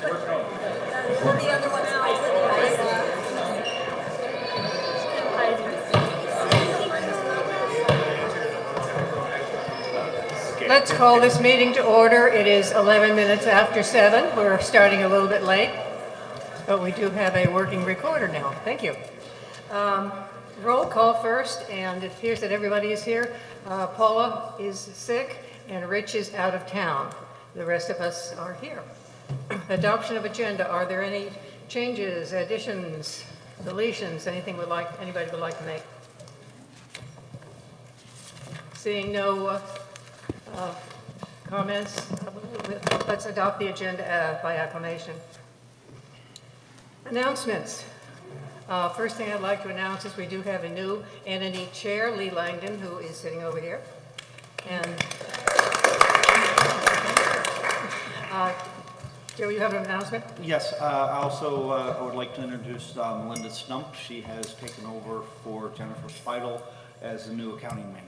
Well, the other one's Let's call this meeting to order. It is 11 minutes after 7. We're starting a little bit late, but we do have a working recorder now. Thank you. Roll call first, and it appears that everybody is here. Paula is sick, and Rich is out of town. The rest of us are here. Adoption of agenda. Are there any changes, additions, deletions, anything anybody would like to make? Seeing no comments, let's adopt the agenda by acclamation. Announcements. First thing I'd like to announce is we do have a new entity chair, Lee Langdon, who is sitting over here. And Joe, you have an announcement? Yes, I would like to introduce Melinda Snump. She has taken over for Jennifer Speidel as the new accounting manager.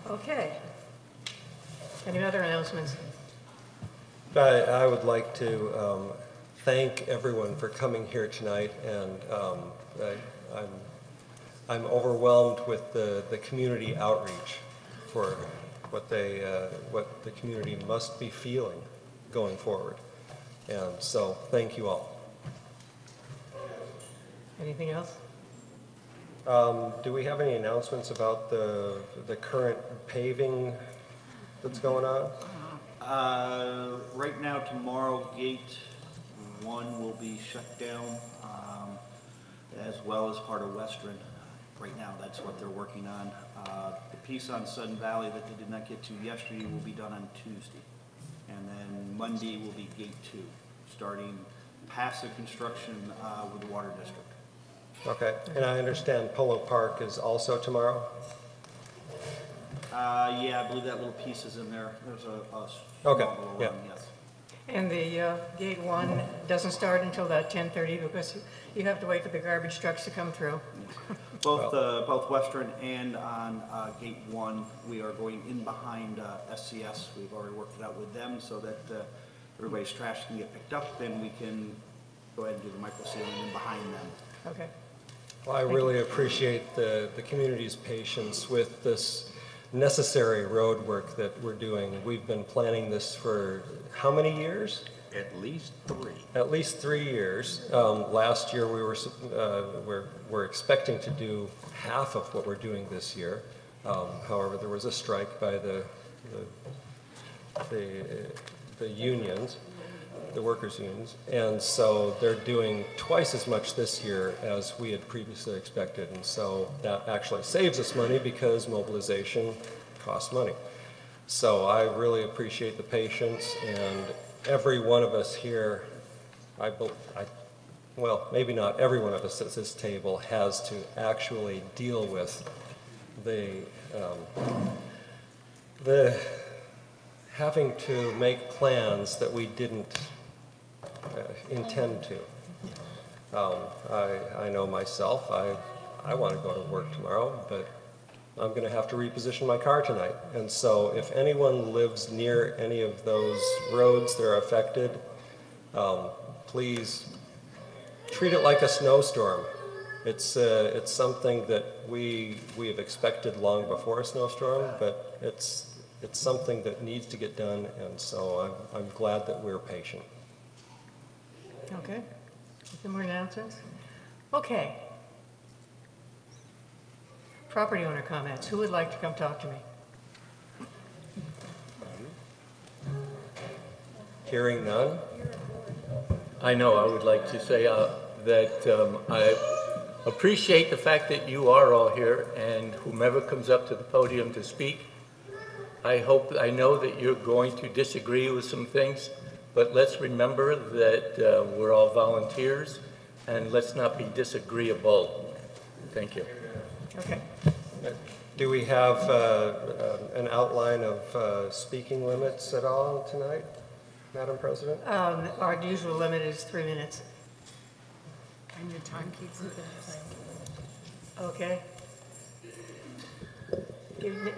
Okay. Any other announcements? I would like to thank everyone for coming here tonight, and I'm overwhelmed with the community outreach for what the community must be feeling going forward, and so thank you all. Anything else? Do we have any announcements about the current paving that's going on? Right now, tomorrow, Gate 1 will be shut down, as well as part of Western. Right now, that's what they're working on. The piece on Sudden Valley that they did not get to yesterday will be done on Tuesday. And then Monday will be Gate 2, starting past the construction with the Water District. Okay, and I understand Polo Park is also tomorrow? Yeah, I believe that little piece is in there. There's a okay. Little yeah. run, yes. And the Gate 1 doesn't start until about 10:30 because you have to wait for the garbage trucks to come through. Both Western and on Gate 1, we are going in behind SCS. We've already worked it out with them so that everybody's trash can get picked up, then we can go ahead and do the micro sealing in behind them. Okay. Well, I really appreciate the community's patience with this necessary road work that we're doing. We've been planning this for how many years? At least 3. At least 3 years. Last year we're expecting to do half of what we're doing this year. However, there was a strike by the unions, the workers' unions, and so they're doing twice as much this year as we had previously expected, and so that actually saves us money because mobilization costs money. So I really appreciate the patience, and every one of us here, well, maybe not every one of us at this table has to actually deal with the having to make plans that we didn't intend to. I know myself, I want to go to work tomorrow, but I'm going to have to reposition my car tonight. And so if anyone lives near any of those roads that are affected, please treat it like a snowstorm. It's something that we have expected long before a snowstorm, but it's something that needs to get done, and so I'm glad that we're patient. Okay. Any more announcements? Okay. Property owner comments. Who would like to come talk to me? Hearing none? I know I would like to say that I appreciate the fact that you are all here, and whomever comes up to the podium to speak, I know that you're going to disagree with some things, but let's remember that we're all volunteers, and let's not be disagreeable. Thank you. Okay. Do we have an outline of speaking limits at all tonight, Madam President? Our usual limit is 3 minutes. And your timekeeper. Okay.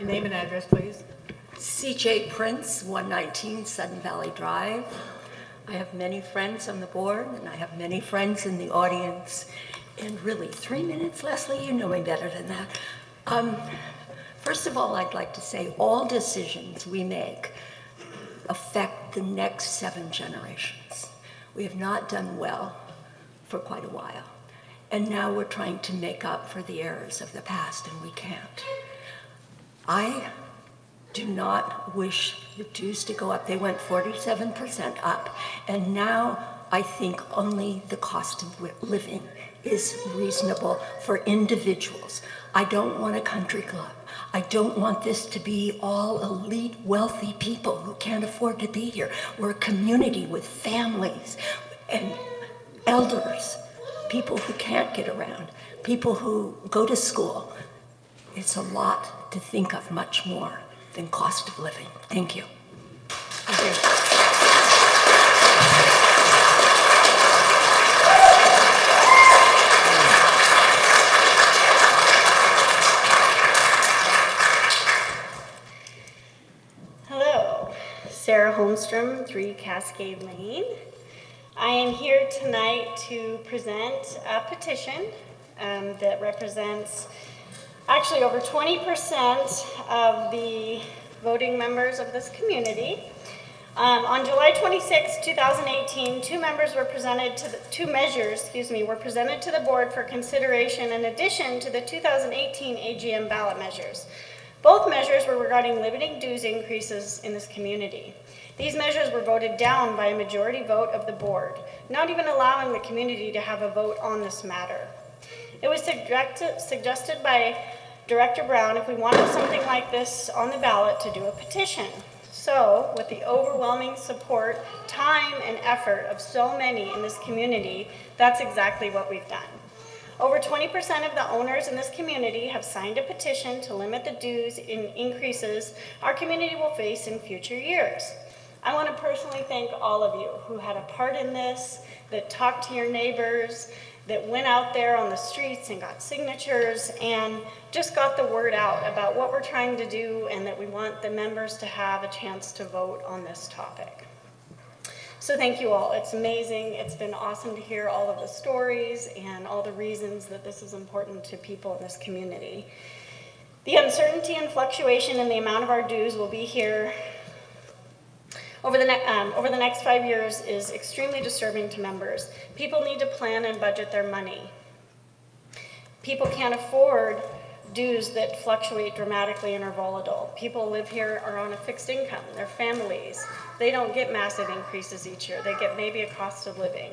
Name and address, please. CJ Prince, 119 Sudden Valley Drive. I have many friends on the board, and I have many friends in the audience. And really, 3 minutes, Leslie, you know me better than that. First of all, I'd like to say all decisions we make affect the next 7 generations. We have not done well for quite a while. And now we're trying to make up for the errors of the past, and we can't. I do not wish the dues to go up. They went 47% up, and now I think only the cost of living is reasonable for individuals. I don't want a country club. I don't want this to be all elite, wealthy people who can't afford to be here. We're a community with families and elders, people who can't get around, people who go to school. It's a lot to think of, much more than cost of living. Thank you. Thank you. Hello, Sarah Holmstrom, 3 Cascade Lane. I am here tonight to present a petition that represents actually over 20% of the voting members of this community. On July 26, 2018, two measures were presented to the board for consideration in addition to the 2018 AGM ballot measures. Both measures were regarding limiting dues increases in this community. These measures were voted down by a majority vote of the board, not even allowing the community to have a vote on this matter. It was suggested by Director Brown if we wanted something like this on the ballot to do a petition. So, with the overwhelming support, time, and effort of so many in this community, that's exactly what we've done. Over 20% of the owners in this community have signed a petition to limit the dues increases our community will face in future years. I want to personally thank all of you who had a part in this, that talked to your neighbors, that went out there on the streets and got signatures and just got the word out about what we're trying to do and that we want the members to have a chance to vote on this topic. So thank you all. It's amazing. It's been awesome to hear all of the stories and all the reasons that this is important to people in this community. The uncertainty and fluctuation in the amount of our dues will be here over the next 5 years is extremely disturbing to members. People need to plan and budget their money. People can't afford dues that fluctuate dramatically and are volatile. People live here are on a fixed income, their families. They don't get massive increases each year. They get maybe a cost of living.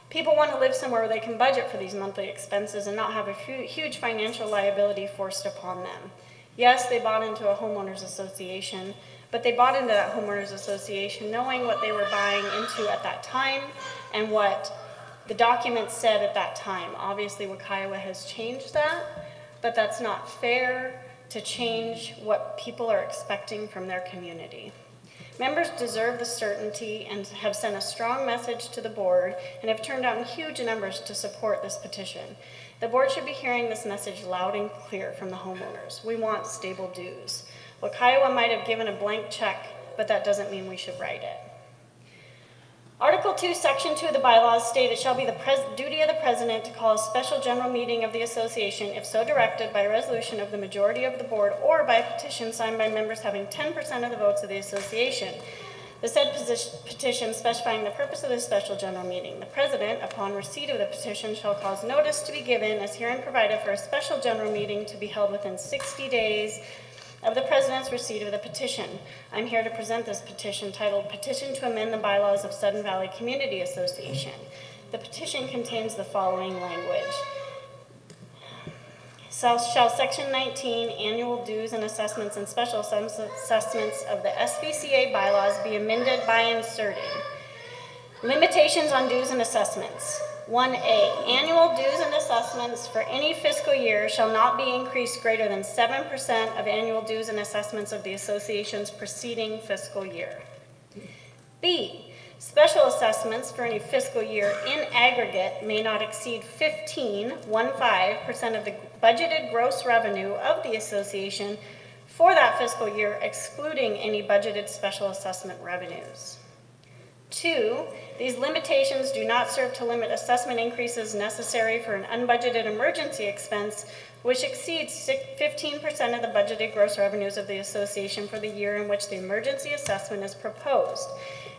People want to live somewhere where they can budget for these monthly expenses and not have a huge financial liability forced upon them. Yes, they bought into a homeowners association, but they bought into that homeowners association knowing what they were buying into at that time and what the documents said at that time. Obviously, Wekiwa has changed that, but that's not fair to change what people are expecting from their community. Members deserve the certainty and have sent a strong message to the board and have turned out in huge numbers to support this petition. The board should be hearing this message loud and clear from the homeowners. We want stable dues. Wekiwa might have given a blank check, but that doesn't mean we should write it. Article 2, Section 2 of the bylaws state it shall be the duty of the president to call a special general meeting of the association if so directed by a resolution of the majority of the board or by a petition signed by members having 10% of the votes of the association. The said petition specifying the purpose of this special general meeting. The president, upon receipt of the petition, shall cause notice to be given as herein provided for a special general meeting to be held within 60 days of the president's receipt of the petition. I'm here to present this petition titled Petition to Amend the Bylaws of Sudden Valley Community Association. The petition contains the following language. Shall Section 19, Annual Dues and Assessments and Special Assessments of the SVCA bylaws be amended by inserting limitations on dues and assessments. 1A, annual dues and assessments for any fiscal year shall not be increased greater than 7% of annual dues and assessments of the association's preceding fiscal year. B, special assessments for any fiscal year in aggregate may not exceed 15% of the budgeted gross revenue of the association for that fiscal year, excluding any budgeted special assessment revenues. 2, these limitations do not serve to limit assessment increases necessary for an unbudgeted emergency expense, which exceeds 15% of the budgeted gross revenues of the association for the year in which the emergency assessment is proposed.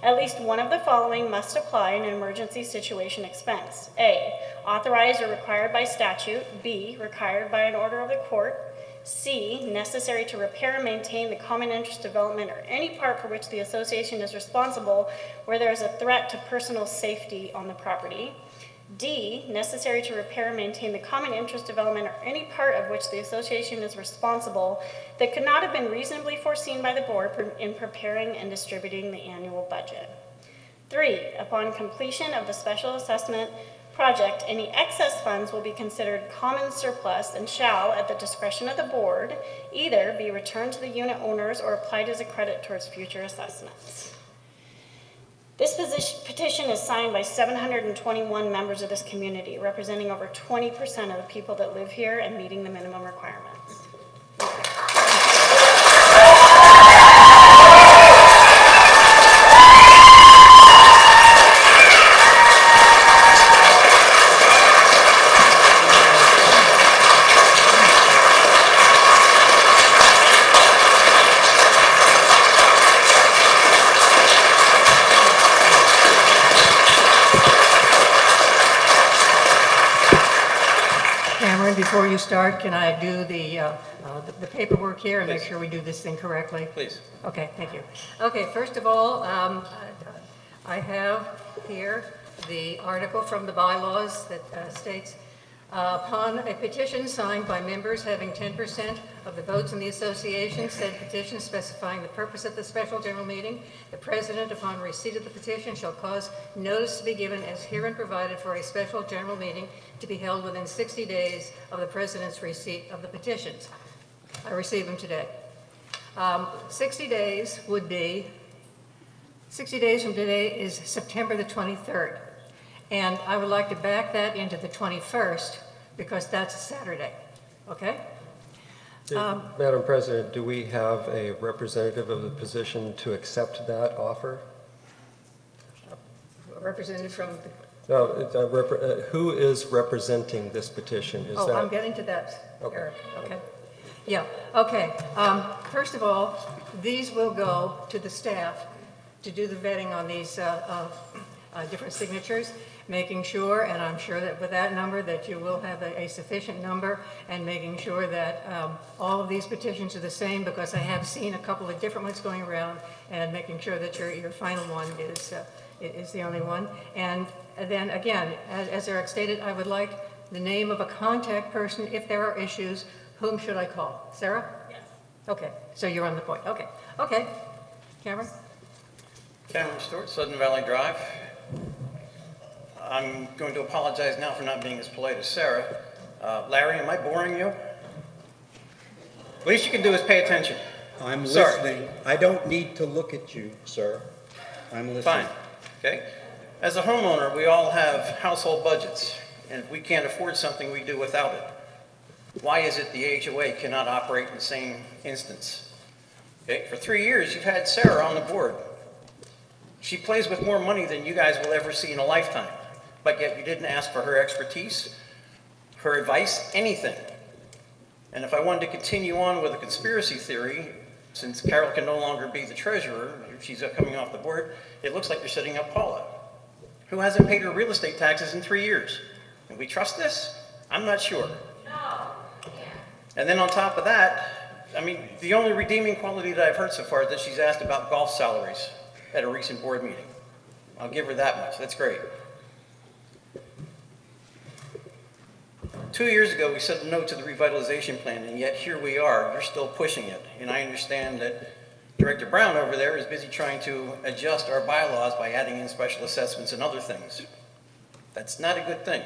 At least one of the following must apply in an emergency situation expense. A, authorized or required by statute. B, required by an order of the court. C, necessary to repair and maintain the common interest development or any part for which the association is responsible where there is a threat to personal safety on the property. D, necessary to repair and maintain the common interest development or any part of which the association is responsible that could not have been reasonably foreseen by the board in preparing and distributing the annual budget. 3, upon completion of the special assessment project, any excess funds will be considered common surplus and shall, at the discretion of the board, either be returned to the unit owners or applied as a credit towards future assessments. This petition is signed by 721 members of this community, representing over 20% of the people that live here and meeting the minimum requirements. Before you start, can I do the paperwork here and make sure we do this thing correctly? Please. Okay, thank you. Okay, first of all, I have here the article from the bylaws that states, upon a petition signed by members having 10% of the votes in the association, said petition specifying the purpose of the special general meeting, the president, upon receipt of the petition, shall cause notice to be given as herein provided for a special general meeting to be held within 60 days of the president's receipt of the petitions. I received them today. 60 days would be, 60 days from today is September the 23rd. And I would like to back that into the 21st because that's a Saturday, okay? Madam President, do we have a representative of the position to accept that offer? A representative from the... No, who is representing this petition? Is that... I'm getting to that, Okay. Eric, okay? Yeah, okay. First of all, these will go to the staff to do the vetting on these different signatures, making sure, and I'm sure that with that number that you will have a sufficient number, and making sure that all of these petitions are the same, because I have seen a couple of different ones going around, and making sure that your final one is the only one. And then again, as Eric stated, I would like the name of a contact person if there are issues. Whom should I call? Sarah? Yes. Okay, so you're on the point. Okay, okay. Cameron? Cameron Stewart, Sudden Valley Drive. I'm going to apologize now for not being as polite as Sarah. Larry, am I boring you? Least you can do is pay attention. I'm Sorry. listening. I don't need to look at you, sir. I'm listening. Fine, okay? As a homeowner, we all have household budgets, and if we can't afford something, we do without it. Why is it the HOA cannot operate in the same instance? Okay, for 3 years, you've had Sarah on the board. She plays with more money than you guys will ever see in a lifetime, but yet you didn't ask for her expertise, her advice, anything. And if I wanted to continue on with a conspiracy theory, since Carol can no longer be the treasurer, she's coming off the board, it looks like you're setting up Paula, who hasn't paid her real estate taxes in 3 years. Can we trust this? I'm not sure. And then on top of that, I mean, the only redeeming quality that I've heard so far is that she's asked about golf salaries at a recent board meeting. I'll give her that much. That's great. 2 years ago, we said no to the revitalization plan, and yet here we are. You're still pushing it. And I understand that Director Brown over there is busy trying to adjust our bylaws by adding in special assessments and other things. That's not a good thing.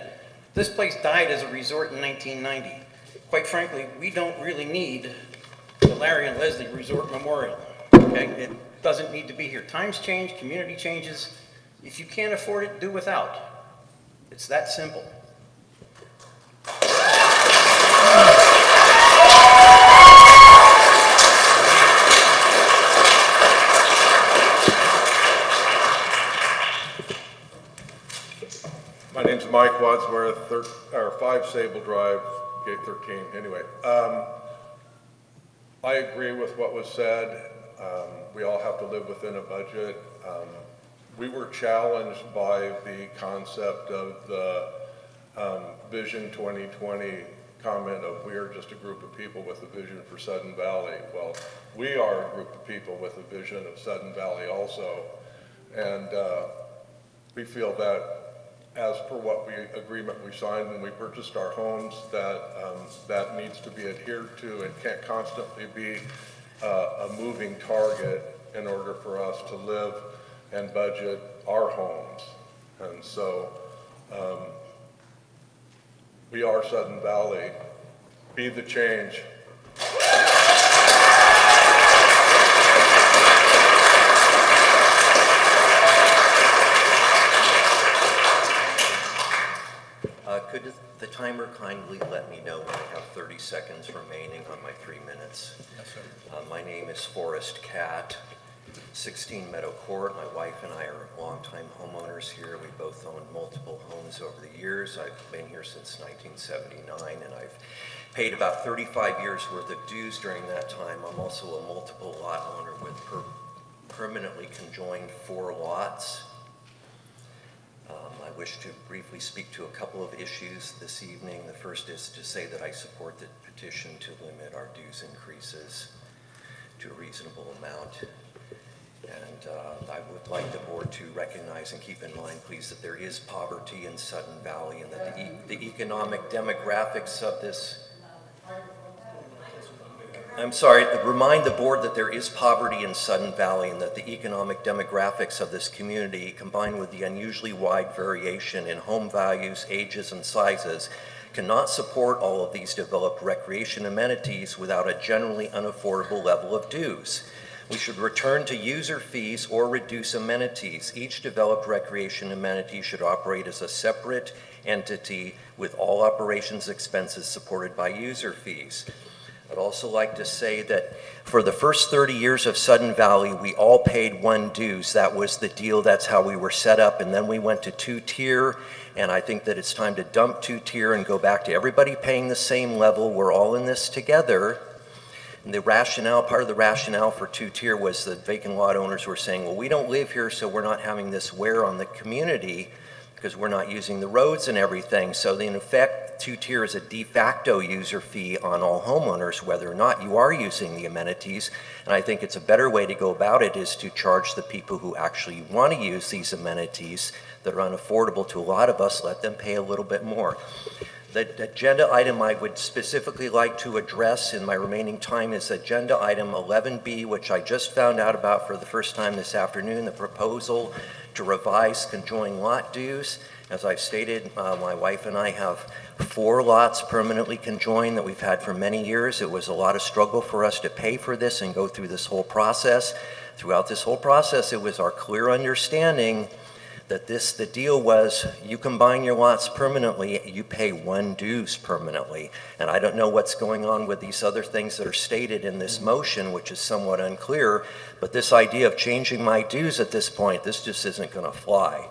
This place died as a resort in 1990. Quite frankly, we don't really need the Larry and Leslie Resort Memorial. Okay? It doesn't need to be here. Times change, community changes. If you can't afford it, do without. It's that simple. Mike Wadsworth, 5 Sable Drive, Gate 13. Anyway, I agree with what was said. We all have to live within a budget. We were challenged by the concept of the Vision 2020 comment of we are just a group of people with a vision for Sudden Valley. Well, we are a group of people with a vision of Sudden Valley also. And we feel that as per what agreement we signed when we purchased our homes, that that needs to be adhered to and can't constantly be a moving target in order for us to live and budget our homes. And so we are Sudden Valley. Be the change. Could the timer kindly let me know when I have 30 seconds remaining on my 3 minutes? Yes, sir. My name is Forrest Catt, 16 Meadow Court. My wife and I are longtime homeowners here. We both owned multiple homes over the years. I've been here since 1979, and I've paid about 35 years worth of dues during that time. I'm also a multiple lot owner with permanently conjoined 4 lots. I wish to briefly speak to a couple of issues this evening. The first is to say that I support the petition to limit our dues increases to a reasonable amount. And I would like the board to recognize and keep in mind, please, that there is poverty in Sudden Valley and that the economic demographics of this remind the board that there is poverty in Sudden Valley and that the economic demographics of this community, combined with the unusually wide variation in home values, ages, and sizes, cannot support all of these developed recreation amenities without a generally unaffordable level of dues. We should return to user fees or reduce amenities. Each developed recreation amenity should operate as a separate entity with all operations expenses supported by user fees. I'd also like to say that for the first 30 years of Sudden Valley, we all paid 1 dues. That was the deal. That's how we were set up. And then we went to 2-tier. And I think that it's time to dump 2-tier and go back to everybody paying the same level. We're all in this together. And the rationale, part of the rationale for 2-tier was that vacant lot owners were saying, well, we don't live here, so we're not having this wear on the community because we're not using the roads and everything. So in effect, 2-tier is a de facto user fee on all homeowners, whether or not you are using the amenities. And I think it's a better way to go about it is to charge the people who actually want to use these amenities that are unaffordable to a lot of us, let them pay a little bit more. The agenda item I would specifically like to address in my remaining time is agenda item 11B, which I just found out about for the first time this afternoon, the proposal to revise conjoined lot dues. As I've stated, my wife and I have 4 lots permanently conjoined that we've had for many years. It was a lot of struggle for us to pay for this and go through this whole process. Throughout this whole process, it was our clear understanding that the deal was you combine your lots permanently, you pay 1 dues permanently. And I don't know what's going on with these other things that are stated in this motion, which is somewhat unclear, but this idea of changing my dues at this point, this just isn't gonna fly.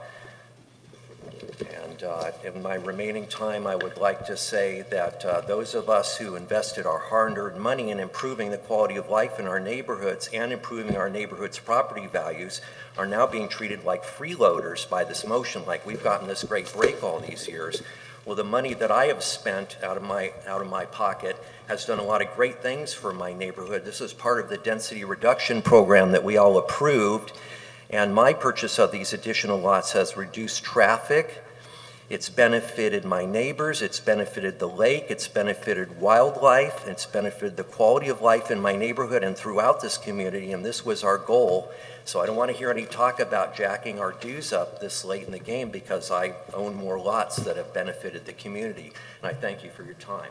And in my remaining time, I would like to say that those of us who invested our hard-earned money in improving the quality of life in our neighborhoods and improving our neighborhoods' property values are now being treated like freeloaders by this motion, like we've gotten this great break all these years. Well, the money that I have spent out of my pocket has done a lot of great things for my neighborhood. This is part of the density reduction program that we all approved, and my purchase of these additional lots has reduced traffic. It's benefited my neighbors, it's benefited the lake, it's benefited wildlife, it's benefited the quality of life in my neighborhood and throughout this community, and this was our goal. So I don't want to hear any talk about jacking our dues up this late in the game because I own more lots that have benefited the community. And I thank you for your time.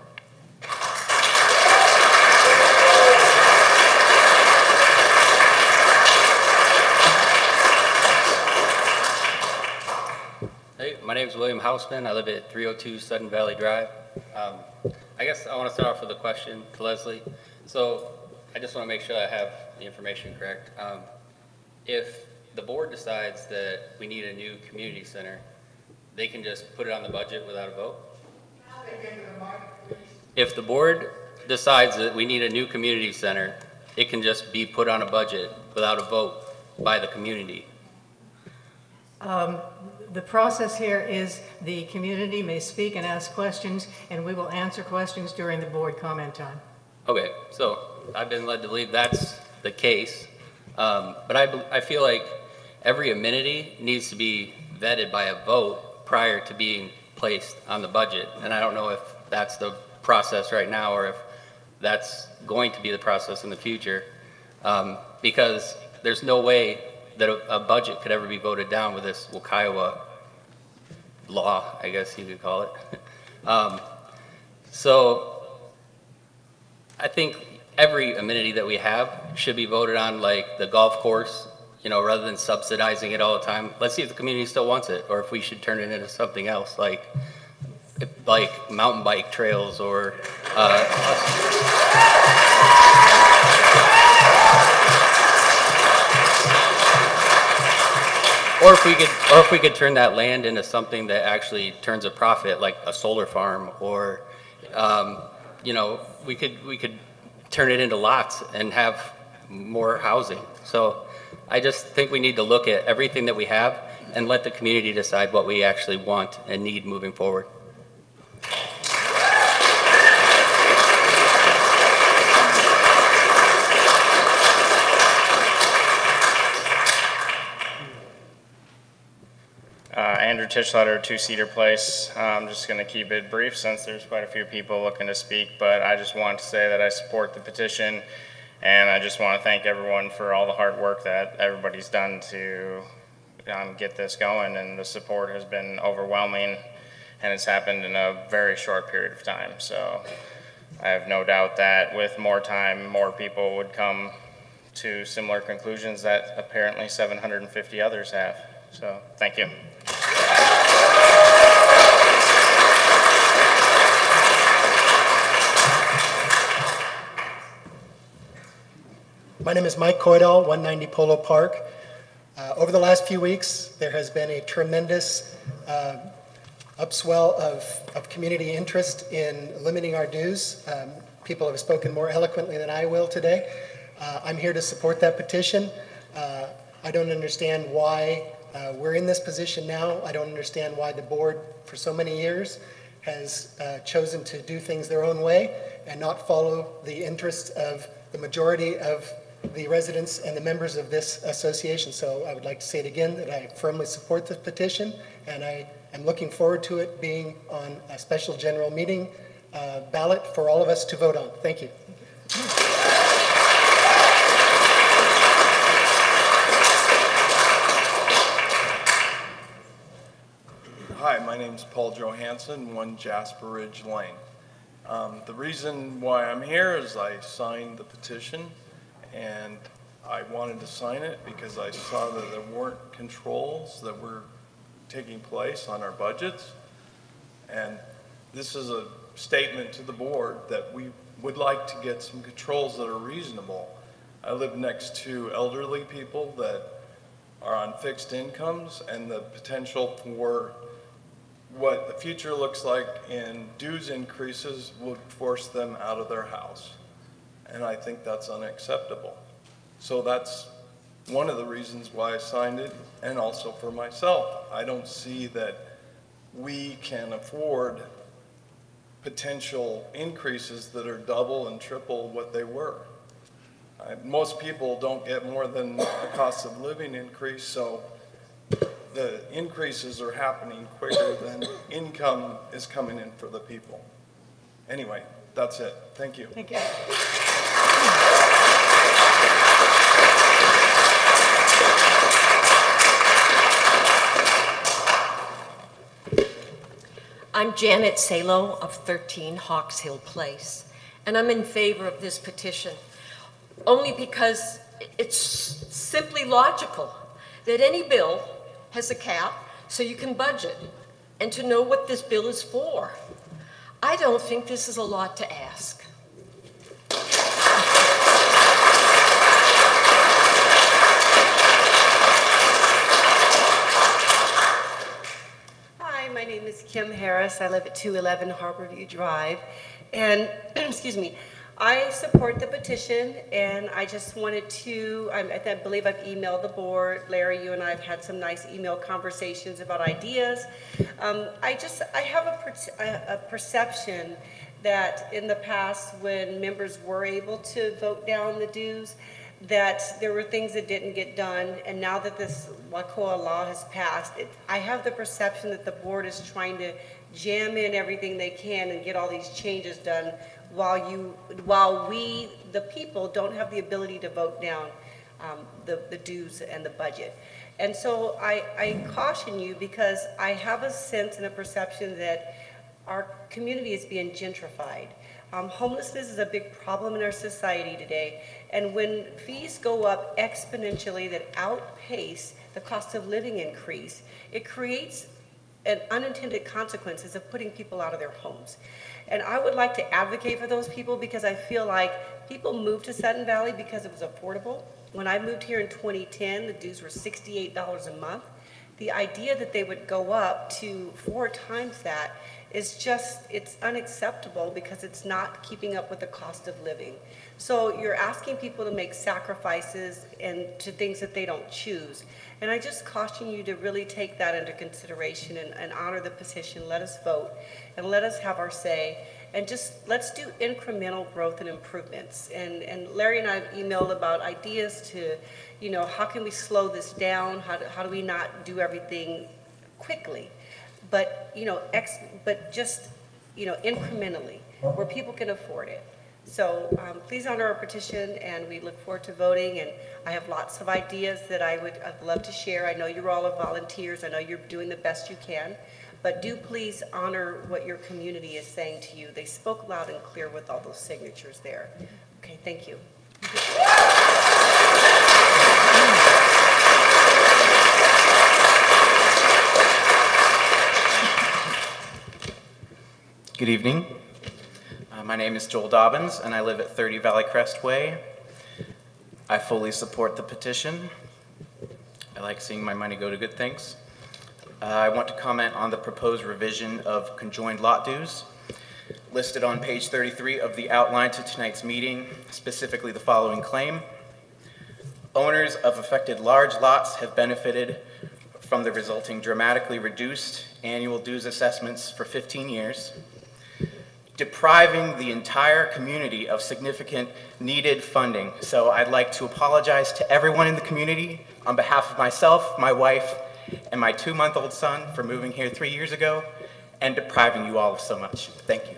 Hey, my name is William Hausman. I live at 302 Sudden Valley Drive. I guess I want to start off with a question to Leslie. So I just want to make sure I have the information correct. If the board decides that we need a new community center, they can just put it on the budget without a vote? If the board decides that we need a new community center, it can just be put on a budget without a vote by the community. The process here is the community may speak and ask questions, and we will answer questions during the board comment time. Okay, so I've been led to believe that's the case, but I feel like every amenity needs to be vetted by a vote prior to being placed on the budget, and I don't know if that's the process right now or if that's going to be the process in the future, because there's no way that a budget could ever be voted down with this Wakaiowa law, I guess you could call it. So I think every amenity that we have should be voted on, like the golf course, you know, rather than subsidizing it all the time. Let's see if the community still wants it, or if we should turn it into something else, like mountain bike trails or or if we could turn that land into something that actually turns a profit, like a solar farm, or you know, we could turn it into lots and have more housing. So I just think we need to look at everything that we have and let the community decide what we actually want and need moving forward. Andrew Tischletter, 2 Cedar Place. I'm just going to keep it brief since there's quite a few people looking to speak, but I just want to say that I support the petition, and I just want to thank everyone for all the hard work that everybody's done to get this going, and the support has been overwhelming, and it's happened in a very short period of time. So I have no doubt that with more time, more people would come to similar conclusions that apparently 750 others have. So thank you. My name is Mike Coydall, 190 Polo Park. Over the last few weeks, there has been a tremendous upswell of community interest in limiting our dues. People have spoken more eloquently than I will today. I'm here to support that petition. I don't understand why we're in this position now. I don't understand why the board, for so many years, has chosen to do things their own way and not follow the interests of the majority of the residents and the members of this association. So I would like to say it again, that I firmly support this petition, and I am looking forward to it being on a special general meeting ballot for all of us to vote on. Thank you. Hi, my name is Paul Johansson, 1 Jasper Ridge Lane. The reason why I'm here is I signed the petition, and I wanted to sign it because I saw that there weren't controls that were taking place on our budgets. And this is a statement to the board that we would like to get some controls that are reasonable. I live next to elderly people that are on fixed incomes, and the potential for what the future looks like in dues increases would force them out of their house. And I think that's unacceptable. So that's one of the reasons why I signed it, and also for myself. I don't see that we can afford potential increases that are double and triple what they were. Most people don't get more than the cost of living increase, so the increases are happening quicker than income is coming in for the people. Anyway, that's it. Thank you. Thank you. I'm Janet Salo of 13 Hawks Hill Place, and I'm in favor of this petition only because it's simply logical that any bill has a cap so you can budget and to know what this bill is for. I don't think this is a lot to ask. Hi, Kim Harris. I live at 211 Harborview Drive. And, excuse me, I support the petition, and I just wanted to, I believe I've emailed the board. Larry, you and I have had some nice email conversations about ideas. I have a perception that in the past, when members were able to vote down the dues, that there were things that didn't get done, and now that this WACOA law has passed, I have the perception that the board is trying to jam in everything they can and get all these changes done while we, the people, don't have the ability to vote down the dues and the budget. And so I caution you, because I have a sense and a perception that our community is being gentrified. Homelessness is a big problem in our society today, and when fees go up exponentially that outpace the cost of living increase, it creates an unintended consequences of putting people out of their homes. And I would like to advocate for those people, because I feel like people moved to Sudden Valley because it was affordable. When I moved here in 2010, the dues were $68 a month. The idea that they would go up to 4 times that is just, it's unacceptable, because it's not keeping up with the cost of living. So you're asking people to make sacrifices and to things that they don't choose. And I just caution you to really take that into consideration and honor the petition. Let us vote and let us have our say, and just let's do incremental growth and improvements. And Larry and I have emailed about ideas to, you know, how can we slow this down? How do we not do everything quickly? But, you know, just, you know, incrementally, where people can afford it. So please honor our petition, and we look forward to voting. And I have lots of ideas that I'd love to share. I know you're all volunteers. I know you're doing the best you can. But do please honor what your community is saying to you. They spoke loud and clear with all those signatures there. Okay, thank you. Good evening. My name is Joel Dobbins, and I live at 30 Valley Crest Way. I fully support the petition. I like seeing my money go to good things. I want to comment on the proposed revision of conjoined lot dues listed on page 33 of the outline to tonight's meeting, specifically the following claim. Owners of affected large lots have benefited from the resulting dramatically reduced annual dues assessments for 15 years, depriving the entire community of significant needed funding. So I'd like to apologize to everyone in the community on behalf of myself, my wife, and my 2-month-old son for moving here 3 years ago and depriving you all of so much. Thank you.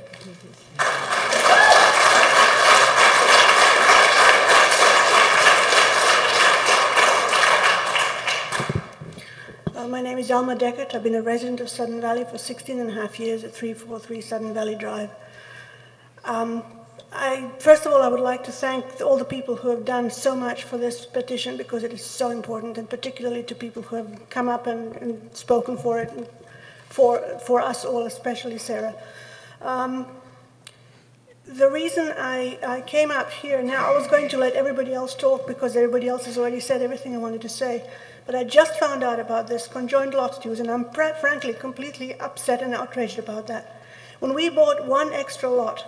My name is Alma Deckert. I've been a resident of Sudden Valley for 16.5 years at 343 Sudden Valley Drive. First of all, I would like to thank all the people who have done so much for this petition, because it is so important, and particularly to people who have come up and spoken for it, and for us all, especially Sarah. The reason I came up here now, I was going to let everybody else talk because everybody else has already said everything I wanted to say, but I just found out about this conjoined lot dues, and I'm frankly completely upset and outraged about that. When we bought 1 extra lot,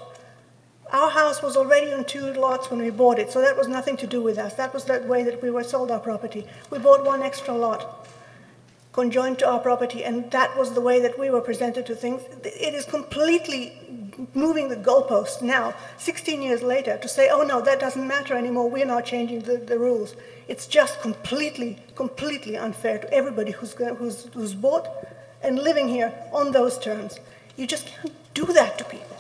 our house was already on 2 lots when we bought it, so that was nothing to do with us. That was the way that we were sold our property. We bought 1 extra lot conjoined to our property, and that was the way that we were presented to things. It is completely moving the goalposts now, 16 years later, to say, oh no, that doesn't matter anymore, we're now changing the rules. It's just completely unfair to everybody who's bought and living here on those terms. You just can't do that to people.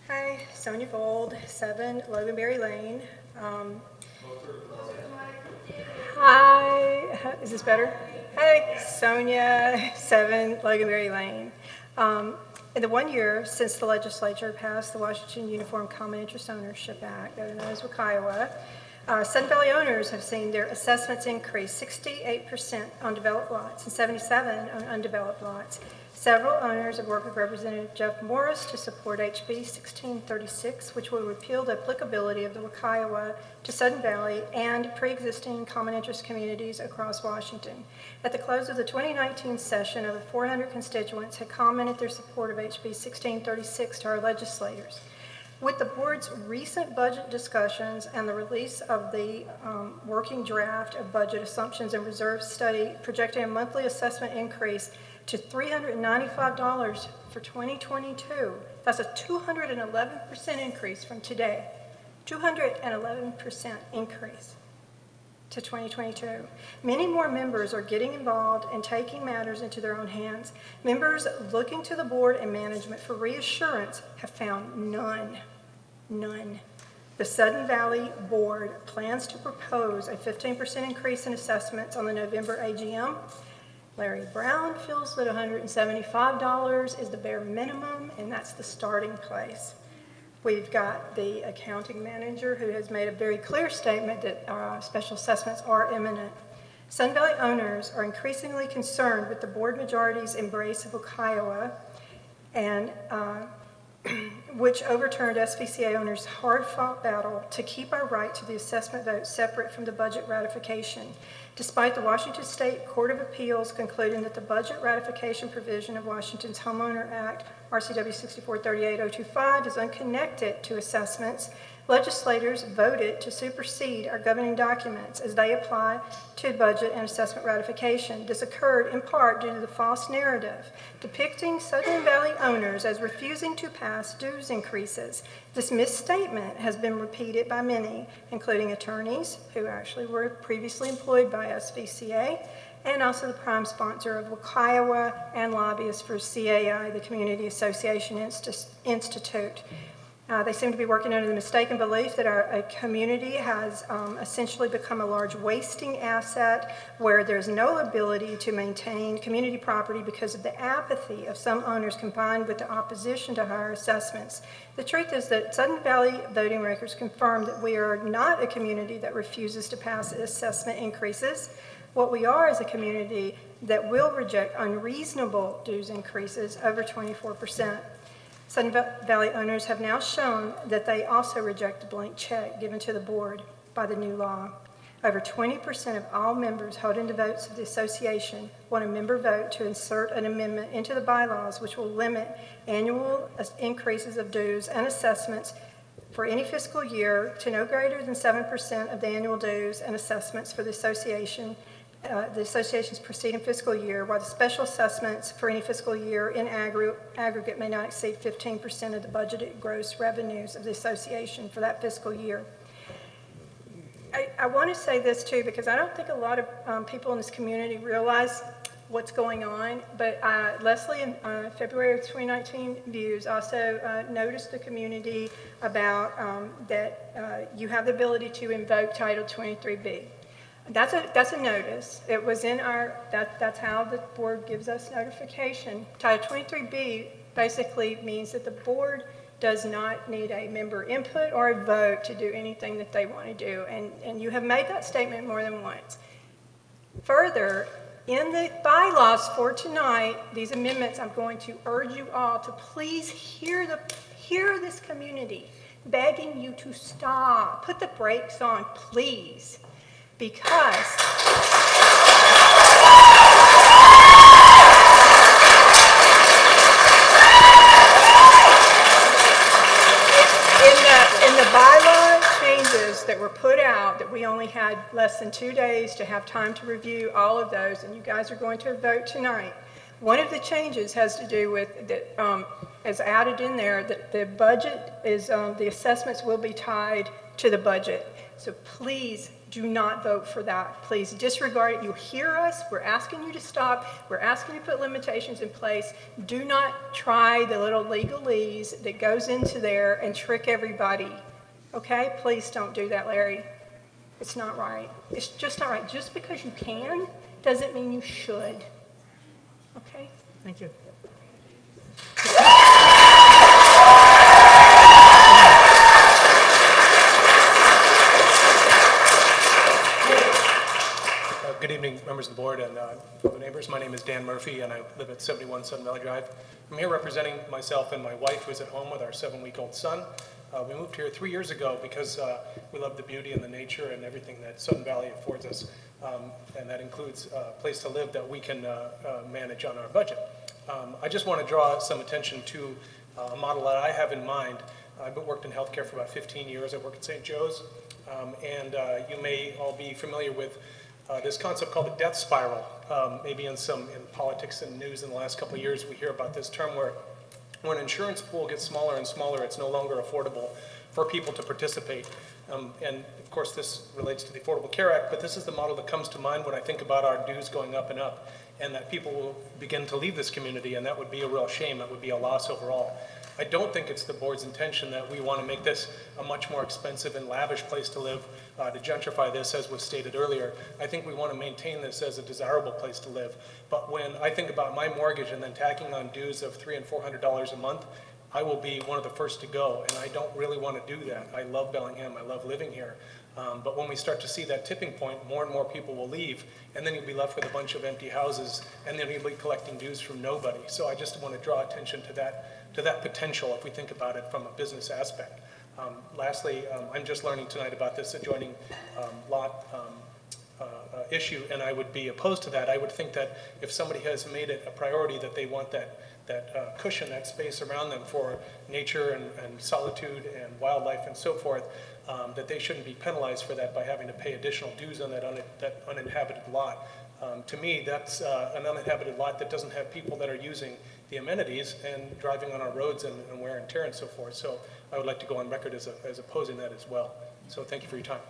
Hi, Sonia Vold, 7 Loganberry Lane. Hi, is this better? Hi, Sonia, 7 Loganberry Lane. In the 1 year since the legislature passed the Washington Uniform Common Interest Ownership Act, known as WCIOA, Sun Valley owners have seen their assessments increase 68% on developed lots and 77% on undeveloped lots. Several owners have worked with Representative Jeff Morris to support HB 1636, which will repeal the applicability of the Wekiwa to Sudden Valley and pre-existing common interest communities across Washington. At the close of the 2019 session, over 400 constituents had commented their support of HB 1636 to our legislators. With the board's recent budget discussions and the release of the working draft of budget assumptions and reserve study projecting a monthly assessment increase to $395 for 2022, that's a 211% increase from today. 211% increase to 2022. Many more members are getting involved and taking matters into their own hands. Members looking to the board and management for reassurance have found none. The Sudden Valley Board plans to propose a 15% increase in assessments on the November AGM. Larry Brown feels that $175 is the bare minimum, and that's the starting place. We've got the accounting manager who has made a very clear statement that special assessments are imminent. Sun Valley owners are increasingly concerned with the board majority's embrace of Wekiwa, and which overturned SVCA owners' hard-fought battle to keep our right to the assessment vote separate from the budget ratification. Despite the Washington State Court of Appeals concluding that the budget ratification provision of Washington's Homeowner Act, RCW 6438025, is unconnected to assessments, legislators voted to supersede our governing documents as they apply to budget and assessment ratification. This occurred in part due to the false narrative depicting Southern Valley owners as refusing to pass dues increases. This misstatement has been repeated by many, including attorneys who actually were previously employed by SVCA, and also the prime sponsor of Wekiwa and lobbyists for CAI, the Community Association Institute. They seem to be working under the mistaken belief that our community has essentially become a large wasting asset where there's no ability to maintain community property because of the apathy of some owners combined with the opposition to higher assessments. The truth is that Sudden Valley voting records confirm that we are not a community that refuses to pass assessment increases. What we are is a community that will reject unreasonable dues increases over 24%. Sudden Valley owners have now shown that they also reject a blank check given to the board by the new law. Over 20% of all members holding the votes of the association want a member vote to insert an amendment into the bylaws which will limit annual increases of dues and assessments for any fiscal year to no greater than 7% of the annual dues and assessments for the association's preceding fiscal year, while the special assessments for any fiscal year in aggregate may not exceed 15% of the budgeted gross revenues of the association for that fiscal year. I want to say this too, because I don't think a lot of people in this community realize what's going on, but Leslie in February of 2019 Views also noticed the community about that you have the ability to invoke Title 23B. That's a notice. It was in our, that's how the board gives us notification. Title 23B basically means that the board does not need a member input or a vote to do anything that they want to do. And you have made that statement more than once. Further, in the bylaws for tonight, these amendments, I'm going to urge you all to please hear this community begging you to stop. Put the brakes on, please. Because in the bylaw changes that were put out, that we only had less than 2 days to have time to review all of those, and you guys are going to vote tonight. One of the changes has to do with that, as added in there, that the budget is, the assessments will be tied to the budget. So please do not vote for that. Please disregard it. You hear us. We're asking you to stop. We're asking you to put limitations in place. Do not try the little legalese that goes into there and trick everybody. Okay? Please don't do that, Larry. It's not right. It's just not right. Just because you can doesn't mean you should. Okay? Thank you. board and fellow neighbors. My name is Dan Murphy, and I live at 71 Sun Valley Drive. I'm here representing myself and my wife, who's at home with our 7-week-old son. We moved here 3 years ago because we love the beauty and the nature and everything that Sun Valley affords us, and that includes a place to live that we can manage on our budget. I just want to draw some attention to a model that I have in mind. I've worked in healthcare for about 15 years. I work at St. Joe's, and you may all be familiar with this concept called the death spiral. Maybe in politics and news in the last couple of years, we hear about this term where when an insurance pool gets smaller and smaller, it's no longer affordable for people to participate. And of course, this relates to the Affordable Care Act, but this is the model that comes to mind when I think about our dues going up and up, and that people will begin to leave this community, and that would be a real shame. That would be a loss overall. I don't think it's the board's intention that we want to make this a much more expensive and lavish place to live, to gentrify this, as was stated earlier. I think we want to maintain this as a desirable place to live. But when I think about my mortgage and then tacking on dues of $300 and $400 a month, I will be one of the first to go, and I don't really want to do that. I love Bellingham, I love living here. But when we start to see that tipping point, more and more people will leave, and then you'll be left with a bunch of empty houses, and then you'll be collecting dues from nobody. So I just want to draw attention to that potential if we think about it from a business aspect. Lastly, I'm just learning tonight about this adjoining lot issue, and I would be opposed to that. I would think that if somebody has made it a priority that they want that cushion, that space around them for nature and solitude and wildlife and so forth, that they shouldn't be penalized for that by having to pay additional dues on that uninhabited lot. To me, that's an uninhabited lot that doesn't have people that are using the amenities and driving on our roads and wear and tear and so forth. So I would like to go on record as opposing that as well. So thank you for your time.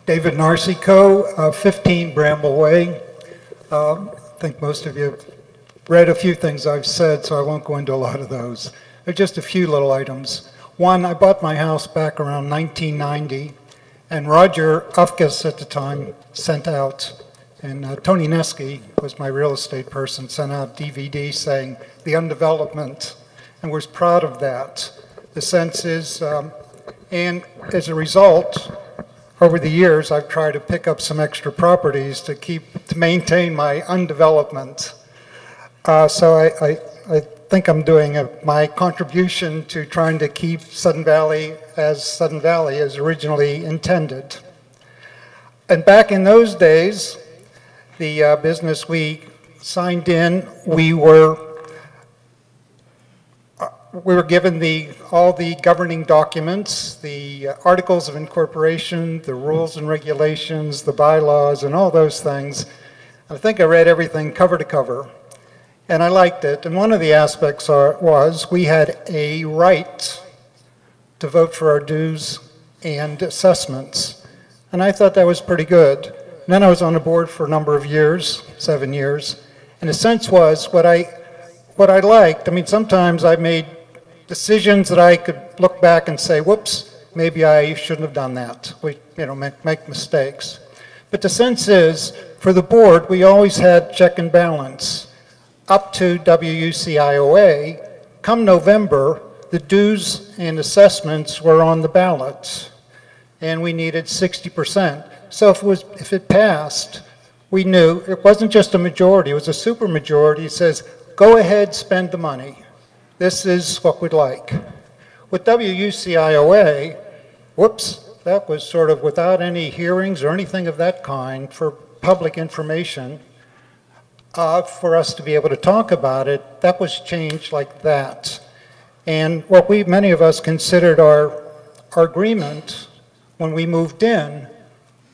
David Narcico, 15 Bramble Way. I think most of you have read a few things I've said, so I won't go into a lot of those. There are just a few little items. One, I bought my house back around 1990, and Roger Ufkus at the time sent out, and Tony Neski was my real estate person, sent out DVD saying the undevelopment, and was proud of that. The sense is, and as a result, over the years, I've tried to pick up some extra properties to maintain my undevelopment. So I think I'm doing my contribution to trying to keep Sudden Valley as originally intended. And back in those days, the business we signed in, we were given all the governing documents, the articles of incorporation, the rules and regulations, the bylaws, and all those things. I think I read everything cover to cover, and I liked it. And one of the aspects was we had a right to vote for our dues and assessments, and I thought that was pretty good. And then I was on the board for a number of years, 7 years, and the sense was what I liked. I mean, sometimes I made decisions that I could look back and say, whoops, maybe I shouldn't have done that. We, make mistakes. But the sense is, for the board, we always had check and balance. Up to WUCIOA, come November, the dues and assessments were on the ballot, and we needed 60%. So if it passed, we knew it wasn't just a majority, it was a super majority. It says, go ahead, spend the money. This is what we'd like. With WUCIOA, whoops, that was sort of without any hearings or anything of that kind for public information. For us to be able to talk about it, that was changed like that. And what many of us considered our agreement when we moved in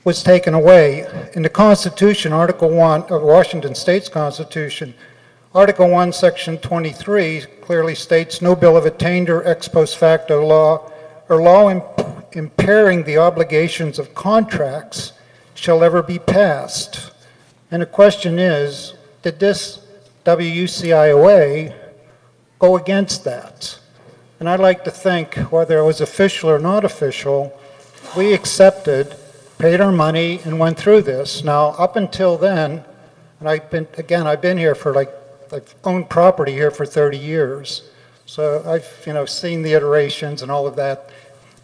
was taken away. In the Constitution, Article 1 of Washington State's Constitution, Article 1, Section 23 clearly states, no bill of attainder, ex post facto law, or law impairing the obligations of contracts shall ever be passed. And the question is, did this WUCIOA go against that? And I'd like to think, whether it was official or not official, we accepted, paid our money, and went through this. Now, up until then, and I've been here for like I've owned property here for 30 years. So I've, seen the iterations and all of that.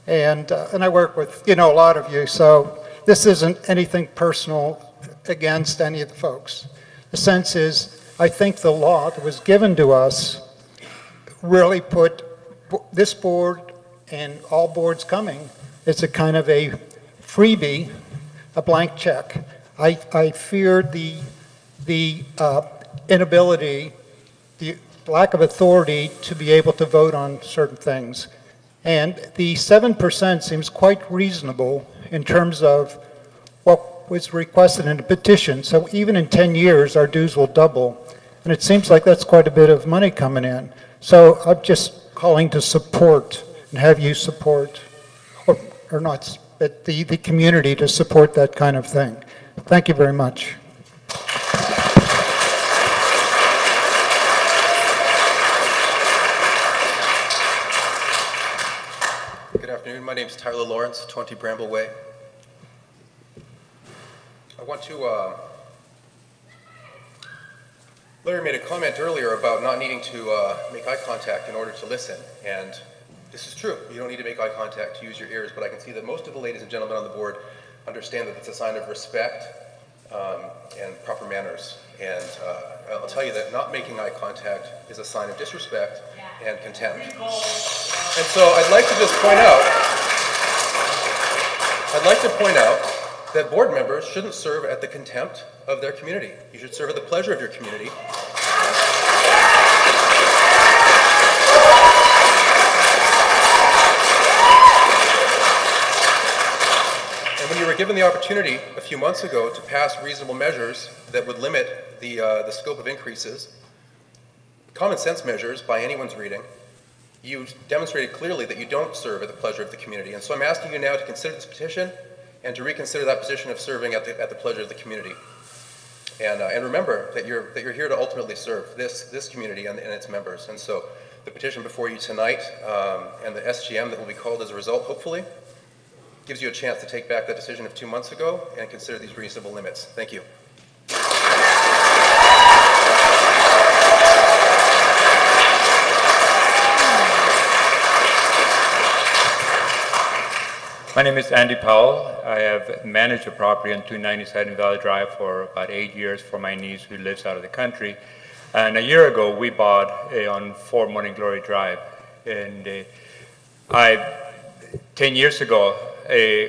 And I work with, a lot of you. So this isn't anything personal against any of the folks. The sense is, I think the law that was given to us really put this board and all boards coming, it's a kind of a freebie, a blank check. I feared the inability, the lack of authority to be able to vote on certain things. And the 7% seems quite reasonable in terms of what was requested in the petition. So even in 10 years, our dues will double. And it seems like that's quite a bit of money coming in. So I'm just calling to support and have you support, or not, but the community to support that kind of thing. Thank you very much. Good afternoon. My name is Tyler Lawrence, 20 Bramble Way. I want to, Larry made a comment earlier about not needing to make eye contact in order to listen, and this is true. You don't need to make eye contact to use your ears, but I can see that most of the ladies and gentlemen on the board understand that it's a sign of respect and proper manners. And I'll tell you that not making eye contact is a sign of disrespect and contempt. And so I'd like to just point out, that board members shouldn't serve at the contempt of their community. You should serve at the pleasure of your community. And when you were given the opportunity a few months ago to pass reasonable measures that would limit the scope of increases, common sense measures by anyone's reading, you demonstrated clearly that you don't serve at the pleasure of the community. And so I'm asking you now to consider this petition and to reconsider that position of serving at the pleasure of the community. And remember that you're here to ultimately serve this community and its members. And so the petition before you tonight and the SGM that will be called as a result, hopefully, gives you a chance to take back that decision of 2 months ago and consider these reasonable limits. Thank you. My name is Andy Powell. I have managed a property on 290 Sudden Valley Drive for about 8 years for my niece who lives out of the country. And a year ago, we bought on 4 Morning Glory Drive. And 10 years ago,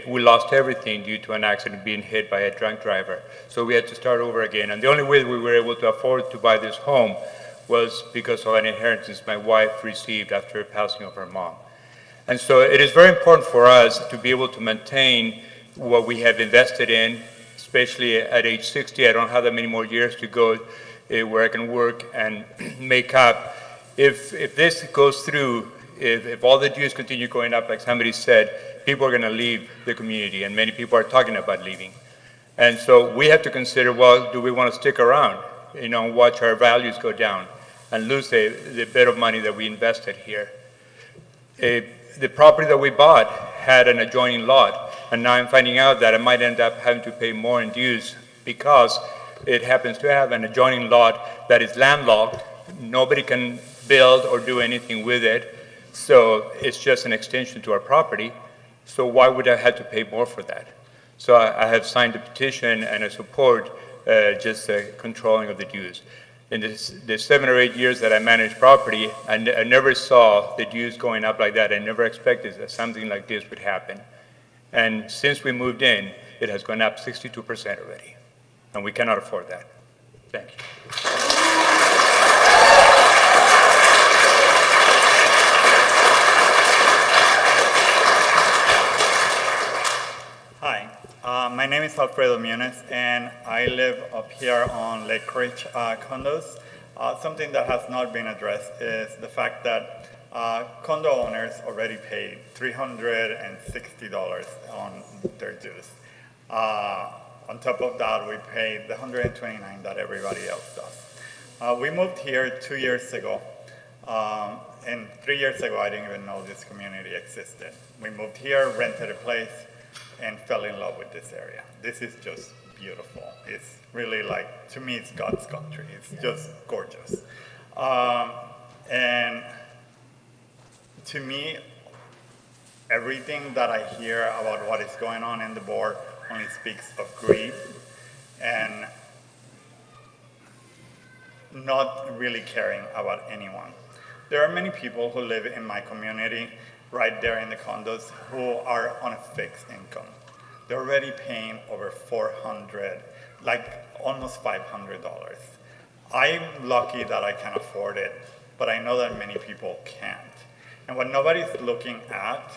we lost everything due to an accident being hit by a drunk driver. So we had to start over again. And the only way we were able to afford to buy this home was because of an inheritance my wife received after the passing of her mom. And so it is very important for us to be able to maintain what we have invested in, especially at age 60. I don't have that many more years to go where I can work and make up. If this goes through, if all the dues continue going up, like somebody said, people are going to leave the community, and many people are talking about leaving. And so we have to consider, well, do we want to stick around, watch our values go down and lose the bit of money that we invested here? The property that we bought had an adjoining lot, and now I'm finding out that I might end up having to pay more in dues because it happens to have an adjoining lot that is landlocked. Nobody can build or do anything with it, so it's just an extension to our property. So why would I have to pay more for that? So I have signed a petition and I support just the controlling of the dues. In the 7 or 8 years that I managed property, I never saw the dues going up like that. I never expected that something like this would happen. And since we moved in, it has gone up 62% already. And we cannot afford that. Thank you. Hi, my name is Alfredo Muniz, and I live up here on Lake Ridge condos. Something that has not been addressed is the fact that condo owners already paid $360 on their dues. On top of that, we paid the $129 that everybody else does. We moved here 2 years ago, and 3 years ago, I didn't even know this community existed. We moved here, rented a place, and fell in love with this area. This is just beautiful. It's really like, to me, it's God's country. It's just gorgeous. And to me, everything that I hear about what is going on in the board only speaks of greed and not really caring about anyone. There are many people who live in my community right there in the condos who are on a fixed income. They're already paying over $400, like almost $500. I'm lucky that I can afford it, but I know that many people can't. And what nobody's looking at,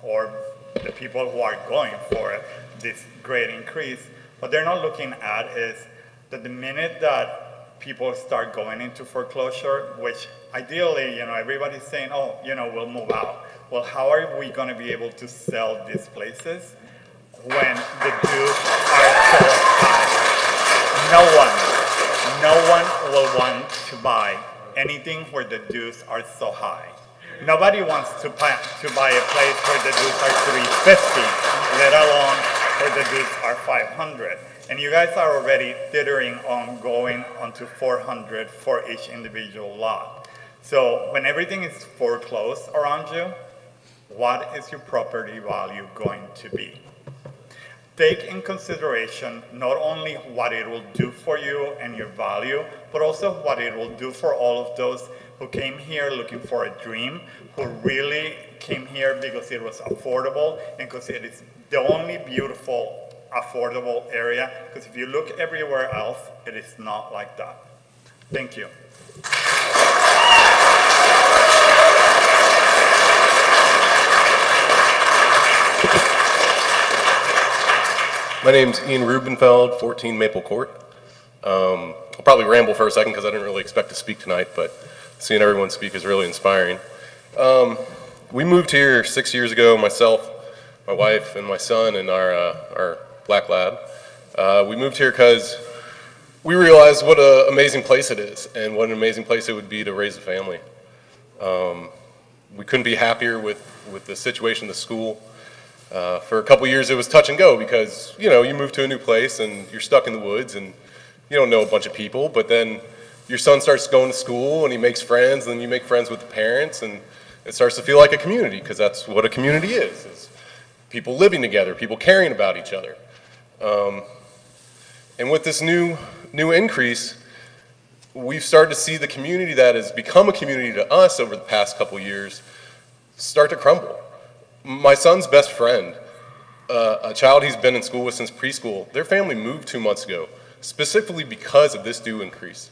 or the people who are going for this great increase, what they're not looking at is that the minute that people start going into foreclosure, which ideally, you know, everybody's saying, oh, you know, we'll move out. Well, how are we going to be able to sell these places when the dues are so high? No one will want to buy anything where the dues are so high. Nobody wants to buy a place where the dues are $350, let alone where the dues are $500. And you guys are already teetering on going onto $400 for each individual lot. So when everything is foreclosed around you, what is your property value going to be? Take in consideration not only what it will do for you and your value, but also what it will do for all of those who came here looking for a dream, who really came here because it was affordable and because it is the only beautiful, affordable area. Because if you look everywhere else, it is not like that. Thank you. My name's Ian Rubenfeld, 14 Maple Court. I'll probably ramble for a second because I didn't really expect to speak tonight, but seeing everyone speak is really inspiring. We moved here 6 years ago, myself, my wife, and my son, and our black lab. We moved here because we realized what an amazing place it is and what an amazing place it would be to raise a family. We couldn't be happier with the situation of the school. For a couple years it was touch and go because, you know, you move to a new place and you're stuck in the woods and you don't know a bunch of people, but then your son starts going to school and he makes friends and then you make friends with the parents and it starts to feel like a community because that's what a community is people living together, people caring about each other. And with this new increase, we've started to see the community that has become a community to us over the past couple years start to crumble. My son's best friend, a child he's been in school with since preschool, their family moved 2 months ago, specifically because of this due increase.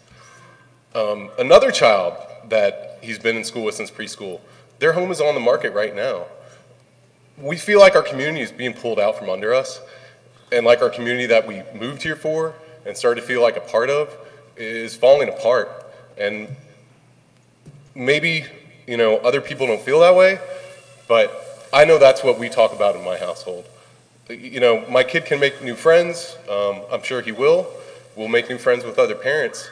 Another child that he's been in school with since preschool, their home is on the market right now. We feel like our community is being pulled out from under us, and like our community that we moved here for and started to feel like a part of is falling apart. And maybe, you know, other people don't feel that way, but I know that's what we talk about in my household. You know, my kid can make new friends. I'm sure he will. We'll make new friends with other parents.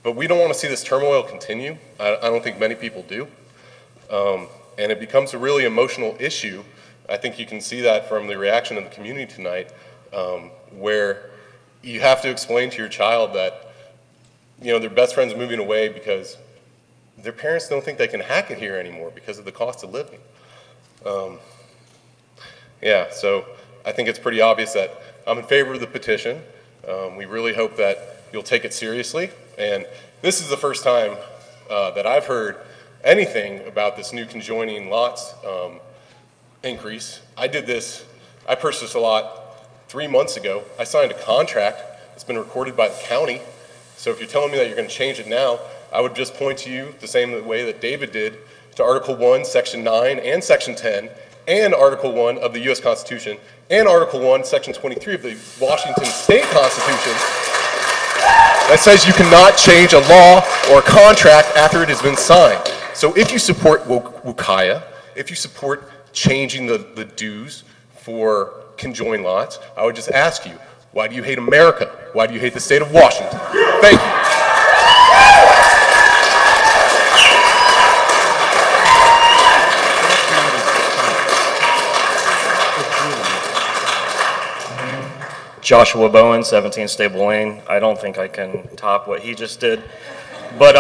But we don't want to see this turmoil continue. I don't think many people do. And it becomes a really emotional issue. I think you can see that from the reaction of the community tonight, where you have to explain to your child that, you know, their best friend's moving away because their parents don't think they can hack it here anymore because of the cost of living. Yeah, so I think it's pretty obvious that I'm in favor of the petition. We really hope that you'll take it seriously. And this is the first time that I've heard anything about this new conjoining lots increase. I purchased a lot 3 months ago. I signed a contract that's been recorded by the county. So if you're telling me that you're going to change it now, I would just point to you the same way that David did to Article 1, Section 9, and Section 10, and Article 1 of the U.S. Constitution, and Article 1, Section 23 of the Washington State Constitution, that says you cannot change a law or a contract after it has been signed. So if you support WCAIA, if you support changing the dues for conjoined lots, I would just ask you, why do you hate America? Why do you hate the state of Washington? Thank you. Joshua Bowen, 17 Stable Lane. I don't think I can top what he just did. But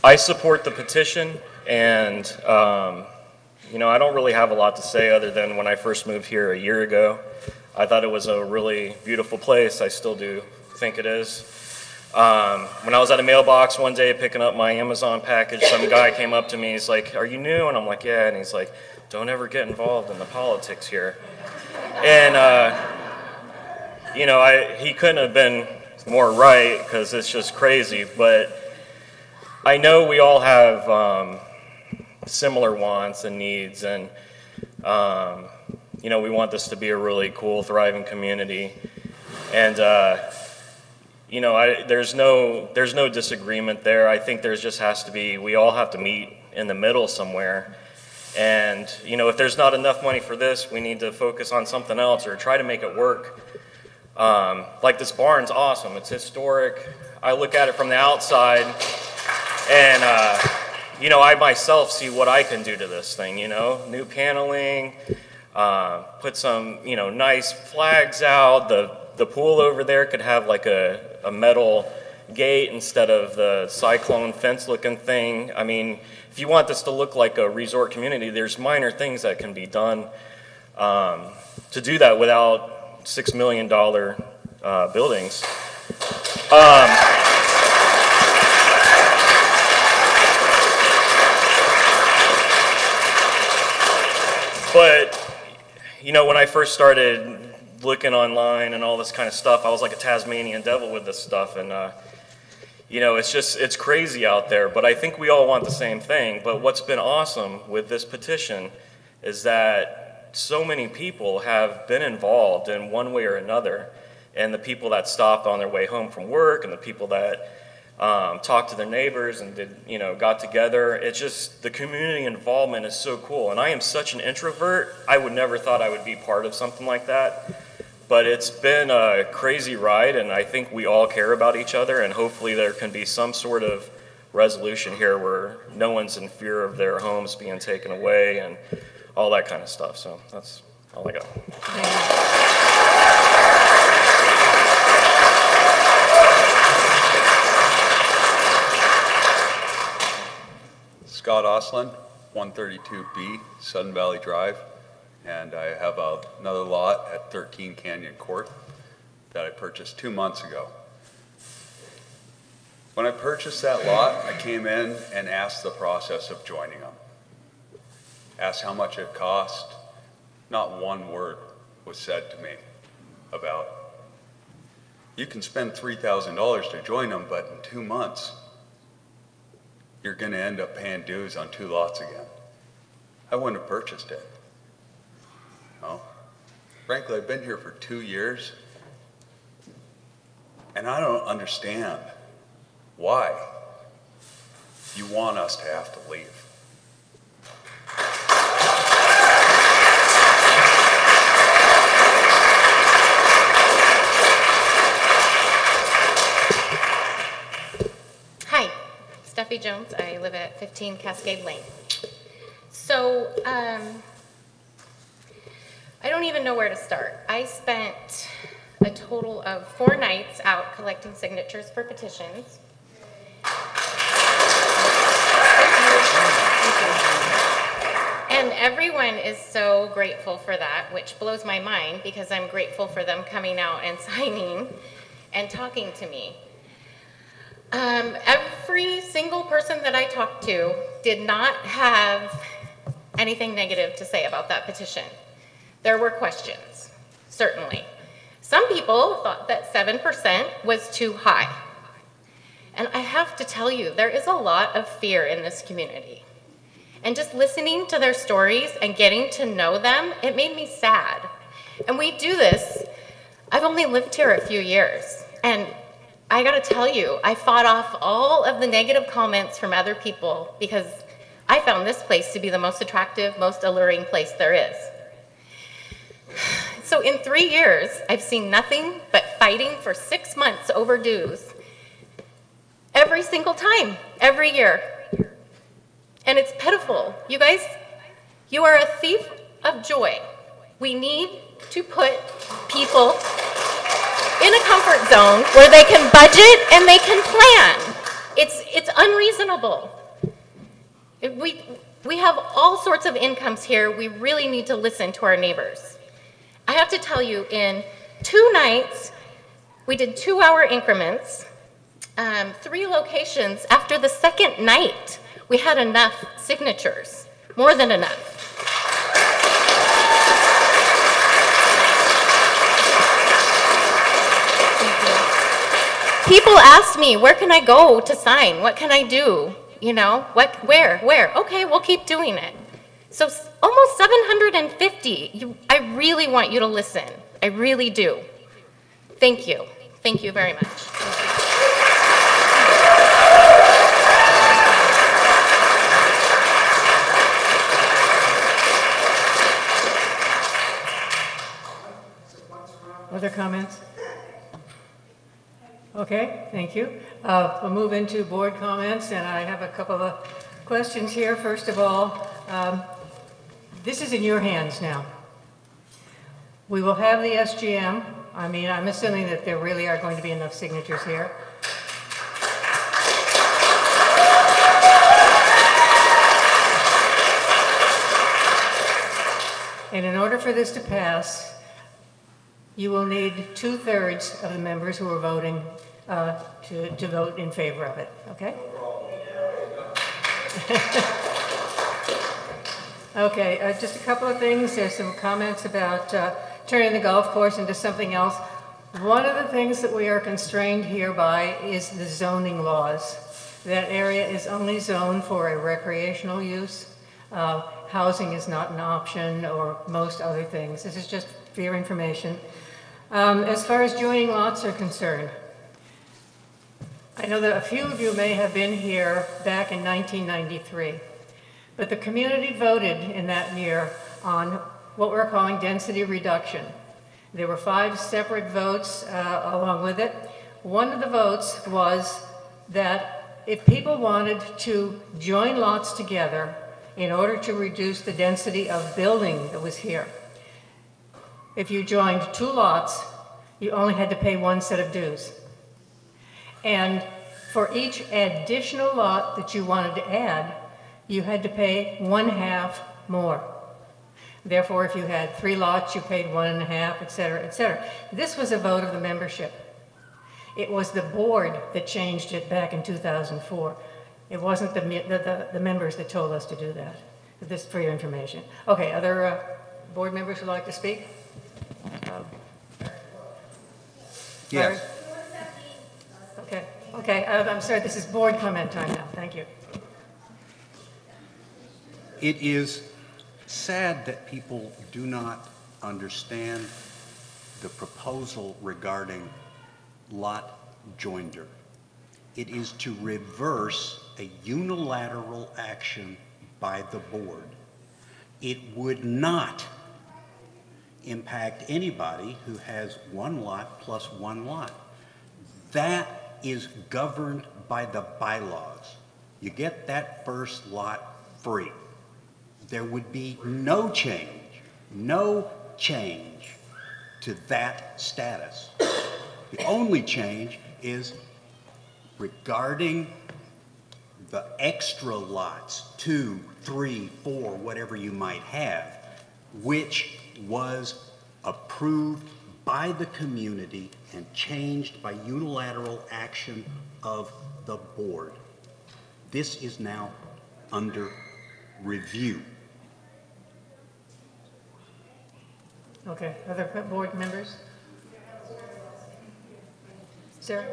I support the petition, and you know, I don't really have a lot to say other than when I first moved here a year ago, I thought it was a really beautiful place. I still do think it is. When I was at a mailbox one day picking up my Amazon package, some guy came up to me, he's like, "Are you new?" And I'm like, "Yeah," and he's like, "Don't ever get involved in the politics here." And you know, he couldn't have been more right, because it's just crazy, but I know we all have similar wants and needs, and you know, we want this to be a really cool, thriving community, and you know, there's no disagreement there. I think there's just has to be, we all have to meet in the middle somewhere, and you know, if there's not enough money for this, we need to focus on something else or try to make it work. Like this barn's awesome, it's historic. I look at it from the outside, and you know, I myself see what I can do to this thing, you know, new paneling, put some, you know, nice flags out. The pool over there could have like a metal gate instead of the cyclone fence looking thing. I mean, if you want this to look like a resort community, there's minor things that can be done to do that without $6 million buildings. But, you know, when I first started looking online and all this kind of stuff, I was like a Tasmanian devil with this stuff. And, you know, it's crazy out there. But I think we all want the same thing. But what's been awesome with this petition is that so many people have been involved in one way or another. And the people that stopped on their way home from work, and the people that talked to their neighbors and did, you know, got together. It's just, the community involvement is so cool. And I am such an introvert. I would never thought I would be part of something like that. But it's been a crazy ride, and I think we all care about each other, and hopefully there can be some sort of resolution here where no one's in fear of their homes being taken away and all that kind of stuff. So that's all I got. Scott Oslin, 132B, Sudden Valley Drive, and I have another lot at 13 Canyon Court that I purchased 2 months ago. When I purchased that lot, I came in and asked the process of joining them. Asked how much it cost. Not one word was said to me about, you can spend $3,000 to join them, but in 2 months, you're going to end up paying dues on 2 lots again. I wouldn't have purchased it. No. Frankly, I've been here for 2 years, and I don't understand why you want us to have to leave. Steffi Jones. I live at 15 Cascade Lane. So, I don't even know where to start. I spent a total of 4 nights out collecting signatures for petitions. And everyone is so grateful for that, which blows my mind because I'm grateful for them coming out and signing and talking to me. Every single person that I talked to did not have anything negative to say about that petition. There were questions, certainly. Some people thought that 7% was too high. And I have to tell you, there is a lot of fear in this community. And just listening to their stories and getting to know them, it made me sad. And we do this, I've only lived here a few years, and I gotta tell you, I fought off all of the negative comments from other people because I found this place to be the most attractive, most alluring place there is. So in 3 years, I've seen nothing but fighting for 6 months over dues. Every single time, every year. And it's pitiful. You guys, you are a thief of joy We need to put people in a comfort zone where they can budget and they can plan. It's unreasonable. We have all sorts of incomes here. We really need to listen to our neighbors. I have to tell you, in 2 nights, we did 2-hour increments, 3 locations. After the second night, we had enough signatures, more than enough. People ask me, where can I go to sign? What can I do? You know, where? Okay, we'll keep doing it. So almost 750. I really want you to listen. I really do. Thank you. Thank you very much. Other comments? Okay, thank you. We'll move into board comments, and I have a couple of questions here. First of all, this is in your hands now. We will have the SGM. I mean, I'm assuming that there really are going to be enough signatures here. And in order for this to pass, you will need 2/3 of the members who are voting to vote in favor of it, okay? Okay, just a couple of things. There's some comments about turning the golf course into something else. One of the things that we are constrained here by is the zoning laws. That area is only zoned for a recreational use. Housing is not an option, or most other things. This is just for your information. As far as joining lots are concerned, I know that a few of you may have been here back in 1993, but the community voted in that year on what we're calling density reduction. There were 5 separate votes along with it. One of the votes was that if people wanted to join lots together in order to reduce the density of building that was here, if you joined 2 lots, you only had to pay 1 set of dues. And for each additional lot that you wanted to add, you had to pay 1/2 more. Therefore, if you had 3 lots, you paid 1.5, et cetera, et cetera. This was a vote of the membership. It was the board that changed it back in 2004. It wasn't the members that told us to do that. This is for your information. Okay, other board members would like to speak? Yes. Okay, I'm sorry, this is board comment time now. Thank you. It is sad that people do not understand the proposal regarding lot joinder. It is to reverse a unilateral action by the board. It would not impact anybody who has 1 lot plus 1 lot. That is governed by the bylaws. You get that first lot free. There would be no change to that status. The only change is regarding the extra lots, 2, 3, 4, whatever you might have, which was approved by the community and changed by unilateral action of the board. This is now under review. Okay, other board members? Sarah?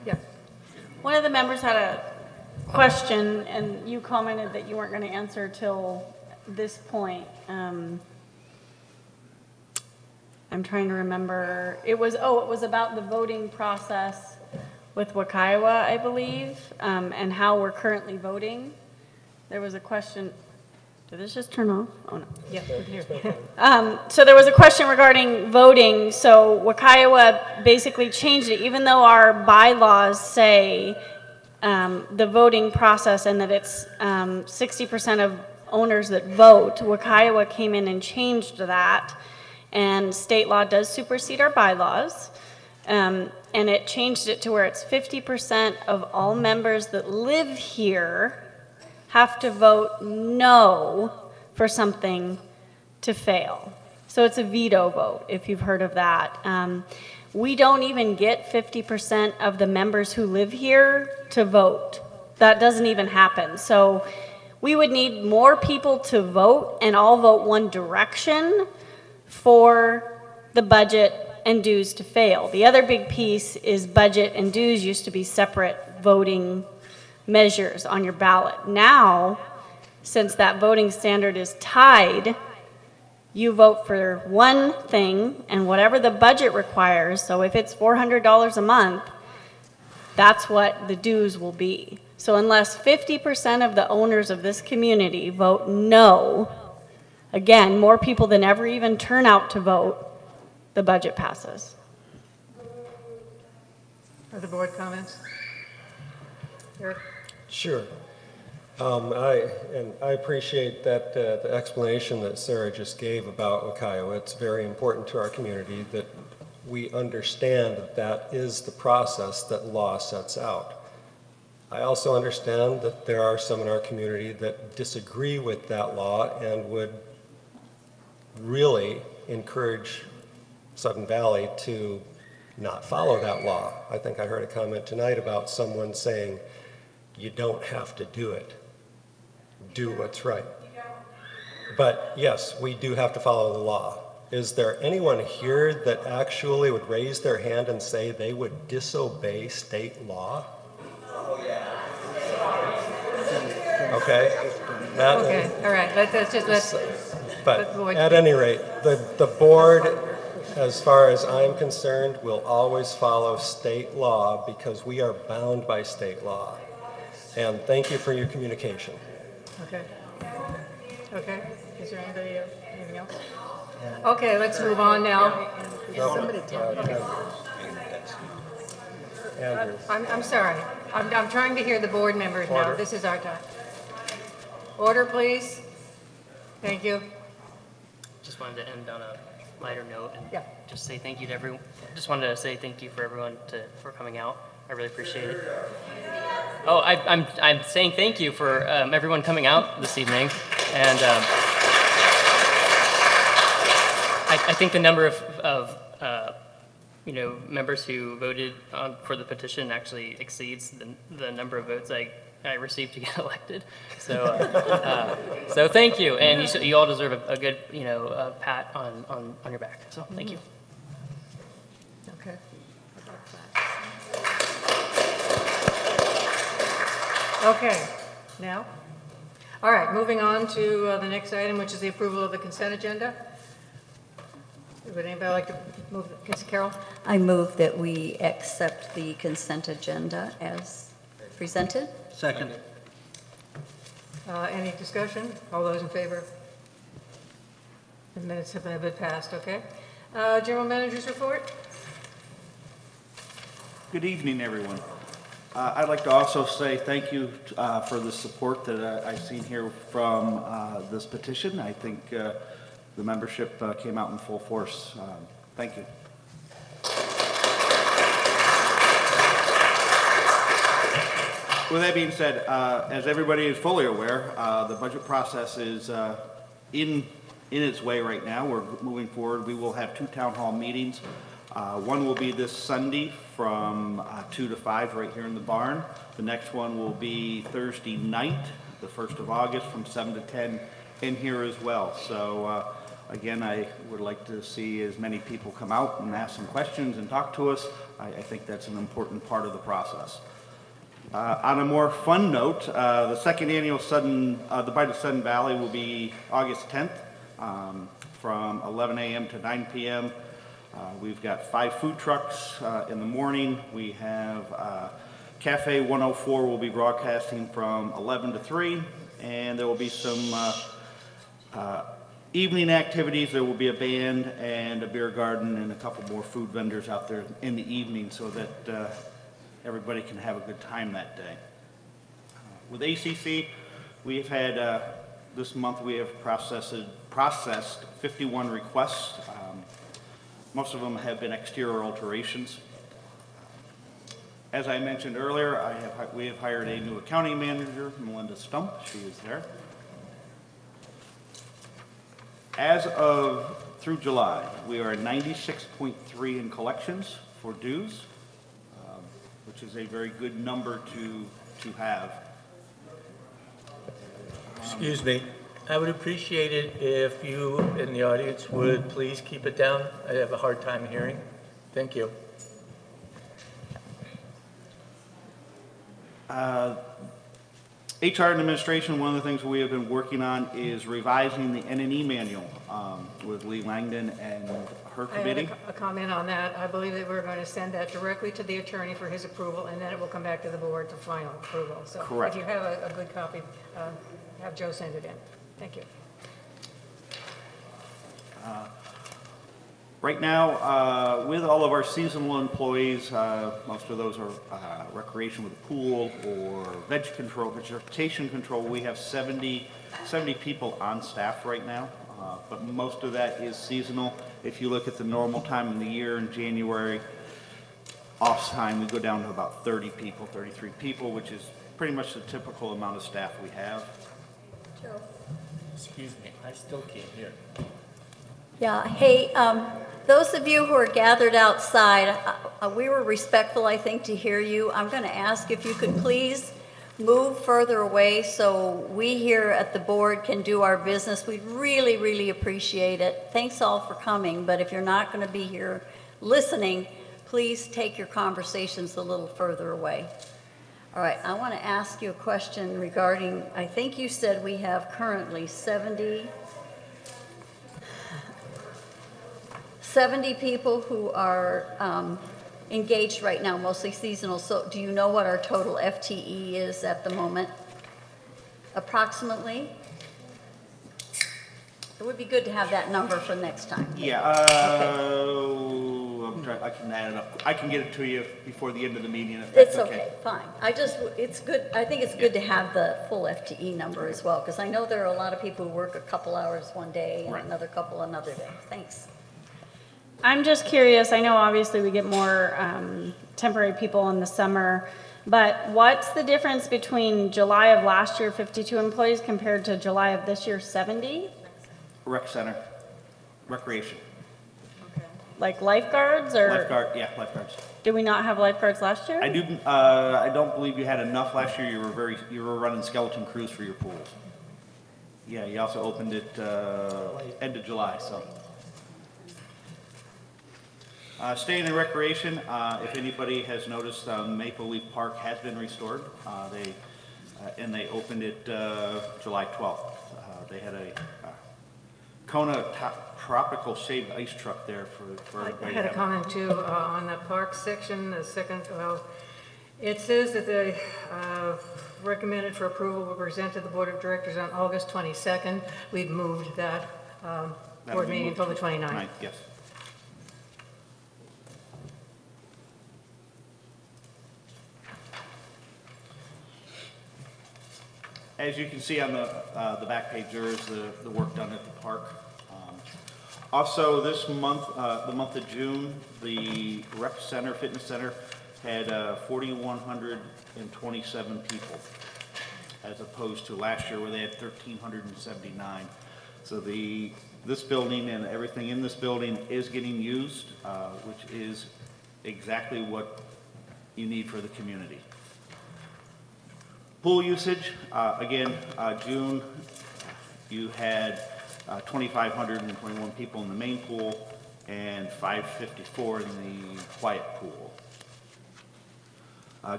Yeah. One of the members had a question, and you commented that you weren't going to answer till this point. I'm trying to remember. It was about the voting process with Wakaiwa, I believe, and how we're currently voting. There was a question. Did this just turn off? Oh, no. Yeah, here. So there was a question regarding voting. So Wakaiwa basically changed it, even though our bylaws say the voting process and that it's 60% of owners that vote. Wakaiowa came in and changed that, and state law does supersede our bylaws. And it changed it to where it's 50% of all members that live here have to vote no for something to fail. So it's a veto vote, if you've heard of that. We don't even get 50% of the members who live here to vote. That doesn't even happen. So we would need more people to vote and all vote one direction for the budget and dues to fail. The other big piece is budget and dues used to be separate voting measures on your ballot. Now, since that voting standard is tied, you vote for one thing and whatever the budget requires. So if it's $400 a month, that's what the dues will be. So unless 50% of the owners of this community vote no, again, more people than ever even turn out to vote, the budget passes. Other board comments? Eric? Sure. I appreciate that the explanation that Sarah just gave about Wakaiowa. It's very important to our community that we understand that that is the process that law sets out. I also understand that there are some in our community that disagree with that law and would really encourage Sudden Valley to not follow that law. I think I heard a comment tonight about someone saying, you don't have to do it. Do what's right. But yes, we do have to follow the law. Is there anyone here that actually would raise their hand and say they would disobey state law? Oh, yeah. Okay. Okay, all right, let's But at any rate, the board, as far as I'm concerned, will always follow state law because we are bound by state law. And thank you for your communication. Okay. Okay. Is there anybody, anything else? Okay, let's move on now. I'm sorry. I'm trying to hear the board members now. Order. This is our time. Order, please. Thank you. Just wanted to end on a lighter note and just say thank you to everyone. Just wanted to say thank you for everyone for coming out. I really appreciate it. Oh, I'm saying thank you for everyone coming out this evening, and I think the number of members who voted for the petition actually exceeds the number of votes I received to get elected. So so thank you, and you all deserve a good pat on your back. So thank you. Okay. Okay, now? All right, moving on to the next item, which is the approval of the consent agenda. Would anybody like to move, Carol? I move that we accept the consent agenda as presented. Second. Any discussion? All those in favor? The minutes have been passed, okay? General Manager's report? Good evening, everyone. I'd like to also say thank you for the support that I've seen here from this petition. I think the membership came out in full force. Thank you. With that being said, as everybody is fully aware, the budget process is in its way right now. We're moving forward. We will have 2 town hall meetings. One will be this Sunday from 2 to 5 right here in the barn. The next one will be Thursday night, the 1st of August, from 7 to 10 in here as well. So again, I would like to see as many people come out and ask some questions and talk to us. I think that's an important part of the process. On a more fun note, the second annual the Bite of Sudden Valley will be August 10th from 11 a.m. to 9 p.m. We've got 5 food trucks in the morning. We have Cafe 104 will be broadcasting from 11 to 3, and there will be some evening activities. There will be a band and a beer garden and a couple more food vendors out there in the evening so that everybody can have a good time that day. With ACC, we've had This month, we have processed 51 requests. Most of them have been exterior alterations. As I mentioned earlier, we have hired a new accounting manager, Melinda Stump. She is there. As of through July, we are at 96.3 in collections for dues, which is a very good number to have. Excuse me. I would appreciate it if you in the audience would please keep it down. I have a hard time hearing. Thank you. HR and administration, one of the things we have been working on is revising the N&E manual with Lee Langdon and her committee. I have a comment on that. I believe that we're going to send that directly to the attorney for his approval, and then it will come back to the board for final approval. So Correct. If you have a good copy, have Joe send it in. Thank you. Right now, with all of our seasonal employees, most of those are recreation with a pool or vegetation control. We have 70 people on staff right now, but most of that is seasonal. If you look at the normal time of the year in January, off time, we go down to about 30 people, 33 people, which is pretty much the typical amount of staff we have. Joe. Excuse me, I still can't hear. Yeah, hey, those of you who are gathered outside, we were respectful, I think, to hear you. I'm going to ask if you could please move further away so we here at the board can do our business. We'd really, really appreciate it. Thanks all for coming, but if you're not going to be here listening, please take your conversations a little further away. All right, I want to ask you a question regarding, I think you said we have currently 70 people who are engaged right now, mostly seasonal. So do you know what our total FTE is at the moment? Approximately? It would be good to have that number for next time. Yeah, I can add it up. I can get it to you before the end of the meeting if that's It's okay, fine. It's good, I think it's good to have the full FTE number as well, because I know there are a lot of people who work a couple hours one day and another couple another day. Thanks. I'm just curious, I know obviously we get more temporary people in the summer, but what's the difference between July of last year, 52 employees, compared to July of this year, 70? Rec center, recreation. Like lifeguards or? Lifeguards. Did we not have lifeguards last year? I don't believe you had enough last year. You were running skeleton crews for your pools. Yeah, you also opened it end of July, so. Staying in recreation, if anybody has noticed, Maple Leaf Park has been restored. They opened it July 12th. They had a Kona tropical shaved ice truck there for everybody. I had a comment too on the park section, the second, well, it says that they recommended for approval will present to the Board of Directors on August 22nd. We've moved that board meeting until the 29th. Yes. As you can see on the back page, there is the work done at the park. Also, this month, the month of June, the rec center, fitness center, had 4,127 people, as opposed to last year where they had 1,379. So this building and everything in this building is getting used, which is exactly what you need for the community. Pool usage, again, June, you had 2,521 people in the main pool and 554 in the quiet pool.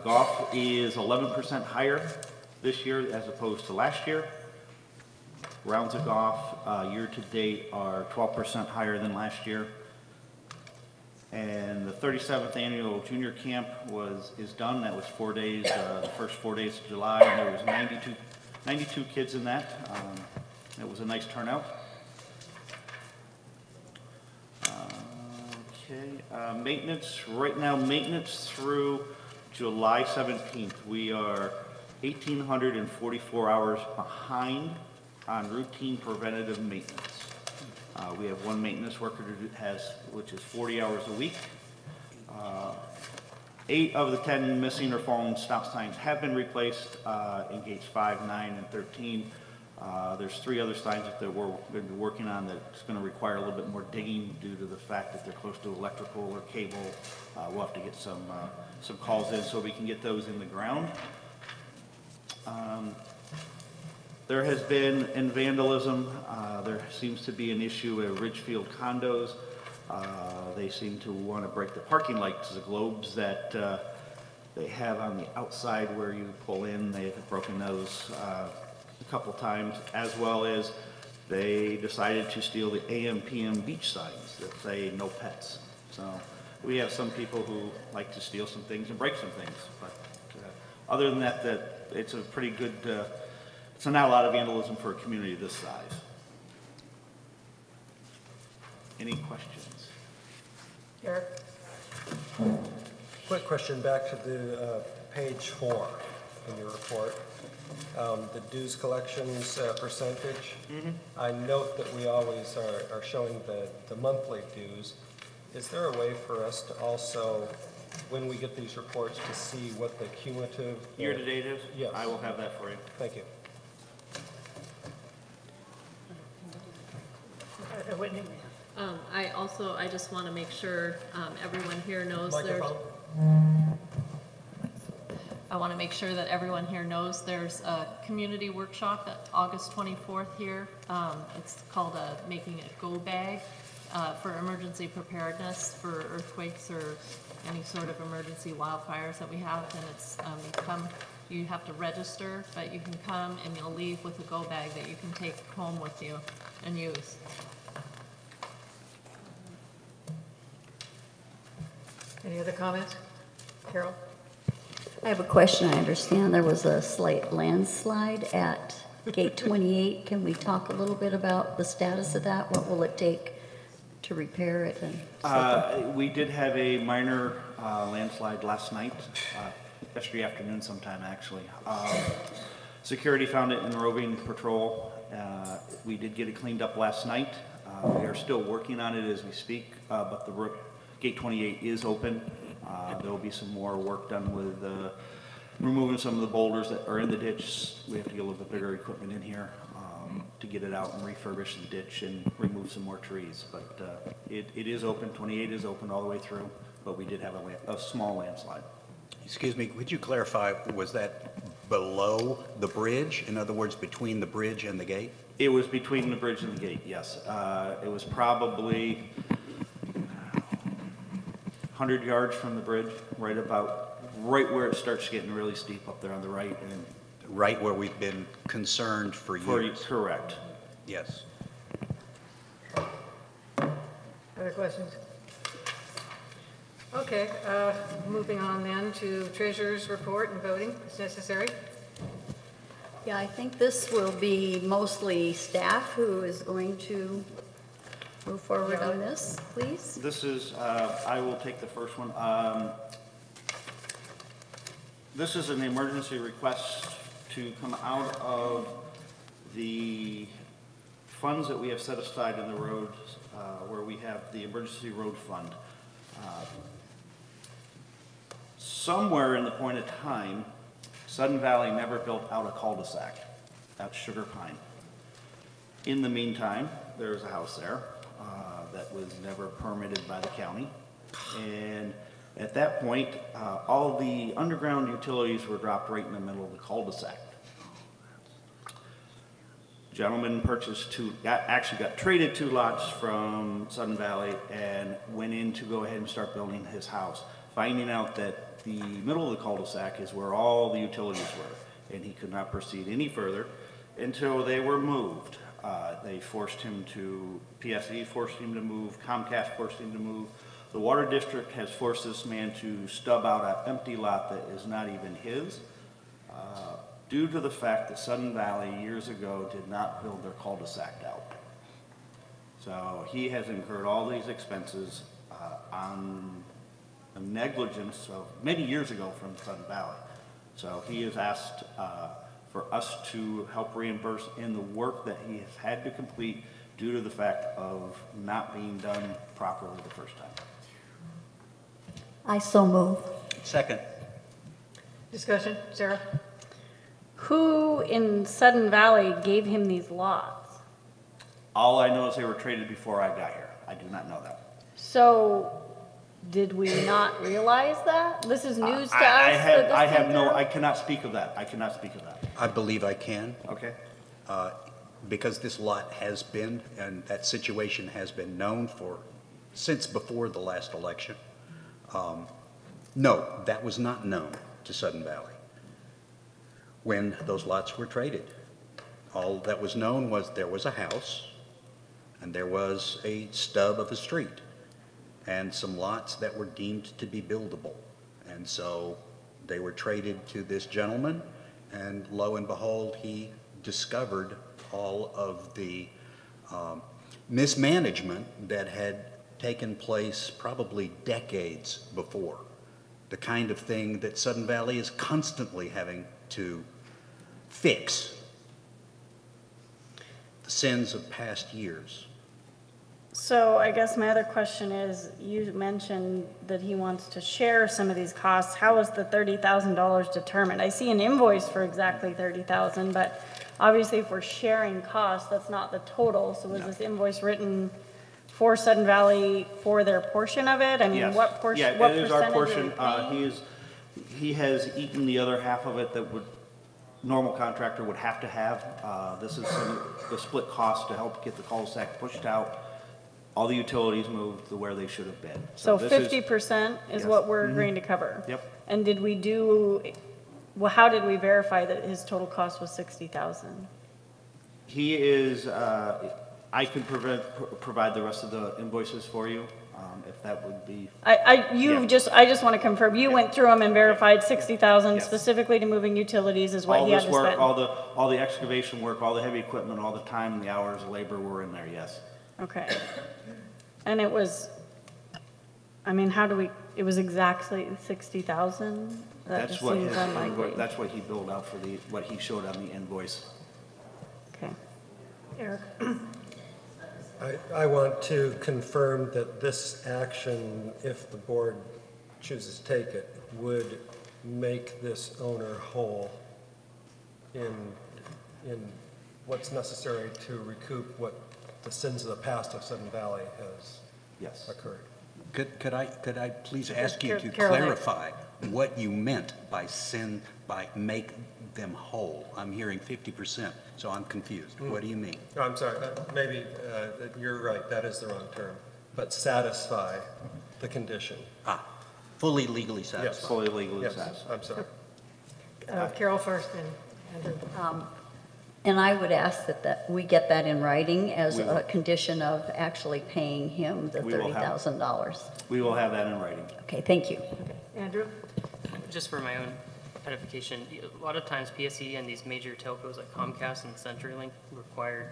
Golf is 11% higher this year as opposed to last year. Rounds of golf year to date are 12% higher than last year. And the 37th annual junior camp is done. That was 4 days, the first 4 days of July, and there was 92 kids in that. It was a nice turnout. Maintenance, right now, maintenance through July 17th. We are 1,844 hours behind on routine preventative maintenance. We have one maintenance worker which is 40 hours a week. 8 of the 10 missing or fallen stop signs have been replaced in gates 5, 9, and 13. There's 3 other signs that we're going to be working on that's going to require a little bit more digging due to the fact that they're close to electrical or cable. We'll have to get some calls in so we can get those in the ground. There has been vandalism. There seems to be an issue at Ridgefield condos. They seem to want to break the parking lights, the globes that they have on the outside where you pull in. They have broken those a couple times, as well as they decided to steal the AM/PM beach signs that say no pets. So we have some people who like to steal some things and break some things, but other than that, it's a pretty good, it's not a lot of vandalism for a community this size. Any questions? Eric? Quick question back to the page 4 in your report. The dues collections percentage. I note that we always are showing the monthly dues. Is there a way for us to also, when we get these reports, to see what the cumulative Year-to-date is? Yes. I will have that for you. Thank you. Whitney? I just want to make sure everyone here knows Microphone. I want to make sure that everyone here knows there's a community workshop at August 24th here. It's called Making It Go Bag for emergency preparedness for earthquakes or any sort of emergency wildfires that we have. And it's you have to register, but you can come and you'll leave with a go bag that you can take home with you and use. Any other comments? Carol? I have a question. I understand there was a slight landslide at Gate 28. Can we talk a little bit about the status of that? What will it take to repair it? And we did have a minor landslide last night, yesterday afternoon sometime actually. Security found it in roving patrol. We did get it cleaned up last night. We are still working on it as we speak, but the Gate 28 is open. There will be some more work done with removing some of the boulders that are in the ditch. We have to get a little bit bigger equipment in here to get it out and refurbish the ditch and remove some more trees. But it is open. 28 is open all the way through, but we did have a small landslide. Excuse me, could you clarify, was that below the bridge? In other words, between the bridge and the gate? It was between the bridge and the gate, yes. It was probably 100 yards from the bridge, right where it starts getting really steep up there on the right. And right where we've been concerned for years. Correct. Yes. Other questions? Okay, moving on then to treasurer's report and voting, if necessary. yeah, I think this will be mostly staff who is going to move forward on this, please. This is, I will take the first one. This is an emergency request to come out of the funds that we have set aside in the roads, where we have the emergency road fund. Somewhere in the point of time, Sudden Valley never built out a cul-de-sac. That's Sugar Pine. In the meantime, there's a house there that was never permitted by the county. And at that point, all the underground utilities were dropped right in the middle of the cul-de-sac. Gentleman purchased actually got traded 2 lots from Sudden Valley and went in to go ahead and start building his house, finding out that the middle of the cul-de-sac is where all the utilities were, and he could not proceed any further until they were moved. They forced him to, PSE forced him to move, Comcast forced him to move. The Water District has forced this man to stub out an empty lot that is not even his, due to the fact that Sudden Valley years ago did not build their cul-de-sac out. So he has incurred all these expenses on a negligence of many years ago from Sudden Valley. So he has asked for us to help reimburse in the work that he has had to complete due to the fact of not being done properly the first time. I so move. Second. Discussion, Sarah? Who in Sudden Valley gave him these lots? All I know is they were traded before I got here. I do not know that. So, did we not realize that? This is news to us? I cannot speak of that. I cannot speak of that. I believe I can. Okay. Because this lot has been, and that situation has been known since before the last election. No, that was not known to Sudden Valley when those lots were traded. All that was known was there was a house and there was a stub of a street and some lots that were deemed to be buildable. And so they were traded to this gentleman, and lo and behold, he discovered all of the mismanagement that had taken place probably decades before. The kind of thing that Sudden Valley is constantly having to fix. The sins of past years. So I guess my other question is, you mentioned that he wants to share some of these costs. How is the $30,000 determined? I see an invoice for exactly $30,000, but obviously if we're sharing costs, that's not the total. So was this invoice written for Sudden Valley for their portion of it? I mean, Yes. what portion? Yeah, what it is our percentage portion. are we paying? He has eaten the other half of it that would normal contractor would have to have. This is the split cost to help get the cul-de-sac pushed out. All the utilities moved to where they should have been. So this is- 50% is Yes. what we're Mhm. agreeing to cover? Yep. And did we well, how did we verify that his total cost was 60,000? He is, I can provide the rest of the invoices for you, if that would be. I just want to confirm, you went through them and verified 60,000 Yes. specifically to moving utilities is what All he had this to work, spend? all the excavation work, all the heavy equipment, all the time, and the hours of labor were in there, yes. Okay. And it was, I mean, it was exactly 60,000? That That's just what seems his, unlikely. that's what he billed out for what he showed on the invoice. Okay. Eric? I want to confirm that this action, if the board chooses to take it, would make this owner whole in what's necessary to recoup what the sins of the past of Sudden Valley has occurred. Could I please ask you to Caroline. clarify what you meant by make them whole? I'm hearing 50%, so I'm confused. What do you mean? No, I'm sorry, maybe you're right, that is the wrong term, but satisfy the condition. Fully legally satisfied. Yes. Fully legally Yes, satisfied. I'm sorry. Carol first, and Andrew. And I would ask that we get that in writing as We will. a condition of actually paying him the We will have- $30,000. We will have that in writing. Okay, thank you. Andrew? Just for my own edification, a lot of times PSE and these major telcos like Comcast and CenturyLink require,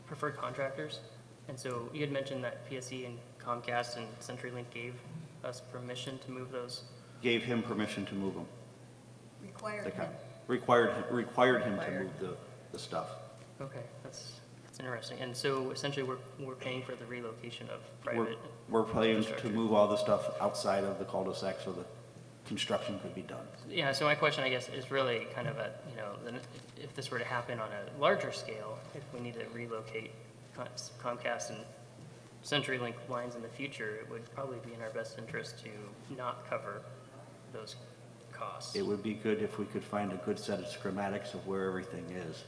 preferred contractors. And so you had mentioned that PSE and Comcast and CenturyLink gave us permission to move those. Gave him permission to move them. Required him. Required him to move the stuff. Okay, that's interesting. And so essentially we're paying for the relocation of private. We're paying to infrastructure. move all the stuff outside of the cul-de-sac so the construction could be done. Yeah, so my question, I guess, is really kind of if this were to happen on a larger scale, if we need to relocate Comcast and CenturyLink lines in the future, it would probably be in our best interest to not cover those costs. It would be good if we could find a good set of schematics of where everything is,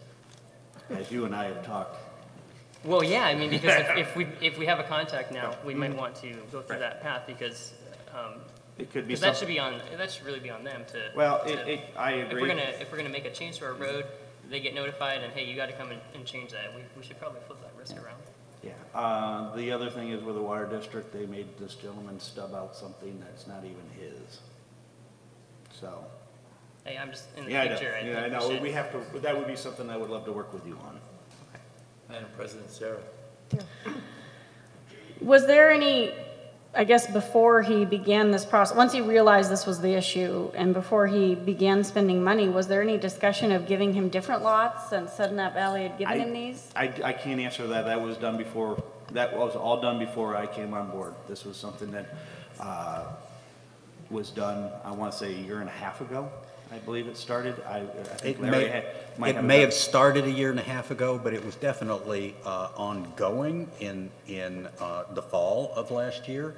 as you and I have talked. Well, yeah, I mean, because if we have a contact now, we might want to go through that path because It could be because that something- should really be on them to. Well, to- I agree. If we're gonna make a change to our road, they get notified and hey, you got to come and change that. We should probably flip that risk around. Yeah, the other thing is with the water district, they made this gentleman stub out something that's not even his. So. Hey, I'm just in the Yeah, I know. picture. Yeah, I know, we have to, that would be something I would love to work with you on. Madam President, Sarah. Was there any I guess before he began this process, once he realized this was the issue and before he began spending money, was there any discussion of giving him different lots since Sudden Valley had given him these? I can't answer that. That was done before, that was all done before I came on board. This was something that was done, I want to say a year and a half ago, I believe it started. I think Larry It may have started a year and a half ago, but it was definitely ongoing in the fall of last year.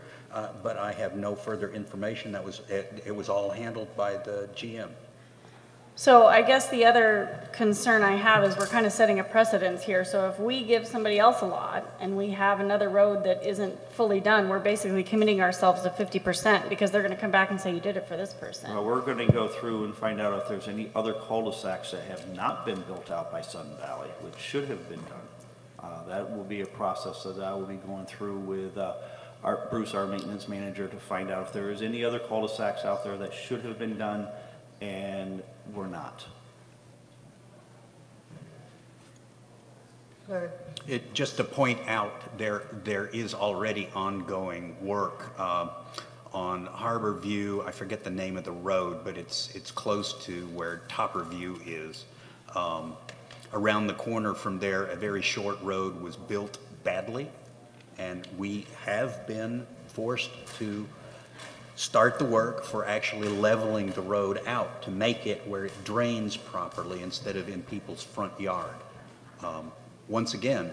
But I have no further information. It was all handled by the GM. So I guess the other concern I have is we're kind of setting a precedence here. So if we give somebody else a lot and we have another road that isn't fully done, we're basically committing ourselves to 50% because they're going to come back and say you did it for this person. Well, we're going to go through and find out if there's any other cul-de-sacs that have not been built out by Sudden Valley, which should have been done. That will be a process that I will be going through with Bruce, our maintenance manager, to find out if there is any other cul-de-sacs out there that should have been done and were not. Just to point out, there is already ongoing work on Harbor View. I forget the name of the road, but it's close to where Topper View is. Around the corner from there, a very short road was built badly, and we have been forced to start the work for actually leveling the road out to make it where it drains properly instead of in people's front yard. Once again,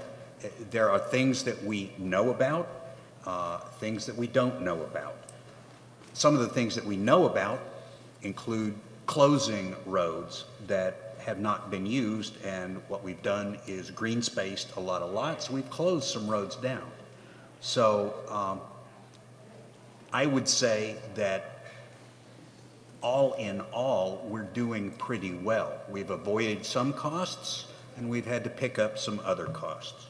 there are things that we know about, things that we don't know about. Some of the things that we know about include closing roads that have not been used, and what we've done is green spaced a lot of lots. We've closed some roads down. So I would say that all in all, we're doing pretty well. We've avoided some costs, and we've had to pick up some other costs.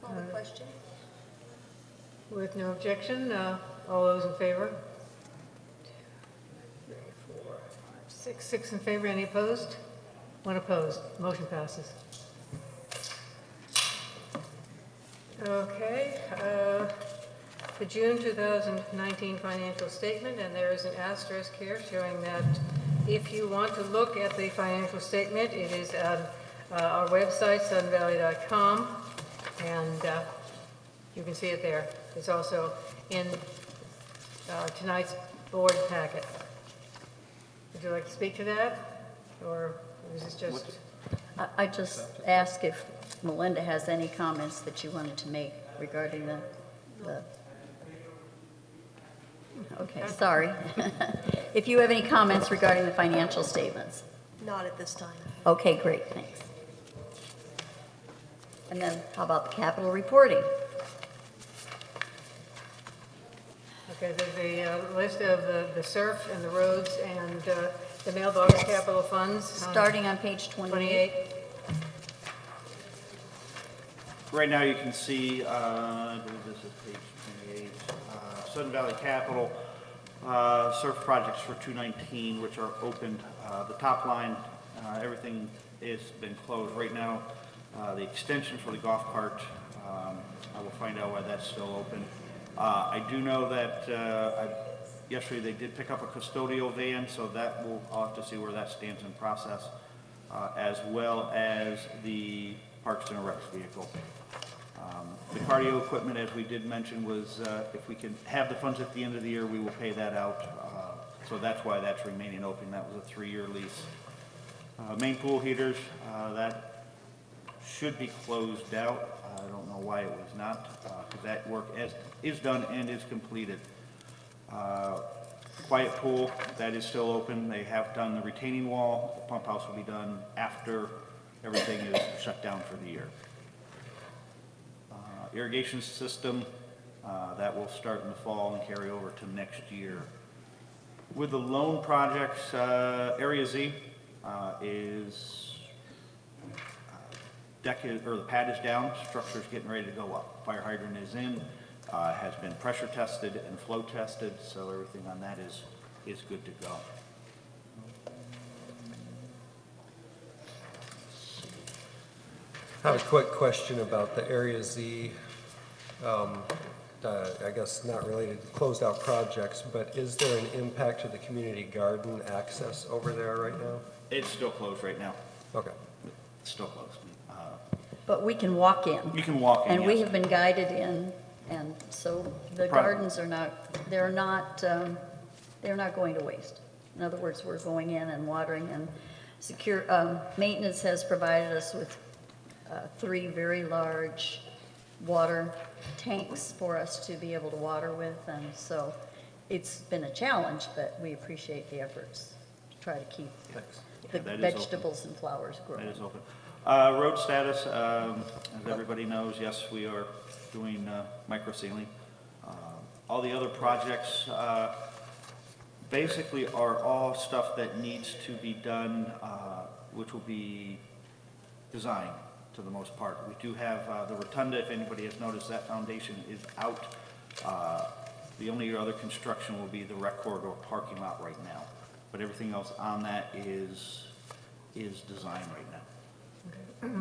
Call the question. With no objection, all those in favor? 2, 3, 4, 5, 6. 6 in favor, any opposed? 1 opposed. Motion passes. Okay, the June 2019 financial statement, and there is an asterisk here showing that if you want to look at the financial statement, it is on our website, suddenvalley.com, and you can see it there. It's also in tonight's board packet. Would you like to speak to that, or is this just? I just asked if Melinda has any comments that you wanted to make regarding the okay, sorry. If you have any comments regarding the financial statements. Not at this time. Okay, great, thanks. And then how about the capital reporting? Okay, there's a list of the SURF and the roads and the mailbox capital funds. Starting on page 28. Right now you can see, I believe this is page 28, Sudden Valley Capital, SURF projects for 2019, which are opened. The top line, everything has been closed right now. The extension for the golf cart, I will find out why that's still open. I do know that yesterday they did pick up a custodial van, so that I'll have to see where that stands in process, as well as the Parks and Recs vehicle. The cardio equipment, as we did mention, was if we can have the funds at the end of the year, we will pay that out. So that's why that's remaining open. That was a 3-year lease. Main pool heaters, that should be closed out. I don't know why it was not, because that work is done and is completed. Quiet pool, that is still open. They have done the retaining wall. The pump house will be done after everything is shut down for the year. Irrigation system, that will start in the fall and carry over to next year. With the loan projects, Area Z is the pad is down, structure's getting ready to go up. Fire hydrant is in, has been pressure tested and flow tested, so everything on that is good to go. I have a quick question about the Area Z, I guess not related to closed out projects, but is there an impact to the community garden access over there right now? It's still closed right now. Okay. It's still closed. But we can walk in. You can walk in, And we yes. have been guided in, and so the gardens are not, they're not going to waste. In other words, we're going in and watering, and secure, maintenance has provided us with 3 very large water tanks for us to be able to water with, and so it's been a challenge, but we appreciate the efforts to try to keep the that is vegetables and flowers growing. That is open. Road status, as everybody knows, yes, we are doing micro sealing. All the other projects basically are all stuff that needs to be done, which will be designed to the most part. We do have the rotunda, if anybody has noticed, that foundation is out. The only other construction will be the rec corridor parking lot right now. But everything else on that is designed right now.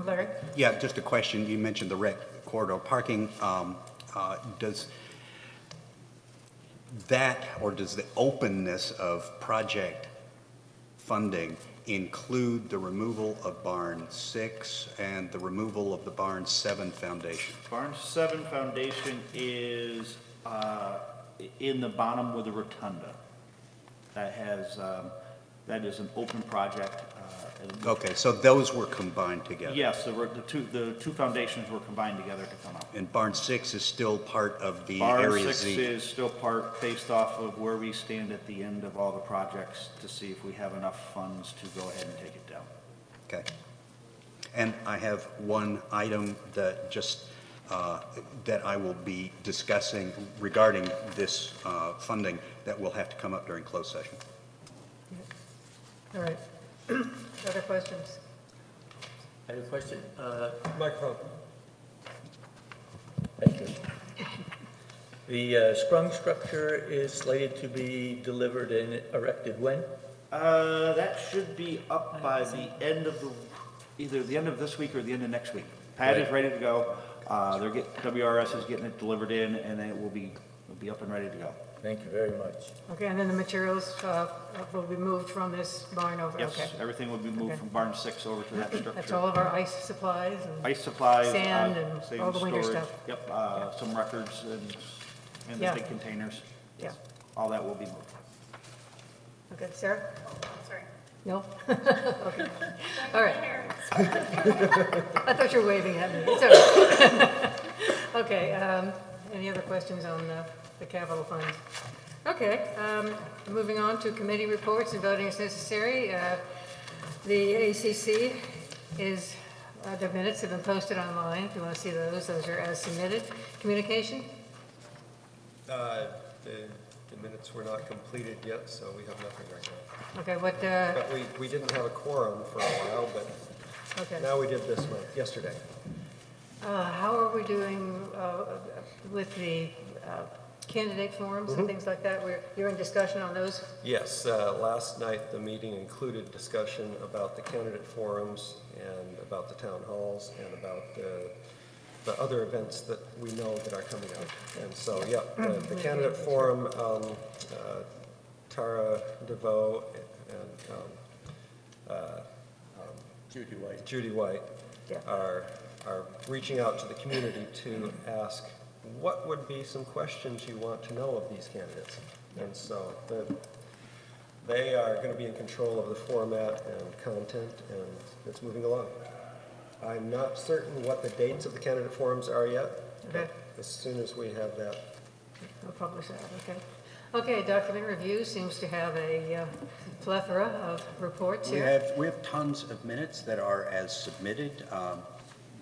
Larry? Yeah, just a question. You mentioned the rec corridor parking. Does that, or does the openness of project funding include the removal of Barn 6 and the removal of the Barn 7 foundation? Barn 7 foundation is in the bottom with the rotunda. That has, that is an open project. Okay, so those were combined together? Yes, the two foundations were combined together to come out. And Barn 6 is still part of the Barn Area 6 Z? is still part, based off of where we stand at the end of all the projects to see if we have enough funds to go ahead and take it down. Okay. And I have one item that just, that I will be discussing regarding this funding that will have to come up during closed session. All right. Other questions? I have a question. Microphone. Thank you. The sprung structure is slated to be delivered and erected when? That should be up by the end of either the end of this week or the end of next week. Pad is ready to go. WRS is getting it delivered in, and it will be up and ready to go. Thank you very much. Okay, and then the materials will be moved from this barn over? Yes, Okay. everything will be moved Okay. from Barn 6 over to that structure. That's all of our ice supplies and? Ice supplies. Sand and sand all the winter storage. stuff? Yep, some records and the Yeah. big containers. Yeah. All that will be moved. Okay, Sarah? Sorry. No? Okay. All right. I thought you were waving at me. It's all right. Okay, any other questions on the capital funds? Okay, moving on to committee reports and voting as necessary. The ACC is, the minutes have been posted online. If you want to see those are as submitted. Communication? The minutes were not completed yet, so we have nothing right now. Okay, what? But we didn't have a quorum for a while, but Okay. now we did this month, yesterday. How are we doing with the candidate forums and things like that? You're in discussion on those? Yes, last night the meeting included discussion about the candidate forums and about the town halls and about the other events that we know that are coming up. And so, yeah, the candidate forum, Tara DeVoe and Judy White are reaching out to the community to ask what would be some questions you want to know of these candidates. And so they are going to be in control of the format and content, and it's moving along. I'm not certain what the dates of the candidate forums are yet. Okay. As soon as we have that. We'll publish that, okay. Okay, document review seems to have a plethora of reports here. We have tons of minutes that are as submitted.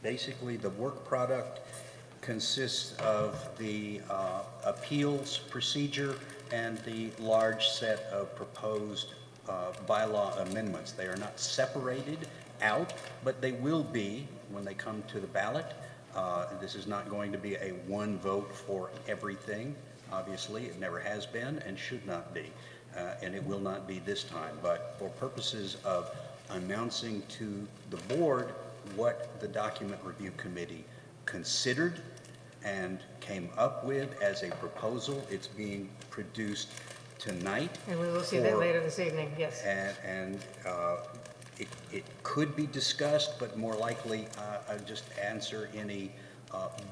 Basically, the work product consists of the appeals procedure and the large set of proposed bylaw amendments. They are not separated out, but they will be when they come to the ballot. This is not going to be a one vote for everything. Obviously, it never has been and should not be, and it will not be this time. But for purposes of announcing to the board what the document review committee considered and came up with as a proposal. It's being produced tonight. And we will see that later this evening, yes. And it could be discussed, but more likely, I'll just answer any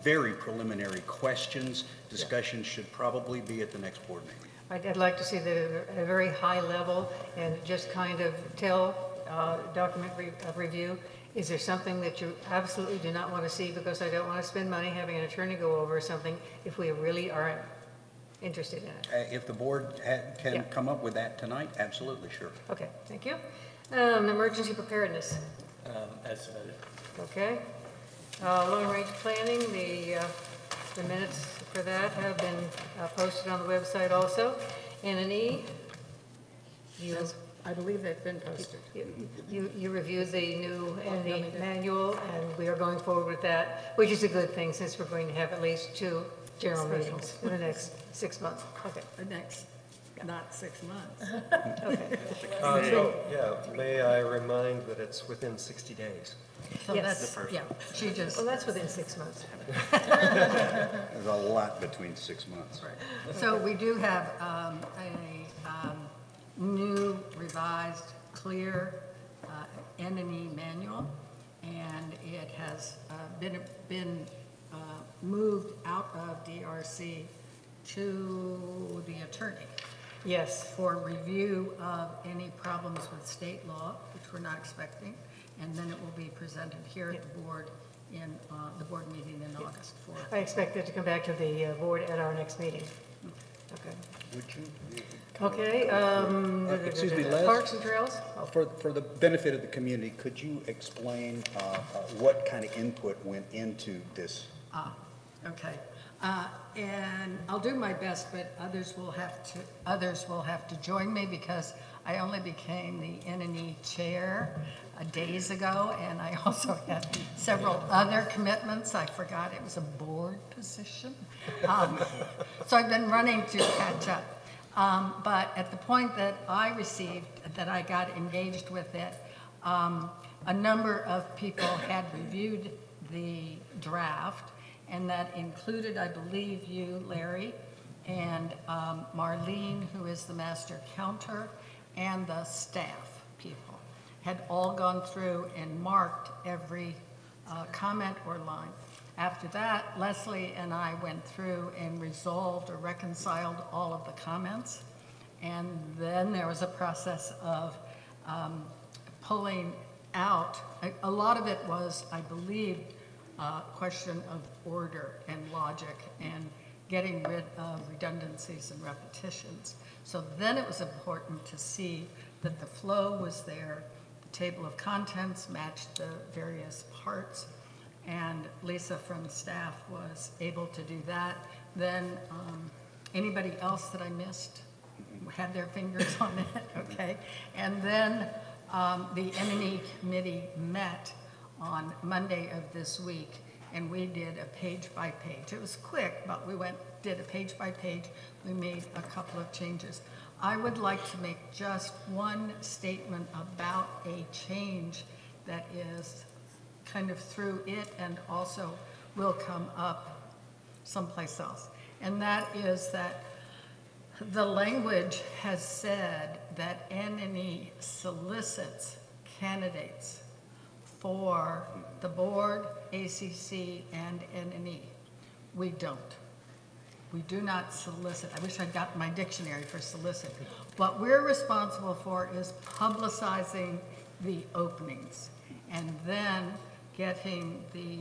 very preliminary questions. Discussion should probably be at the next board meeting. I'd like to see that at a very high level and just kind of tell document review, is there something that you absolutely do not want to see because I don't want to spend money having an attorney go over something if we really aren't interested in it? If the board can come up with that tonight, absolutely, sure. Okay, thank you. Emergency preparedness. As submitted. Okay. Long-range planning, the minutes for that have been posted on the website also. N&E, I believe they've been posted. you reviewed the new N&E manual, and we are going forward with that, which is a good thing since we're going to have at least 2 general meetings in the next 6 months. Okay. The next, not 6 months. Okay. May I remind that it's within 60 days? So Yes. that's, yeah, she just. Well, that's within 6 months. There's a lot between 6 months. So we do have a new revised, clear N&E manual, and it has been moved out of DRC to the attorney. Yes. For review of any problems with state law, which we're not expecting, and then it will be presented here at the board in the board meeting in August. I expect it to come back to the board at our next meeting. Okay. Would you? Okay. Excuse me, Les? Parks and trails? For the benefit of the community, could you explain what kind of input went into this? Okay. And I'll do my best, but others will have to join me because I only became the N&E chair days ago, and I also had several other commitments. I forgot it was a board position. So I've been running to catch up. But at the point that I received, that I got engaged with it, a number of people had reviewed the draft, and that included, I believe, you, Larry, and Marlene, who is the master counter, and the staff people had all gone through and marked every comment or line. After that, Leslie and I went through and resolved or reconciled all of the comments, and then there was a process of pulling out. A lot of it was, I believe, question of order and logic and getting rid of redundancies and repetitions. So then it was important to see that the flow was there, the table of contents matched the various parts, and Lisa from staff was able to do that. Then anybody else that I missed had their fingers on it, okay? And then the N&E committee met on Monday of this week, and we did a page by page. It was quick, but we did a page by page. We made a couple of changes. I would like to make just one statement about a change that is kind of through it and also will come up someplace else. And that is that the language has said that N&E solicits candidates for the board, ACC, and N&E. We don't. We do not solicit. I wish I'd gotten my dictionary for solicit. What we're responsible for is publicizing the openings and then getting the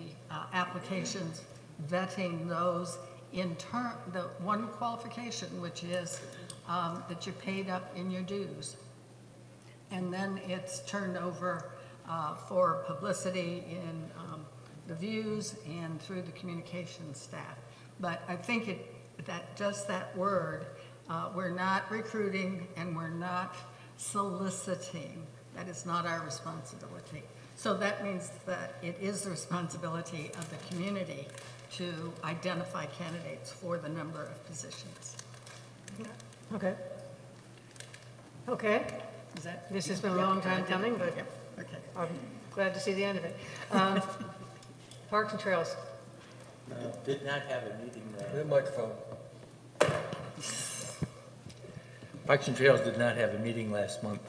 applications, vetting those in turn. The one qualification, which is that you're paid up in your dues. And then it's turned over for publicity in the views and through the communications staff. But I think that just that word, we're not recruiting and we're not soliciting. That is not our responsibility. So that means that it is the responsibility of the community to identify candidates for the number of positions. Okay. Okay. This has been a long time coming, but okay. glad to see the end of it. Parks and Trails. Did not have a meeting. The microphone. Parks and Trails did not have a meeting last month.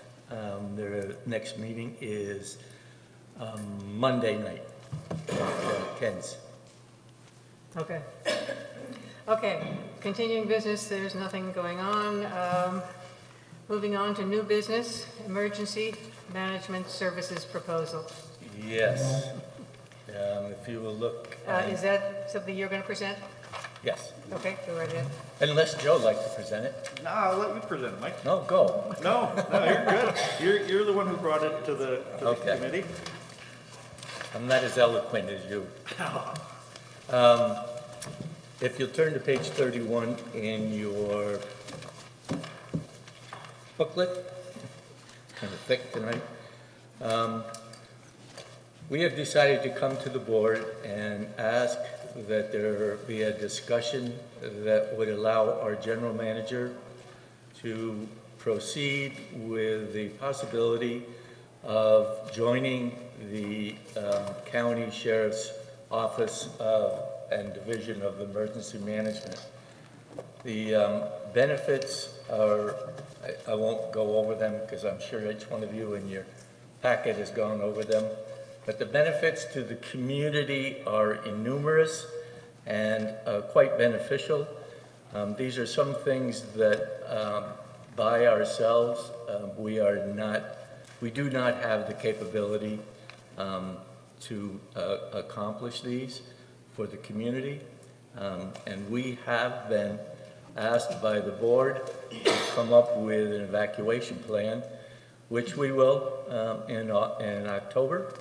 Their next meeting is Monday night, Ken's. Okay. Okay, continuing business, there's nothing going on. Moving on to new business, emergency management services proposal. Yes. If you will look. Is that something you're going to present? Yes. Okay, go right ahead. Unless Joe would like to present it. No, I'll let you present it, Mike. No, go. No, you're good. You're the one who brought it to the committee. I'm not as eloquent as you. If you'll turn to page 31 in your booklet, it's kind of thick tonight. We have decided to come to the board and ask that there be a discussion that would allow our general manager to proceed with the possibility of joining the county sheriff's office and division of emergency management. The benefits are, I won't go over them because I'm sure each one of you in your packet has gone over them. But the benefits to the community are innumerous and quite beneficial. These are some things that by ourselves we do not have the capability to accomplish these for the community. And we have been asked by the board to come up with an evacuation plan, which we will in October.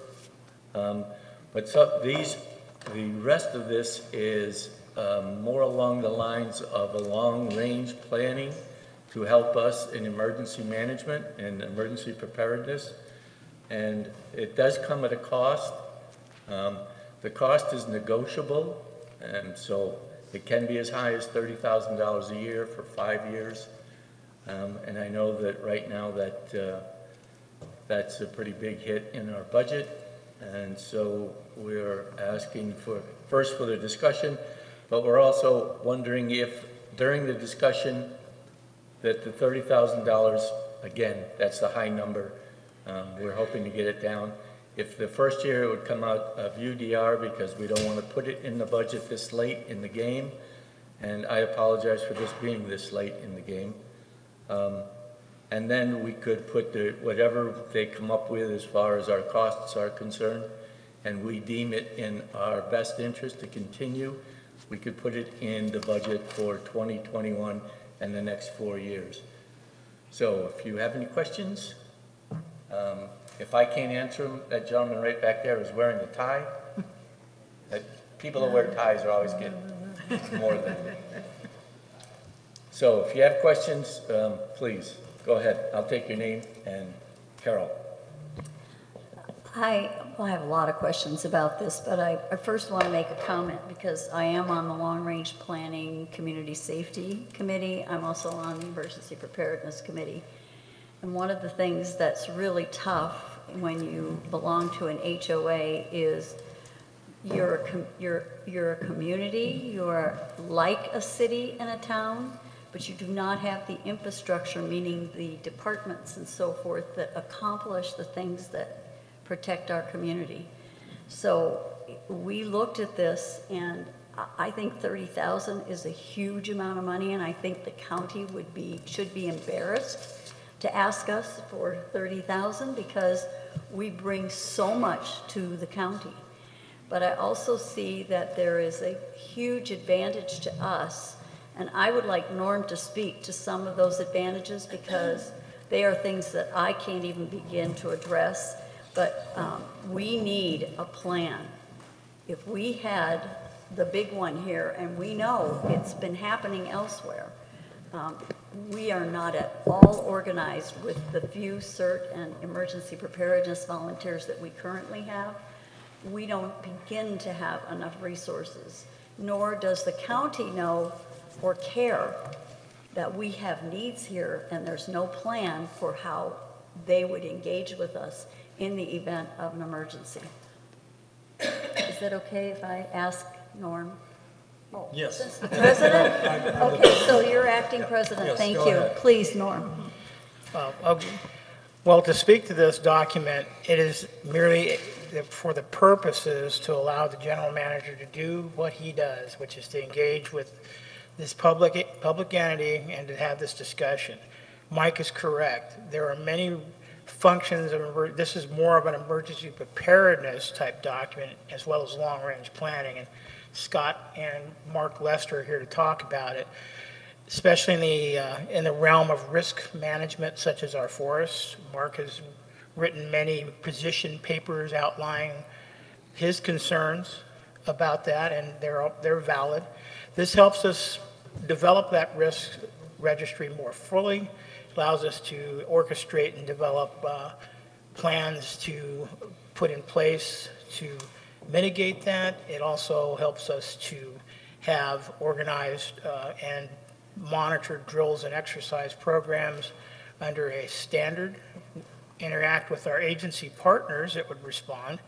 But the rest of this is more along the lines of a long-range planning to help us in emergency management and emergency preparedness. And it does come at a cost. The cost is negotiable, and so it can be as high as $30,000 a year for 5 years. And I know that right now that's a pretty big hit in our budget. And so we're asking first for the discussion, but we're also wondering if during the discussion that the $30,000, again, that's the high number, we're hoping to get it down. If the first year it would come out of UDR because we don't want to put it in the budget this late in the game, and I apologize for this being this late in the game. And then we could put whatever they come up with as far as our costs are concerned, and we deem it in our best interest to continue, we could put it in the budget for 2021 and the next 4 years. So if you have any questions, if I can't answer them, that gentleman right back there is wearing a tie. People that wear ties are always getting more than. So if you have questions, please. Go ahead. I'll take your name and Carol. I have a lot of questions about this, but I first want to make a comment because I am on the Long Range Planning Community Safety Committee. I'm also on the Emergency Preparedness Committee. And one of the things that's really tough when you belong to an HOA is you're a community, you're like a city and a town, but you do not have the infrastructure, meaning the departments and so forth that accomplish the things that protect our community. So we looked at this, and I think $30,000 is a huge amount of money, and I think the county should be embarrassed to ask us for $30,000 because we bring so much to the county. But I also see that there is a huge advantage to us. And I would like Norm to speak to some of those advantages because they are things that I can't even begin to address. But we need a plan. If we had the big one here, and we know it's been happening elsewhere, we are not at all organized with the few CERT and emergency preparedness volunteers that we currently have. We don't begin to have enough resources, nor does the county know or care that we have needs here and there's no plan for how they would engage with us in the event of an emergency. Is that okay if I ask Norm? Oh, Yes. is this the president? Okay, so you're acting president. Yes, Thank go you. ahead. Please, Norm. Okay. Well, to speak to this document, it is merely for the purposes to allow the general manager to do what he does, which is to engage with this public entity and to have this discussion. Mike is correct. There are many functions of, this is more of an emergency preparedness type document as well as long-range planning. And Scott and Mark Lester are here to talk about it, especially in the realm of risk management, such as our forests. Mark has written many position papers outlining his concerns about that, and they're valid. This helps us develop that risk registry more fully, allows us to orchestrate and develop plans to put in place to mitigate that. It also helps us to have organized and monitored drills and exercise programs under a standard, interact with our agency partners that would respond.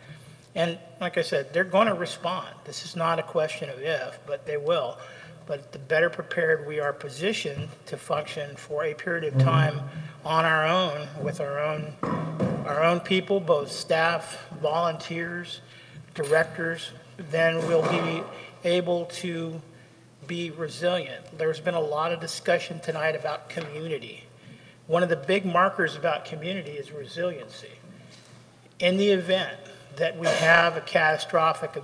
And like I said, they're going to respond. This is not a question of if, but they will. But the better prepared we are positioned to function for a period of time on our own, with our own people, both staff, volunteers, directors, then we'll be able to be resilient. There's been a lot of discussion tonight about community. One of the big markers about community is resiliency. In the event that we have a catastrophic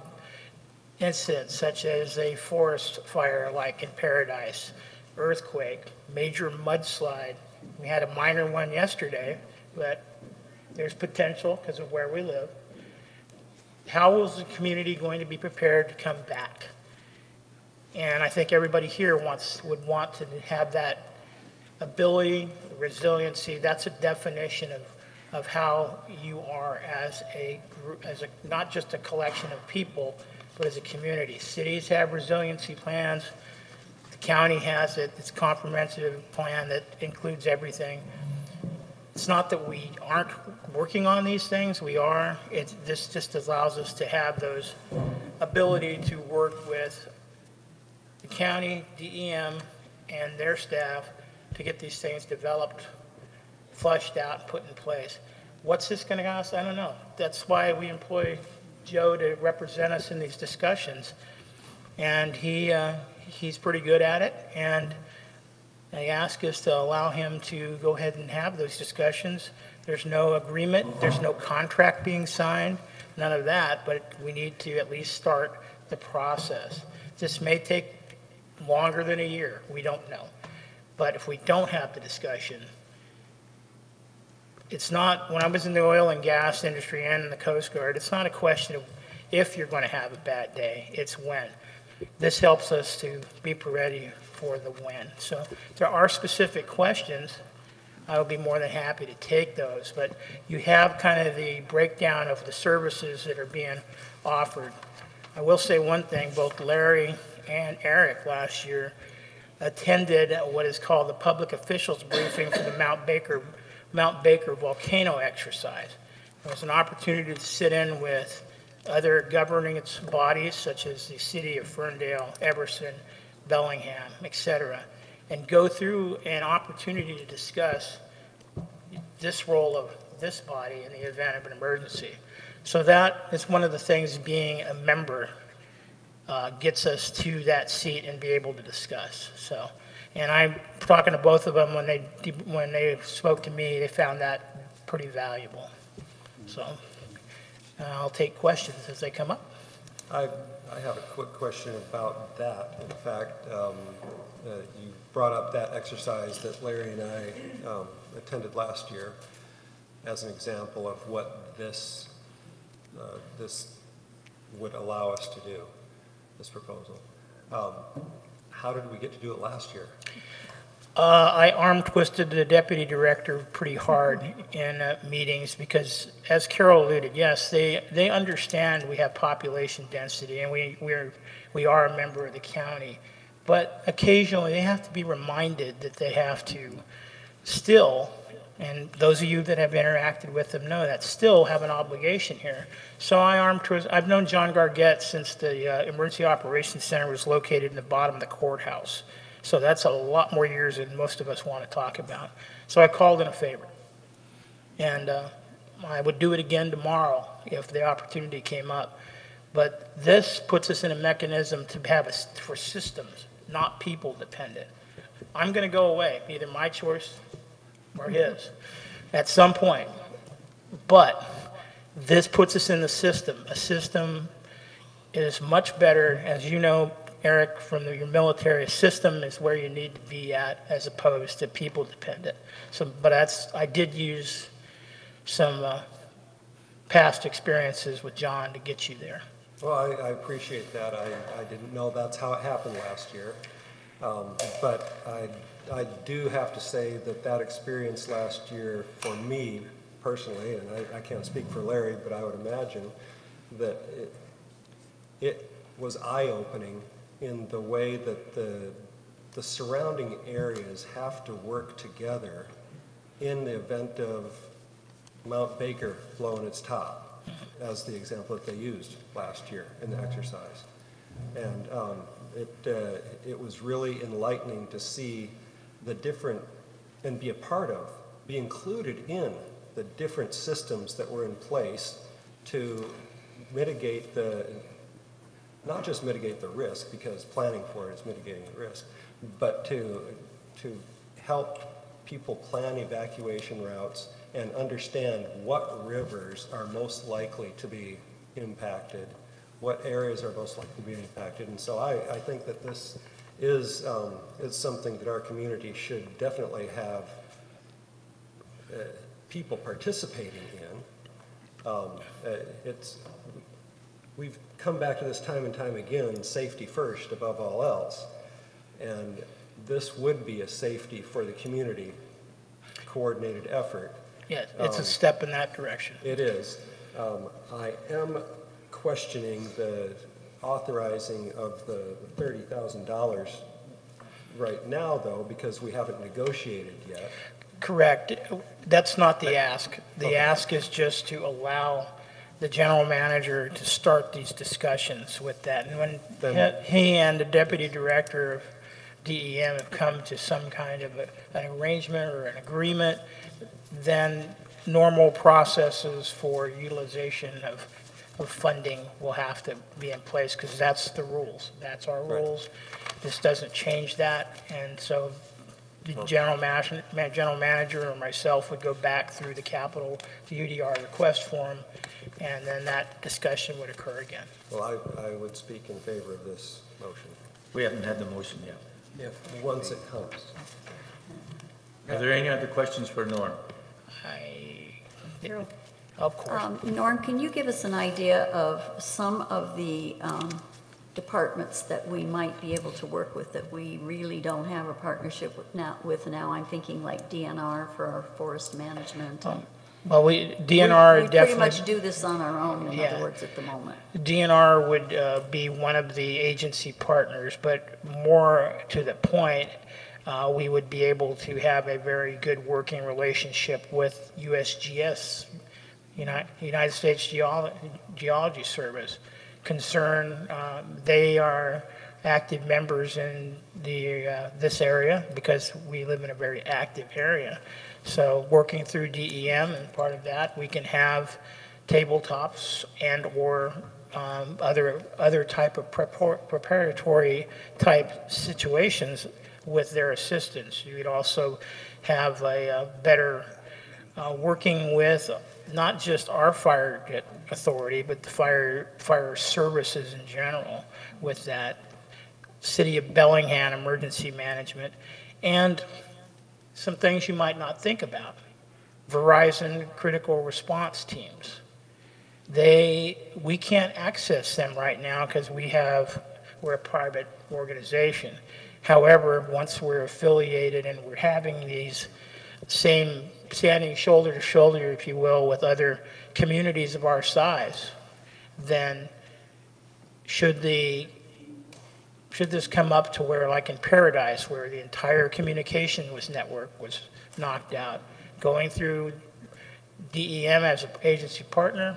incident, such as a forest fire like in Paradise, earthquake, major mudslide, we had a minor one yesterday, but there's potential because of where we live. How is the community going to be prepared to come back? And I think everybody here would want to have that ability, resiliency. That's a definition of how you are as a group, not just a collection of people, but as a community. Cities have resiliency plans. The county has it. It's a comprehensive plan that includes everything. It's not that we aren't working on these things. We are. This just allows us to have those ability to work with the county, DEM, and their staff to get these things developed, flushed out, and put in place. What's this going to cost? I don't know. That's why we employ Joe to represent us in these discussions. And he's pretty good at it. And I ask us to allow him to go ahead and have those discussions. There's no agreement. There's no contract being signed. None of that. But we need to at least start the process. This may take longer than a year. We don't know. But if we don't have the discussion, it's not, when I was in the oil and gas industry and in the Coast Guard, it's not a question of if you're going to have a bad day, it's when. This helps us to be ready for the when. So if there are specific questions, I will be more than happy to take those. But you have kind of the breakdown of the services that are being offered. I will say one thing, both Larry and Eric last year attended what is called the public officials briefing for the Mount Baker volcano exercise. It was an opportunity to sit in with other governing bodies such as the city of Ferndale, Everson, Bellingham, etc., and go through an opportunity to discuss this role of this body in the event of an emergency. So that is one of the things being a member gets us to that seat and be able to discuss. So, and I'm talking to both of them when they spoke to me, they found that pretty valuable. So I'll take questions as they come up. I have a quick question about that. In fact, you brought up that exercise that Larry and I attended last year as an example of what this would allow us to do, this proposal. How did we get to do it last year? I arm twisted the deputy director pretty hard in meetings because, as Carol alluded, yes, they understand we have population density and we are a member of the county, but occasionally they have to be reminded that they have to still, And those of you that have interacted with them know that still have an obligation here. So I've known John Gargett since the Emergency Operations Center was located in the bottom of the courthouse. So that's a lot more years than most of us want to talk about. So I called in a favor. And I would do it again tomorrow if the opportunity came up. But this puts us in a mechanism to have for systems, not people dependent. I'm going to go away, either my choice or his, at some point. But this puts us in the system. A system is much better, as you know, Eric, from your military. A system is where you need to be at as opposed to people dependent. So, but I did use some past experiences with John to get you there. Well, I appreciate that. I didn't know that's how it happened last year. But I do have to say that experience last year for me personally, and I can't speak for Larry, but I would imagine that it was eye-opening in the way that the surrounding areas have to work together in the event of Mount Baker blowing its top, as the example that they used last year in the exercise. And it was really enlightening to see the different, and be a part of, be included in the different systems that were in place to mitigate not just mitigate the risk, because planning for it is mitigating the risk, but to help people plan evacuation routes and understand what rivers are most likely to be impacted, what areas are most likely to be impacted. And so I think that this is something that our community should definitely have people participating in. We've come back to this time and time again, safety first above all else. And this would be a safety for the community coordinated effort. Yeah, it's a step in that direction. It is. I am questioning the authorizing of the $30,000 right now, though, because we haven't negotiated yet. Correct. That's not the ask. The ask is just to allow the general manager to start these discussions with that. And when he and the deputy director of DEM have come to some kind of an arrangement or an agreement, then normal processes for utilization of funding will have to be in place, because that's the rules. That's our rules. This doesn't change that. And so the general manager or myself would go back through the capital, the UDR request form, and then that discussion would occur again. Well, I would speak in favor of this motion. We haven't had the motion yet. Once it comes. Are there any other questions for Norm? Of course. Norm, can you give us an idea of some of the departments that we might be able to work with that we really don't have a partnership with now? I'm thinking like DNR for our forest management. Well, DNR we definitely pretty much do this on our own, in other words, at the moment. DNR would be one of the agency partners, but more to the point, we would be able to have a very good working relationship with USGS, United States Geology Service. They are active members in this area because we live in a very active area. So working through DEM, and part of that, we can have tabletops and or other type of preparatory type situations with their assistance. You would also have a better working with not just our fire authority, but the fire services in general with that. City of Bellingham Emergency Management, and some things you might not think about. Verizon critical response teams. We can't access them right now because we're a private organization. However, once we're affiliated and we're having these same standing shoulder to shoulder, if you will, with other communities of our size, then should this come up to where, like in Paradise, where the entire communication network was knocked out, going through DEM as an agency partner.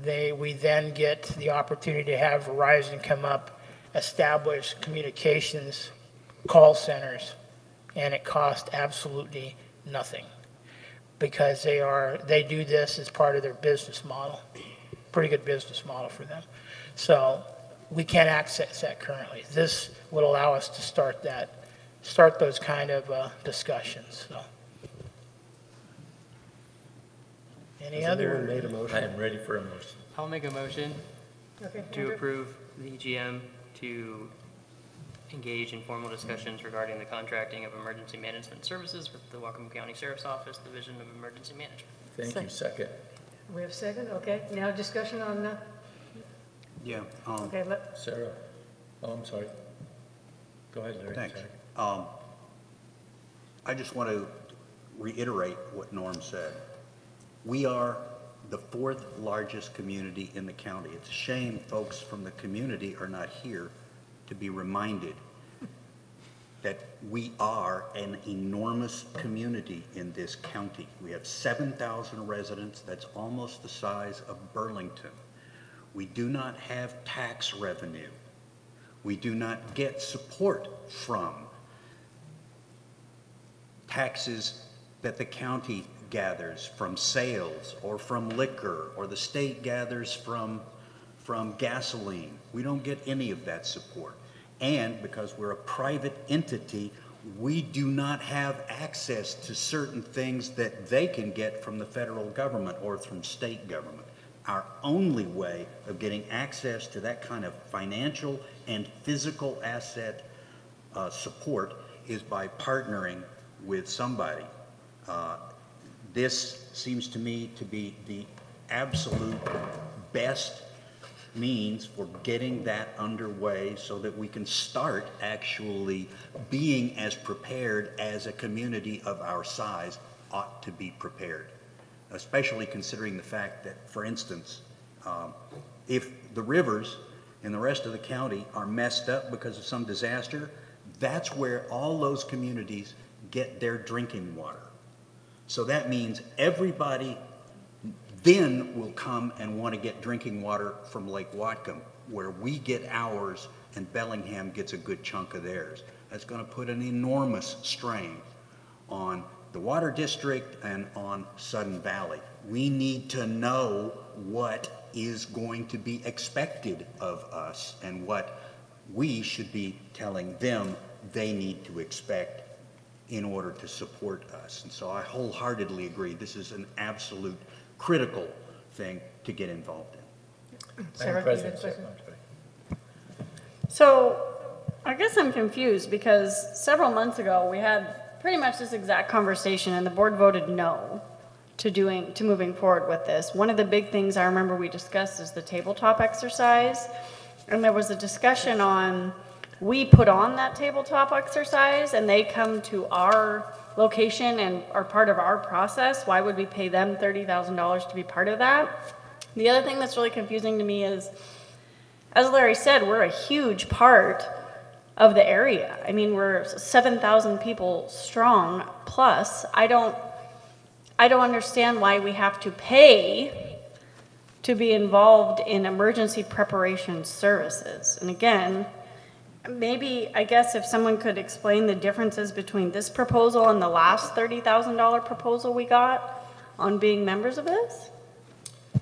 We then get the opportunity to have Verizon come up, establish communications call centers, and it costs absolutely nothing because they do this as part of their business model. Pretty good business model for them. So we can't access that currently. This would allow us to start those kind of discussions. So. Any Has anyone other? made a motion? I am ready for a motion. I'll make a motion Okay, to Andrew? approve the EGM to engage in formal discussions regarding the contracting of emergency management services with the Whatcom County Sheriff's Office Division of Emergency Management. Thank you. Second. We have a second, okay. Now discussion on the, Yeah. okay, Sarah. Oh, I'm sorry. Go ahead, Larry. Thanks. Sorry. I just want to reiterate what Norm said. We are the fourth largest community in the county. It's a shame folks from the community are not here to be reminded that we are an enormous community in this county. We have 7,000 residents. That's almost the size of Burlington. We do not have tax revenue. We do not get support from taxes that the county gathers from sales or from liquor, or the state gathers from gasoline. We don't get any of that support. And because we're a private entity, we do not have access to certain things that they can get from the federal government or from state government. Our only way of getting access to that kind of financial and physical asset support is by partnering with somebody. This seems to me to be the absolute best means for getting that underway so that we can start actually being as prepared as a community of our size ought to be prepared, especially considering the fact that, for instance, if the rivers in the rest of the county are messed up because of some disaster, that's where all those communities get their drinking water. So that means everybody then will come and want to get drinking water from Lake Whatcom, where we get ours and Bellingham gets a good chunk of theirs. That's going to put an enormous strain on the water district and on Sudden Valley. We need to know what is going to be expected of us and what we should be telling them they need to expect in order to support us. And so I wholeheartedly agree. This is an absolute critical thing to get involved in. Sarah, you had a question? So I guess I'm confused because several months ago, we had pretty much this exact conversation and the board voted no to moving forward with this. One of the big things I remember we discussed is the tabletop exercise. And there was a discussion on, we put on that tabletop exercise and they come to our location and are part of our process. Why would we pay them $30,000 to be part of that? The other thing that's really confusing to me is, as Larry said, we're a huge part of the area. I mean, we're 7,000 people strong plus. I don't understand why we have to pay to be involved in emergency preparation services. And again, maybe, I guess if someone could explain the differences between this proposal and the last $30,000 proposal we got on being members of this?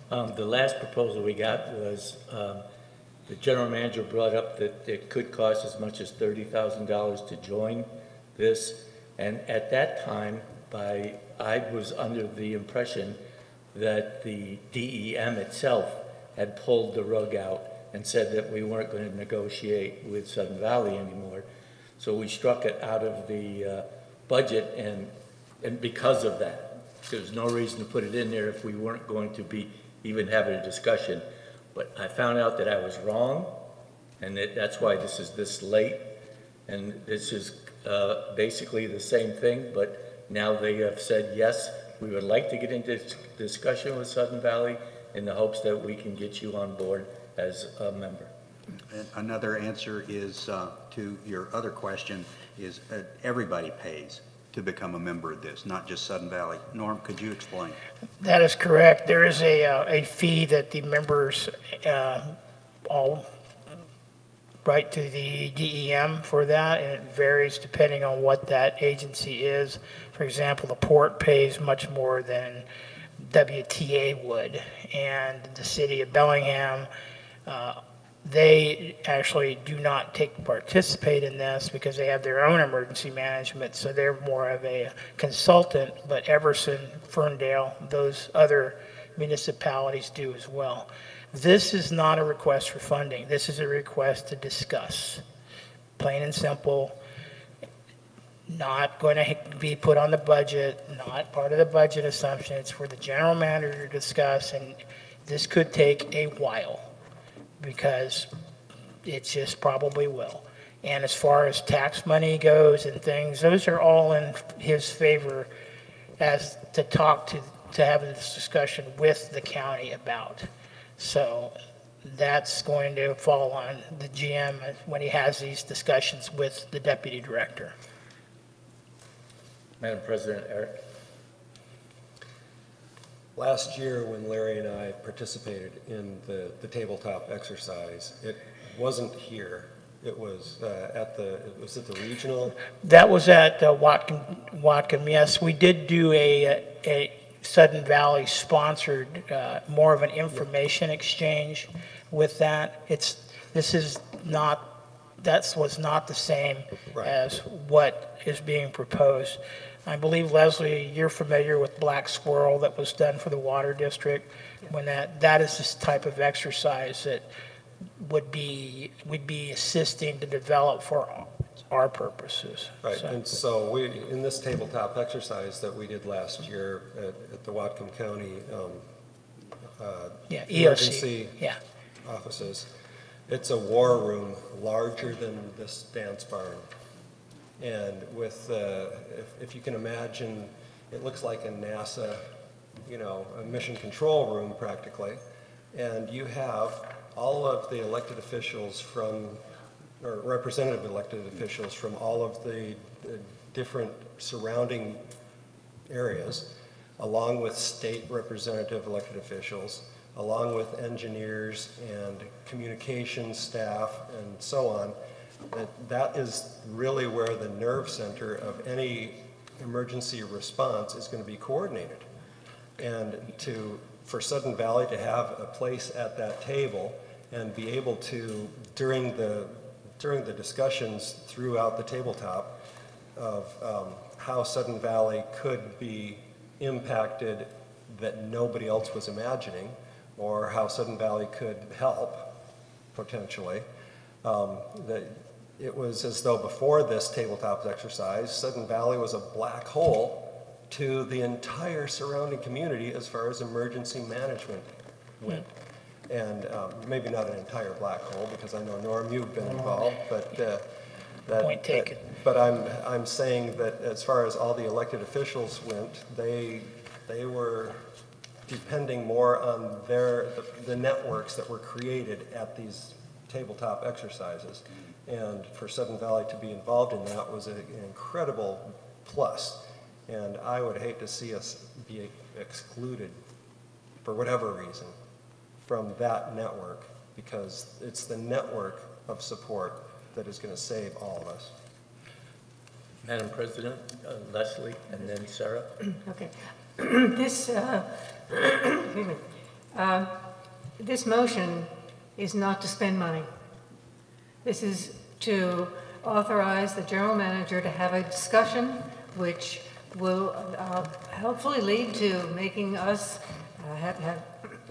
The last proposal we got was, the general manager brought up that it could cost as much as $30,000 to join this. And at that time, I was under the impression that the DEM itself had pulled the rug out and said that we weren't going to negotiate with Sudden Valley anymore. So we struck it out of the budget, and because of that, there's no reason to put it in there if we weren't going to be even having a discussion. But I found out that I was wrong, and that's why this is this late. And this is basically the same thing, but now they have said, yes, we would like to get into discussion with Sudden Valley in the hopes that we can get you on board as a member. And another answer is to your other question is everybody pays. to become a member of this, not just Sudden Valley. Norm, could you explain? That is correct. There is a fee that the members all write to the DEM for that, and it varies depending on what that agency is. For example, the port pays much more than WTA would, and the city of Bellingham, they actually do not participate in this because they have their own emergency management, so they're more of a consultant, but Everson, Ferndale, those other municipalities do as well. This is not a request for funding. This is a request to discuss. Plain and simple, not going to be put on the budget, not part of the budget assumption. It's for the general manager to discuss, and this could take a while because it just probably will. And as far as tax money goes and things, those are all in his favor as to have this discussion with the county about. So that's going to fall on the GM when he has these discussions with the deputy director. Madam President, Eric. Last year, when Larry and I participated in the tabletop exercise, it wasn't here. It was at the regional. That was at Whatcom. Yes, we did do a Sudden Valley sponsored more of an information exchange with that. That was not the same as what is being proposed. I believe, Leslie, you're familiar with Black Squirrel that was done for the Water District. When that is this type of exercise that would be assisting to develop for our purposes. Right, so. And so in this tabletop exercise that we did last year at the Whatcom County emergency offices, it's a war room larger than this dance barn. And with, if you can imagine, it looks like a NASA, a mission control room practically. And you have all of the elected officials or representative elected officials from all of the different surrounding areas, along with state representative elected officials, along with engineers and communications staff and so on. That is really where the nerve center of any emergency response is going to be coordinated. And for Sudden Valley to have a place at that table and be able to, during the discussions throughout the tabletop of how Sudden Valley could be impacted that nobody else was imagining, or how Sudden Valley could help potentially, that it was as though before this tabletop exercise, Sudden Valley was a black hole to the entire surrounding community as far as emergency management went. And maybe not an entire black hole, because I know, Norm, you've been involved, but point taken. But I'm saying that as far as all the elected officials went, they were depending more on the networks that were created at these tabletop exercises. And for Sudden Valley to be involved in that was an incredible plus. And I would hate to see us be excluded, for whatever reason, from that network, because it's the network of support that is going to save all of us. Madam President, Leslie, and then Sarah. Okay. This motion is not to spend money. This is to authorize the general manager to have a discussion which will hopefully lead to making us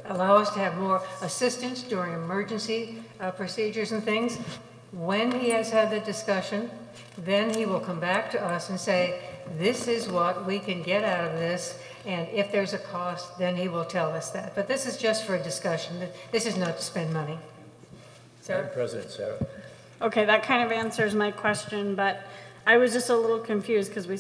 allow us to have more assistance during emergency procedures and things. When he has had the discussion, then he will come back to us and say, this is what we can get out of this, and if there's a cost, then he will tell us that. But this is just for a discussion. This is not to spend money. Madam President, Sarah. Okay, that kind of answers my question, but I was just a little confused because we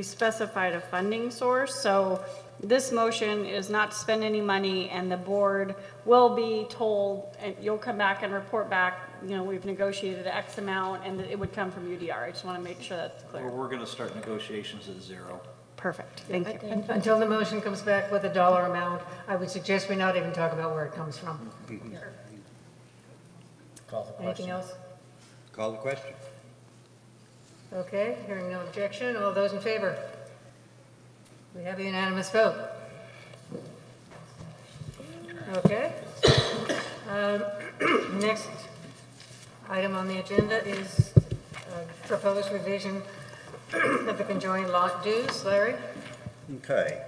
specified a funding source. So this motion is not to spend any money, and the board will be told, and you'll come back and report back, you know, we've negotiated X amount, and it would come from UDR. I just want to make sure that's clear. We're going to start negotiations at zero. Perfect, thank you. Until the motion comes back with a dollar amount, I would suggest we not even talk about where it comes from. Call the question. Anything else? Call the question. Okay, hearing no objection, all those in favor? We have a unanimous vote. Okay. Next item on the agenda is proposed revision of the conjoined lot dues. Larry? Okay.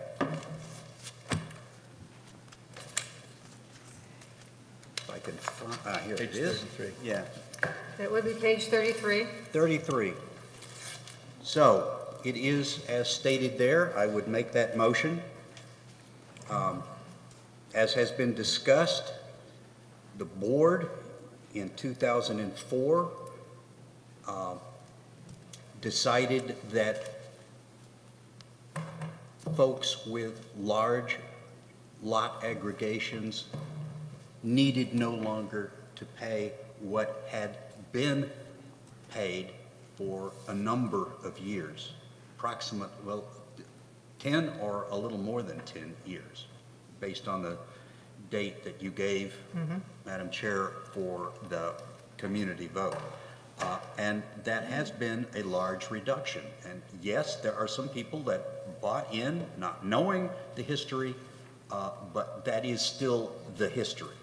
If I can find, here it is. Page 33. Yeah. It would be page 33. 33. So, it is as stated there. I would make that motion. As has been discussed, the board in 2004 decided that folks with large lot aggregations needed no longer to pay what had been paid for a number of years, approximate, well, 10 or a little more than 10 years, based on the date that you gave, Madam Chair, for the community vote. And that has been a large reduction. And yes, there are some people that bought in not knowing the history, but that is still the history.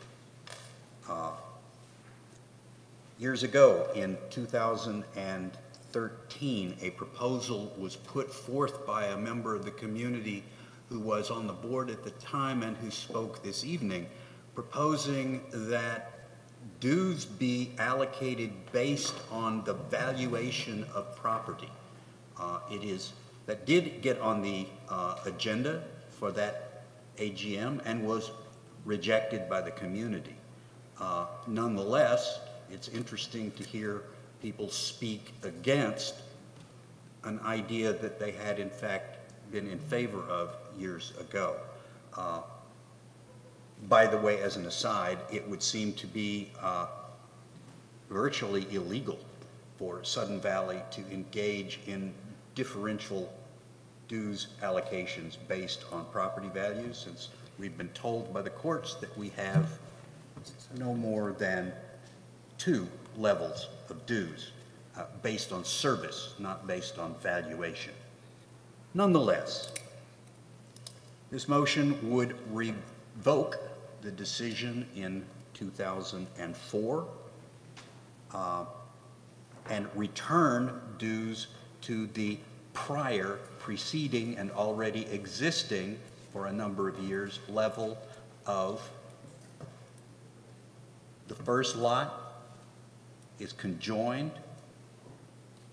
Years ago, in 2013, a proposal was put forth by a member of the community who was on the board at the time and who spoke this evening, proposing that dues be allocated based on the valuation of property. That did get on the agenda for that AGM and was rejected by the community. Nonetheless, it's interesting to hear people speak against an idea that they had in fact been in favor of years ago. By the way, as an aside, it would seem to be virtually illegal for Sudden Valley to engage in differential dues allocations based on property values, since we've been told by the courts that we have no more than 2 levels of dues based on service, not based on valuation. Nonetheless, this motion would revoke the decision in 2004 and return dues to the prior, preceding, and already existing for a number of years level of the first lot is conjoined,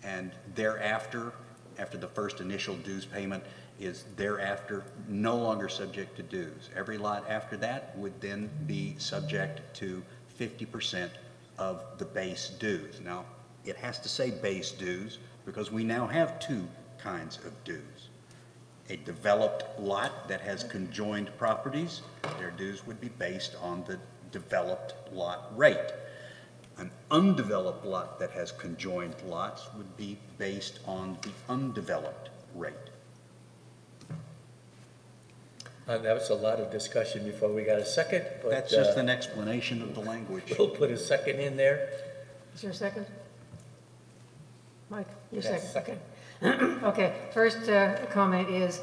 and thereafter, after the first initial dues payment, is thereafter no longer subject to dues. Every lot after that would then be subject to 50% of the base dues. Now, it has to say base dues because we now have 2 kinds of dues. A developed lot that has conjoined properties, their dues would be based on the developed lot rate. An undeveloped lot that has conjoined lots would be based on the undeveloped rate. That was a lot of discussion before we got a second. But, that's just an explanation of the language. We'll put a second in there. Is there a second? Mike, your Yes. second? Okay. Okay, first comment is,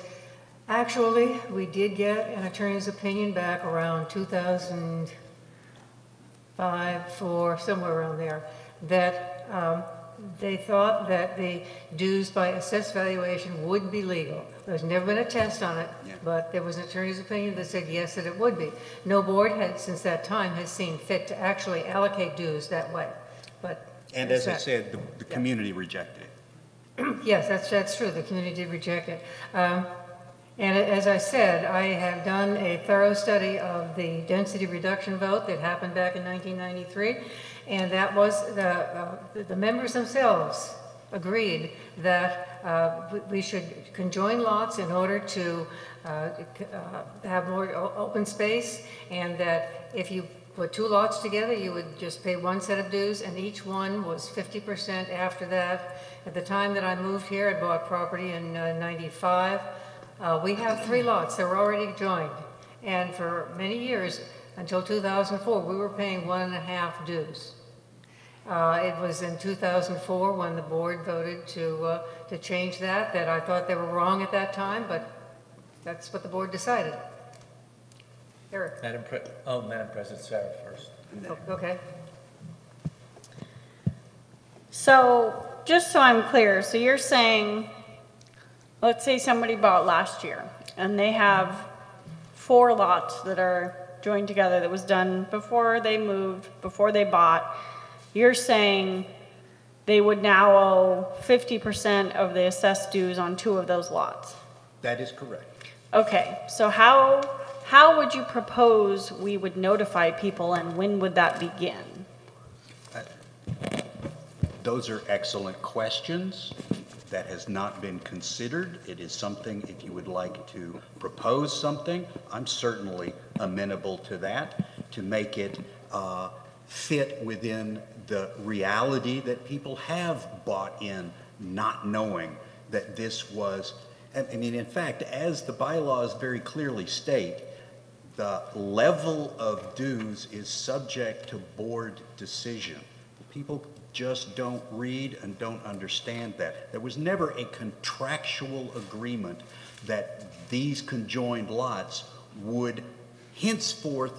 actually, we did get an attorney's opinion back around 2005, 4, somewhere around there, that they thought that the dues by assessed valuation would be legal. There's never been a test on it, but there was an attorney's opinion that said yes, that it would be. No board had, since that time, has seen fit to actually allocate dues that way. But And as I said, the community rejected it. yes, that's true. The community did reject it. And as I said, I have done a thorough study of the density reduction vote that happened back in 1993, and that was the members themselves agreed that we should conjoin lots in order to have more open space, and that if you put two lots together, you would just pay one set of dues, and each one was 50% after that. At the time that I moved here, I bought property in 95. We have 3 lots that were already joined, and for many years, until 2004, we were paying 1.5 dues. It was in 2004 when the board voted to change that I thought they were wrong at that time, but that's what the board decided. Eric. Madam President, Sarah first. Okay. So, just so I'm clear, so you're saying, let's say somebody bought last year, and they have 4 lots that are joined together that was done before they moved, before they bought. You're saying they would now owe 50% of the assessed dues on 2 of those lots? That is correct. Okay, so how would you propose we would notify people, and when would that begin? Those are excellent questions. That has not been considered. It is something, if you would like to propose something, I'm certainly amenable to that, to make it fit within the reality that people have bought in, not knowing that this was, I mean, in fact, as the bylaws very clearly state, the level of dues is subject to board decision. People just don't read and don't understand that. There was never a contractual agreement that these conjoined lots would henceforth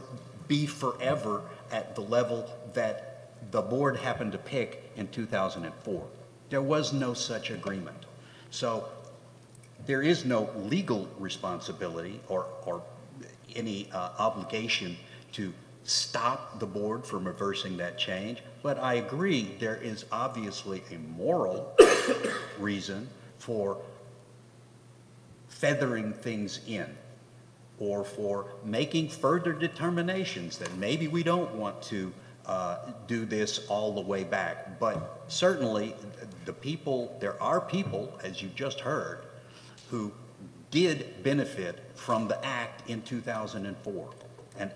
be forever at the level that the board happened to pick in 2004. There was no such agreement. So there is no legal responsibility or any obligation to stop the board from reversing that change, but I agree there is obviously a moral reason for feathering things in, or for making further determinations that maybe we don't want to do this all the way back. But certainly the people, there are people, as you just heard, who did benefit from the act in 2004, and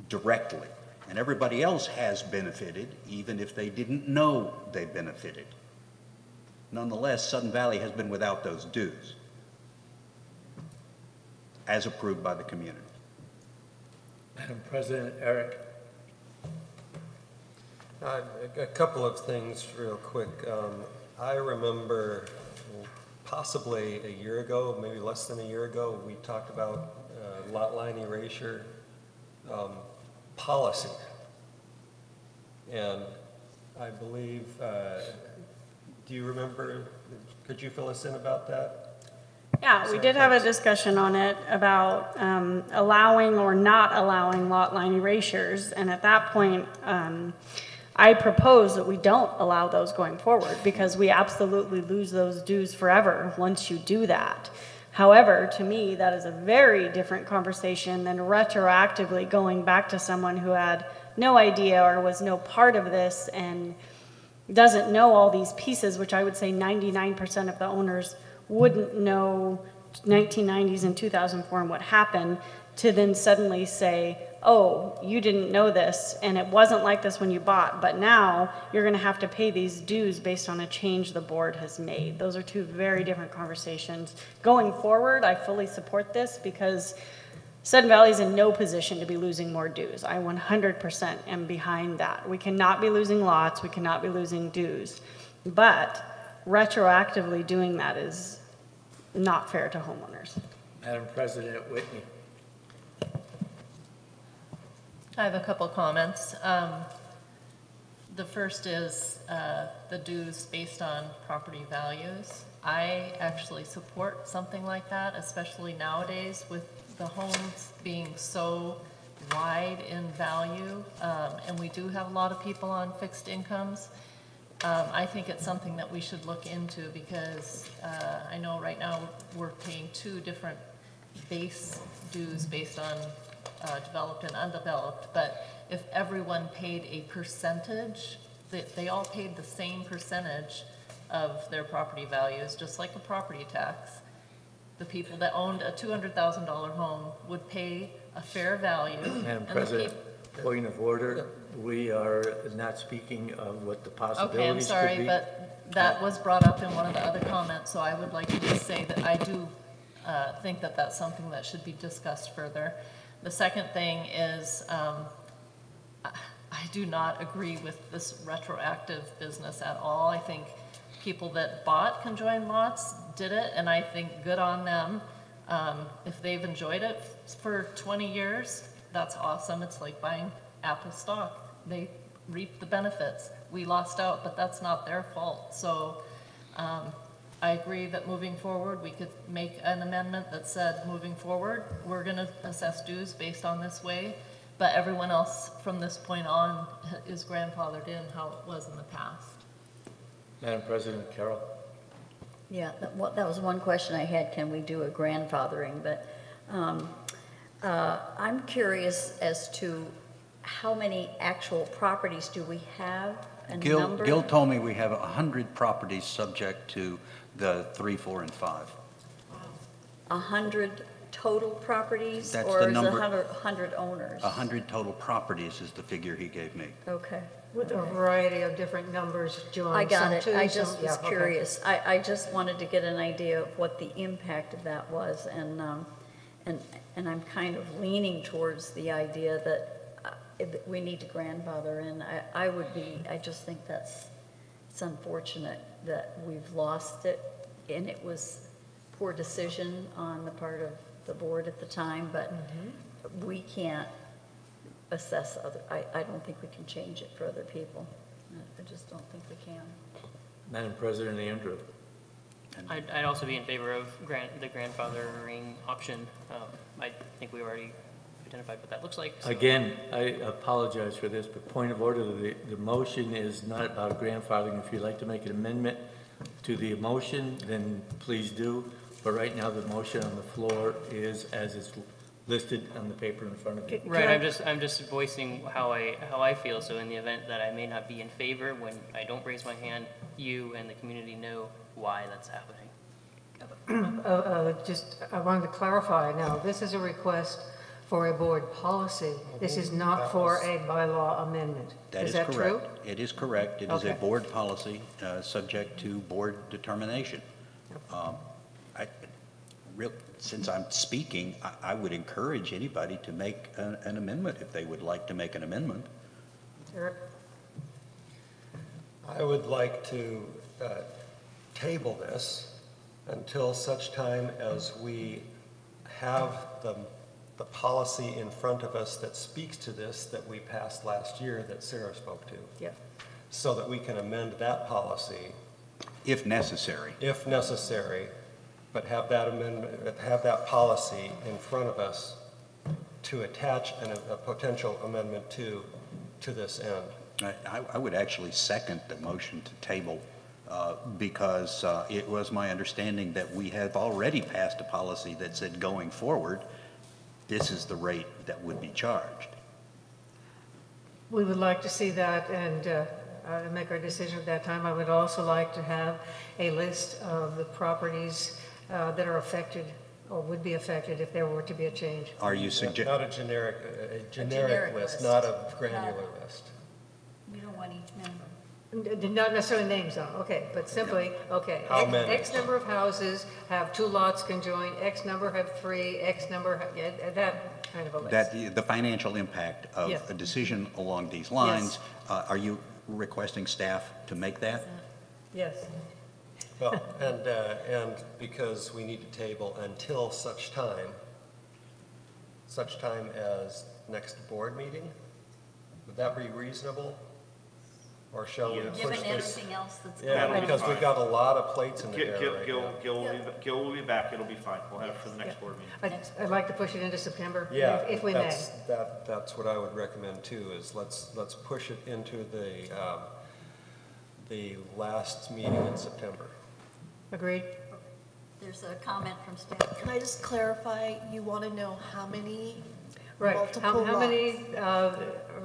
directly. And everybody else has benefited, even if they didn't know they benefited. Nonetheless, Sudden Valley has been without those dues, as approved by the community. Madam President, Eric. A couple of things real quick. I remember possibly a year ago, maybe less than a year ago, we talked about lot line erasure policy. And I believe, do you remember, could you fill us in about that? Yeah, we did have a discussion on it about allowing or not allowing lot line erasures, and at that point, I propose that we don't allow those going forward, because we absolutely lose those dues forever once you do that. However, to me, that is a very different conversation than retroactively going back to someone who had no idea or was no part of this and doesn't know all these pieces, which I would say 99% of the owners wouldn't know 1990s and 2004 and what happened, to then suddenly say, oh, you didn't know this, and it wasn't like this when you bought, but now you're going to have to pay these dues based on a change the board has made. Those are 2 very different conversations. Going forward, I fully support this, because Sudden Valley is in no position to be losing more dues. I 100% am behind that. We cannot be losing lots, we cannot be losing dues, but retroactively doing that is not fair to homeowners. Madam President Whitney. I have a couple comments. The first is the dues based on property values. I actually support something like that, especially nowadays with the homes being so wide in value, and we do have a lot of people on fixed incomes. I think it's something that we should look into, because I know right now we're paying 2 different base dues based on developed and undeveloped, but if everyone paid a percentage, they all paid the same percentage, of their property values, just like a property tax. The people that owned a $200,000 home would pay a fair value. Madam and the President, peop- point of order, we are not speaking of what the possibilities Okay, I'm could sorry, be. but that was brought up in one of the other comments, so I would like to just say that I do think that that's something that should be discussed further. The second thing is, I do not agree with this retroactive business at all. I think people that bought conjoined lots did it, and I think good on them. If they've enjoyed it for 20 years, that's awesome. It's like buying Apple stock. They reap the benefits. We lost out, but that's not their fault. So I agree that moving forward, we could make an amendment that said, moving forward, we're going to assess dues based on this way, but everyone else from this point on is grandfathered in how it was in the past. Madam President, Carol. Yeah, that was one question I had, can we do a grandfathering? But I'm curious as to how many actual properties do we have? Gil told me we have 100 properties subject to the 3, 4, and 5. 100 total properties? That's or the is number. 100 owners? 100 total properties is the figure he gave me. Okay. With a variety of different numbers, John. I got some it. two, I some- just was yeah, okay. curious. I just wanted to get an idea of what the impact of that was, and I'm kind of leaning towards the idea that we need to grandfather in. I just think it's unfortunate that we've lost it, and it was poor decision on the part of the board at the time, but we can't assess other, I don't think we can change it for other people. I just don't think we can. Madam President, Andrew. I'd also be in favor of the grandfathering option. I think we already identified what that looks like. So. Again, I apologize for this, but point of order, the motion is not about grandfathering. If you'd like to make an amendment to the motion, then please do. But right now, the motion on the floor is as it's listed on the paper in front of you. Right, I'm just voicing how I feel. So in the event that I may not be in favor, when I don't raise my hand, you and the community know why that's happening. I wanted to clarify now, this is a request for a board policy. This is not for a bylaw amendment. That is that true? correct. It is correct. It is a Okay. board policy subject to board determination. Since I'm speaking, I would encourage anybody to make an amendment if they would like to make an amendment. Eric? I would like to table this until such time as we have the policy in front of us that speaks to this that we passed last year that Sarah spoke to. Yeah. So that we can amend that policy. If necessary. If necessary, but have that amendment, have that policy in front of us to attach a potential amendment to this end. I would actually second the motion to table because it was my understanding that we have already passed a policy that said going forward, this is the rate that would be charged. We would like to see that and make our decision at that time. I would also like to have a list of the properties that are affected or would be affected if there were to be a change. Are you suggesting? Not a generic list, not a granular list. We don't want each member. Not necessarily names on, okay, but simply, okay. How many? X number of houses have 2 lots conjoined, X number have 3, X number, yeah, that kind of a list. The financial impact of Yes. a decision along these lines, are you requesting staff to make that? Yes. Well, and because we need to table until such time as next board meeting, would that be reasonable? Or shall we push Given this? everything else that's Yeah, going on. because we've got a lot of plates in the air right now. Gil will be back, it'll be fine, we'll have it for the next board meeting. I'd like to push it into September, Yeah, if we may. that's what I would recommend too, is let's push it into the last meeting in September. Agreed? There's a comment from staff. Can I just clarify, you want to know how many Right, multiple how many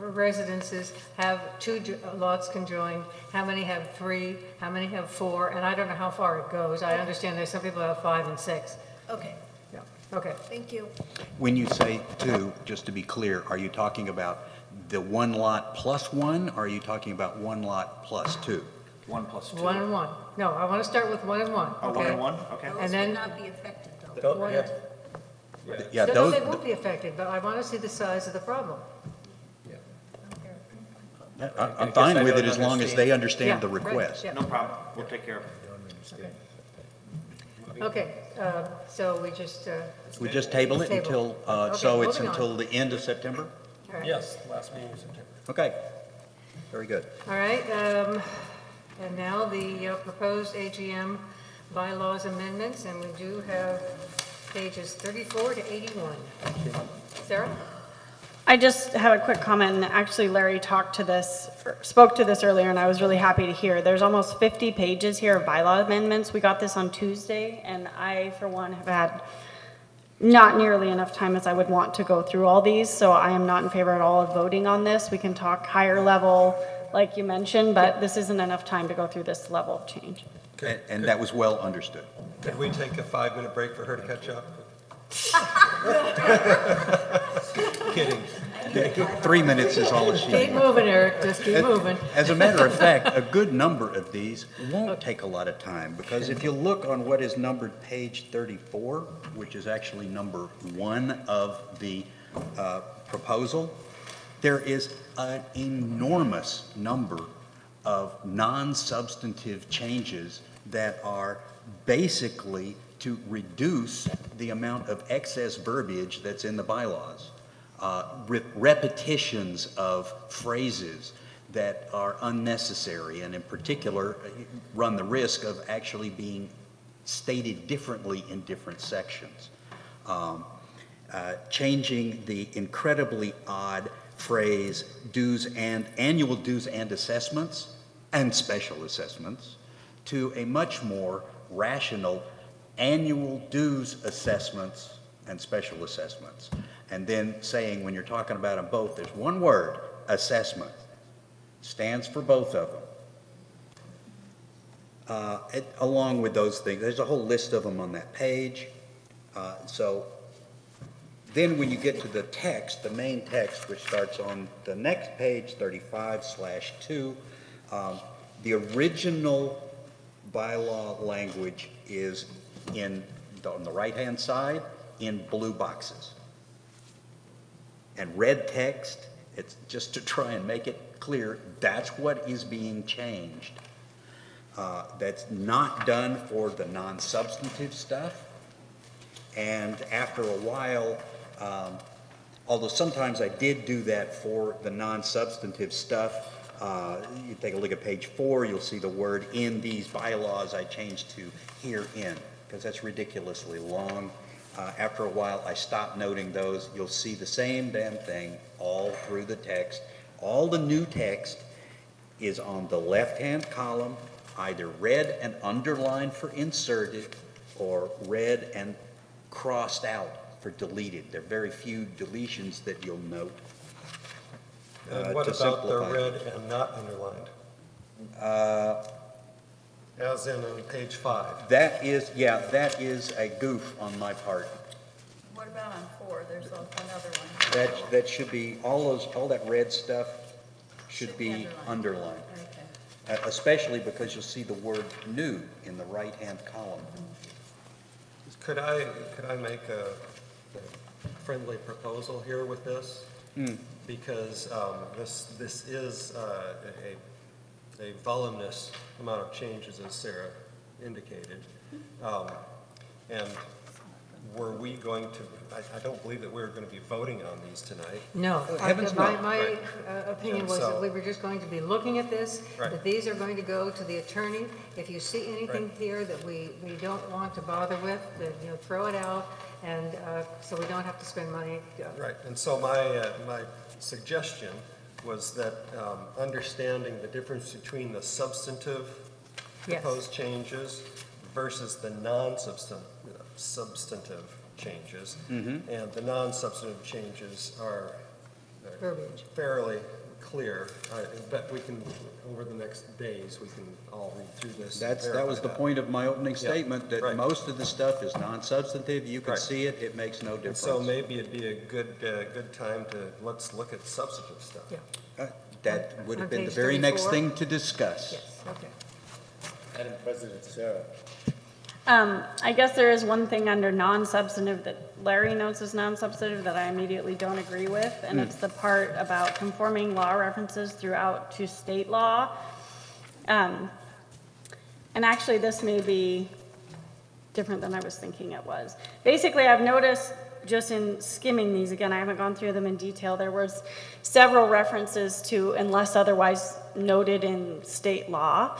residences have two lots conjoined? How many have 3? How many have 4? And I don't know how far it goes. I understand there's some people who have 5 and 6. Okay, Yeah, okay. thank you. When you say 2, just to be clear, are you talking about the 1 lot plus 1, or are you talking about 1 lot plus 2? 1 plus 2. 1 and 1. No, I want to start with 1 and 1. Oh, 1 and 1, okay. And Those then. would not be affected, though. Don't have, Yeah, No, those, they won't be affected, but I want to see the size of the problem. I'm fine with it as long as they understand the Yeah, right, request. yeah. No problem, we'll take care of it. Okay, so we just. We just table it until, Okay, so it's moving on. until the end of September? All right. yes, last meeting in September. Okay, very good. All right, and now the proposed AGM bylaws amendments, and we do have pages 34 to 81. Sarah? I just have a quick comment, and actually Larry spoke to this earlier, and I was really happy to hear. There's almost 50 pages here of bylaw amendments. We got this on Tuesday, and I, for one, have had not nearly enough time as I would want to go through all these, so I am not in favor at all of voting on this. We can talk higher level, like you mentioned, but this isn't enough time to go through this level of change. And that was well understood. Could we take a 5-minute break for her to catch up? Kidding. 3 minutes is all she Keep needs. moving, Eric, just keep moving. As a matter of fact, a good number of these won't take a lot of time, because if you look on what is numbered page 34, which is actually number 1 of the proposal, there is an enormous number of non-substantive changes that are basically to reduce the amount of excess verbiage that's in the bylaws. Repetitions of phrases that are unnecessary, and in particular run the risk of actually being stated differently in different sections. Changing the incredibly odd phrase annual dues and assessments and special assessments to a much more rational annual dues assessments and special assessments. And then saying, when you're talking about them both, there's one word, assessment, stands for both of them. Along with those things, there's a whole list of them on that page. So then when you get to the text, the main text, which starts on the next page, 35/2, the original bylaw language is on the right-hand side in blue boxes. And red text, it's just to try and make it clear, that's what is being changed. That's not done for the non-substantive stuff. And after a while, although sometimes I did do that for the non-substantive stuff, you take a look at page 4, you'll see the word "in these bylaws" I changed to "herein," because that's ridiculously long. After a while, I stopped noting those. You'll see the same damn thing all through the text. All the new text is on the left-hand column, either red and underlined for inserted, or red and crossed out for deleted. There are very few deletions that you'll note. And what about the red and not underlined? As in on page 5. That is a goof on my part. What about on 4? There's another one. That should be, all that red stuff should be underlined. Okay. Especially because you'll see the word "new" in the right-hand column. Could I make a friendly proposal here with this? Because this is a voluminous amount of changes, as Sarah indicated. And were we going to, I don't believe that we're going to be voting on these tonight. No, my opinion was that we were just going to be looking at this, that these are going to go to the attorney. If you see anything here that we don't want to bother with, then, throw it out, and so we don't have to spend money. Right, and so my suggestion was that understanding the difference between the substantive proposed changes versus the non-substantive changes. And the non-substantive changes are verbiage. fairly clear. I bet we can, over the next days, we can all read through this. and That was the verify point of my opening Yeah, statement, that right. most of the stuff is non-substantive. You can Right. see it, it makes no And difference. so maybe it'd be a good time to, let's look at substantive stuff. That would On have been the page very next 34? thing to discuss. Yes, okay. Madam President, Sarah. I guess there is one thing under non-substantive that Larry notes as non-substantive that I immediately don't agree with, and it's the part about conforming law references throughout to state law. And actually, this may be different than I was thinking it was. Basically, I've noticed just in skimming these, again, I haven't gone through them in detail, there was several references to unless otherwise noted in state law.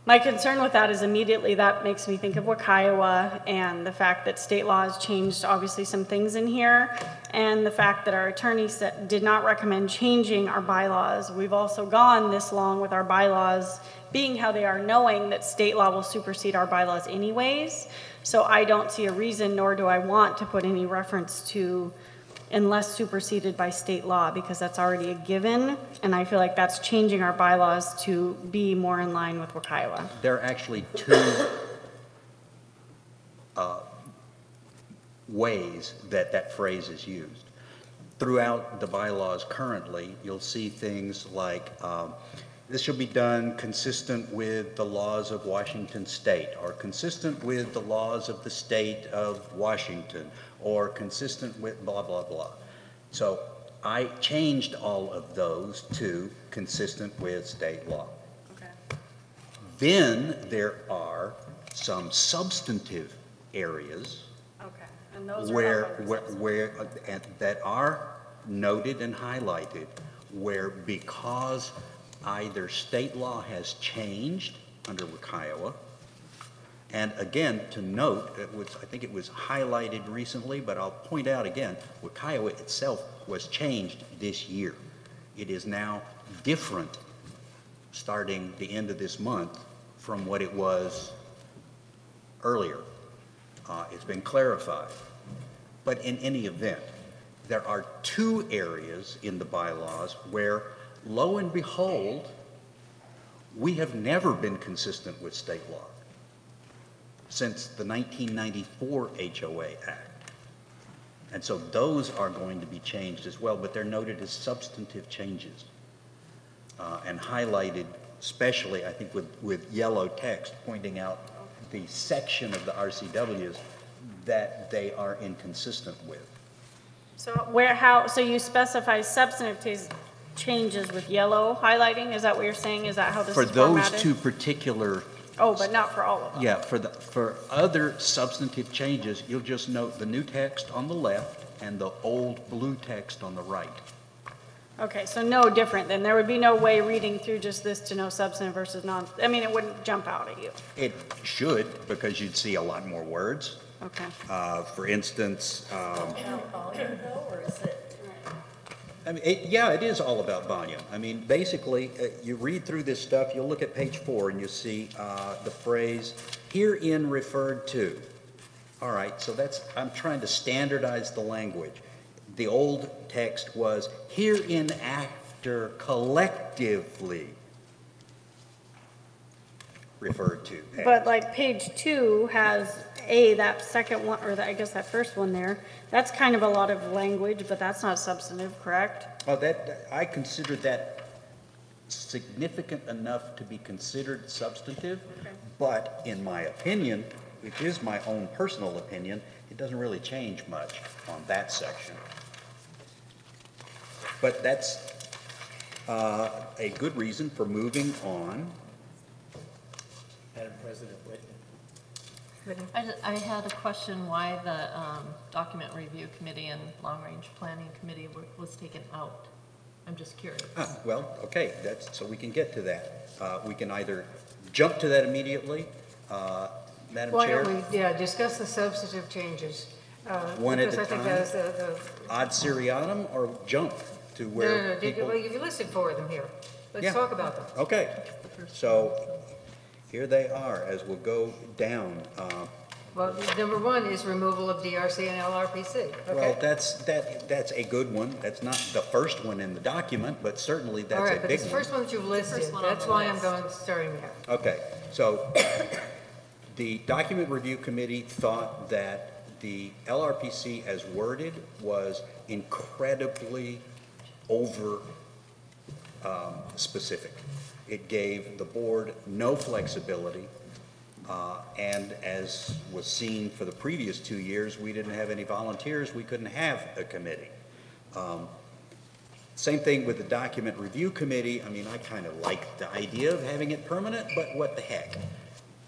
My concern with that is immediately that makes me think of Wakaiowa and the fact that state law has changed obviously some things in here, and the fact that our attorney did not recommend changing our bylaws. We've also gone this long with our bylaws being how they are, knowing that state law will supersede our bylaws anyways. So I don't see a reason, nor do I want to put any reference to unless superseded by state law, because that's already a given, and I feel like that's changing our bylaws to be more in line with Wakaiowa. There are actually two ways that that phrase is used. Throughout the bylaws currently, you'll see things like, this shall be done consistent with the laws of Washington State, or consistent with the laws of the state of Washington, or consistent with blah, blah, blah. So I changed all of those to consistent with state law. Okay. Then there are some substantive areas Okay, and those are and that are noted and highlighted, where because either state law has changed under Wakaiowa, and again, to note, I think it was highlighted recently, but I'll point out again, Wakaiowa itself was changed this year. It is now different starting the end of this month from what it was earlier. It's been clarified. But in any event, there are two areas in the bylaws where, lo and behold, we have never been consistent with state law since the 1994 HOA Act. And so those are going to be changed as well, but they're noted as substantive changes and highlighted especially, I think, with yellow text pointing out the section of the RCWs that they are inconsistent with. So so you specify substantive changes with yellow highlighting? Is that what you're saying? Is that how this For is formatted? those two particular, Oh, but not for all of them? yeah, for other substantive changes, you'll just note the new text on the left and the old blue text on the right. Okay, so no different, then there would be no way reading through just this to know substantive versus non, I mean, it wouldn't jump out at you. It should, because you'd see a lot more words. Okay. For instance, Volume though, or is it? I mean, yeah, it is all about volume. I mean, basically, you read through this stuff, you'll look at page 4 and you see the phrase, herein referred to. All right, so I'm trying to standardize the language. The old text was, hereinafter collectively referred to. But like page 2 has that second one, or I guess that first one there, that's kind of a lot of language, but that's not substantive, correct? Oh, I consider that significant enough to be considered substantive, but in my opinion, which is my own personal opinion, it doesn't really change much on that section. But that's a good reason for moving on. Madam President Whitney. I had a question why the document review committee and long-range planning committee was taken out. I'm just curious. Well, okay, so we can get to that. We can either jump to that immediately, Madam Why Chair. don't we, discuss the substantive changes? One at a because I think time? that's the. Ad seriatim or jump to where No, people... you listed 4 of them here. Yeah. Let's talk about them. Okay, so here they are as we'll go down. Well, number one is removal of DRC and LRPC, Well, okay? that's a good one. That's not the first one in the document, but certainly All that's right, a but big it's the one. first one that you've listed, one on that's the why I'm list. going, starting there. Okay, so the document review committee thought that the LRPC as worded was incredibly over specific. It gave the board no flexibility, and as was seen for the previous 2 years, we didn't have any volunteers, we couldn't have a committee. Same thing with the document review committee. I mean, I kind of like the idea of having it permanent, but what the heck?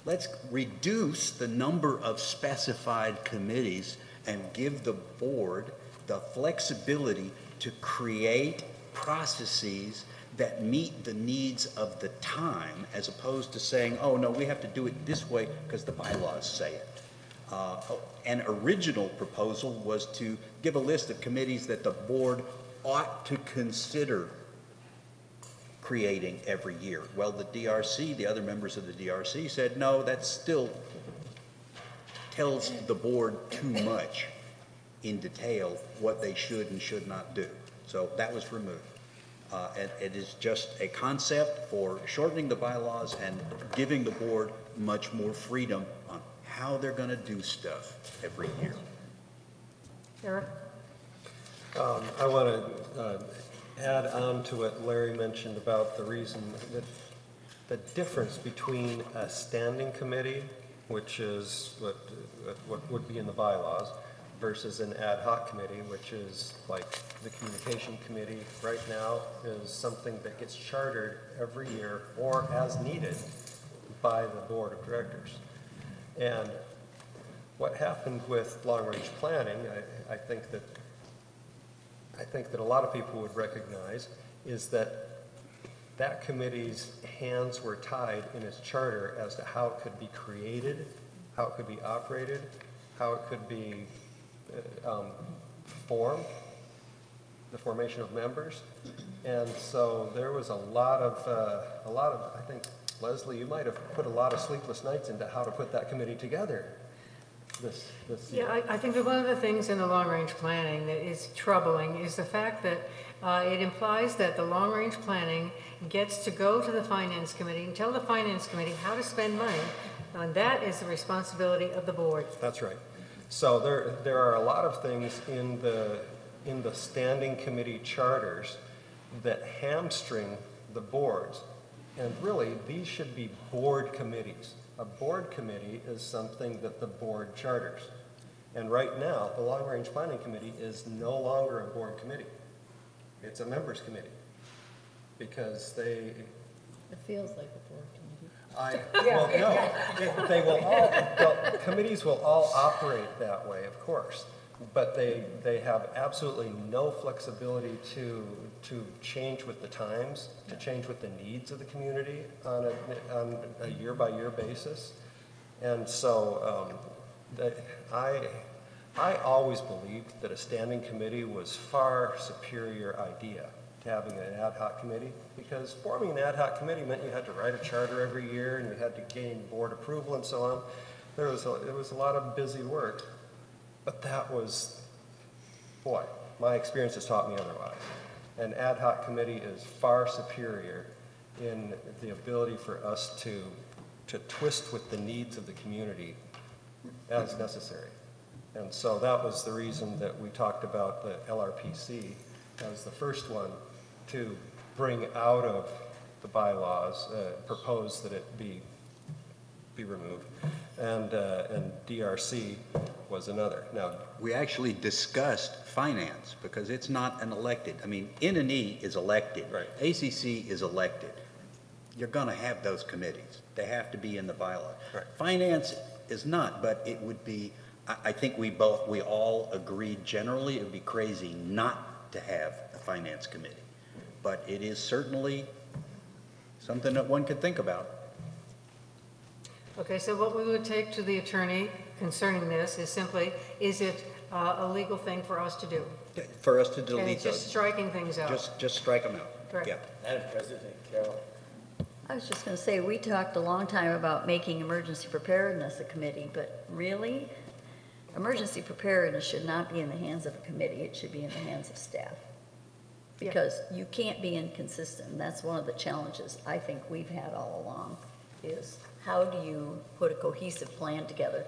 Let's reduce the number of specified committees and give the board the flexibility to create processes that meet the needs of the time, as opposed to saying, oh, no, we have to do it this way because the bylaws say it. An original proposal was to give a list of committees that the board ought to consider creating every year. Well, the DRC, the other members of the DRC said, no, that still tells the board too much in detail what they should and should not do. So that was removed. And it is just a concept for shortening the bylaws and giving the board much more freedom on how they're going to do stuff every year. Eric? I want to add on to what Larry mentioned about the reason that the difference between a standing committee, which is what would be in the bylaws, versus an ad hoc committee, which is like the communication committee right now, is something that gets chartered every year or as needed by the board of directors. And what happened with long-range planning, I think that a lot of people would recognize, is that that committee's hands were tied in its charter as to how it could be created, how it could be operated, how it could be formed, the formation of members. And so there was a lot of, I think, Leslie, you might have put a lot of sleepless nights into how to put that committee together this year. Yeah, I think that one of the things in the long-range planning that is troubling is the fact that it implies that the long-range planning gets to go to the finance committee and tell the finance committee how to spend money, and that is the responsibility of the board. That's right. So there are a lot of things in the standing committee charters that hamstring the boards. And really, these should be board committees. A board committee is something that the board charters. And right now, the Long Range Planning Committee is no longer a board committee. It's a members committee. Because they... It feels like a board committee. Well, no, they will all, committees will all operate that way, of course, but they have absolutely no flexibility to change with the times, to change with the needs of the community on a year-by-year basis. And so I always believed that a standing committee was far superior idea to having an ad hoc committee, because forming an ad hoc committee meant you had to write a charter every year and you had to gain board approval and so on. It was a lot of busy work, but that was, boy, my experience has taught me otherwise. An ad hoc committee is far superior in the ability for us to twist with the needs of the community as necessary. And so that was the reason that we talked about the LRPC as the first one to bring out of the bylaws, propose that it be removed, and DRC was another. Now, we actually discussed finance because it's not an elected. I mean, N&E is elected. Right. ACC is elected. You're going to have those committees. They have to be in the bylaw. Right. Finance is not, but it would be. I think we all agreed generally it would be crazy not to have a finance committee. But it is certainly something that one could think about. Okay, so what we would take to the attorney concerning this is simply, is it a legal thing for us to do? For us to delete and it's just those. striking things out. Just strike them out. Correct. Yeah. Madam President, Carol, I was just going to say, we talked a long time about making emergency preparedness a committee, but really, emergency preparedness should not be in the hands of a committee. It should be in the hands of staff. Because you can't be inconsistent. And that's one of the challenges I think we've had all along, is how do you put a cohesive plan together?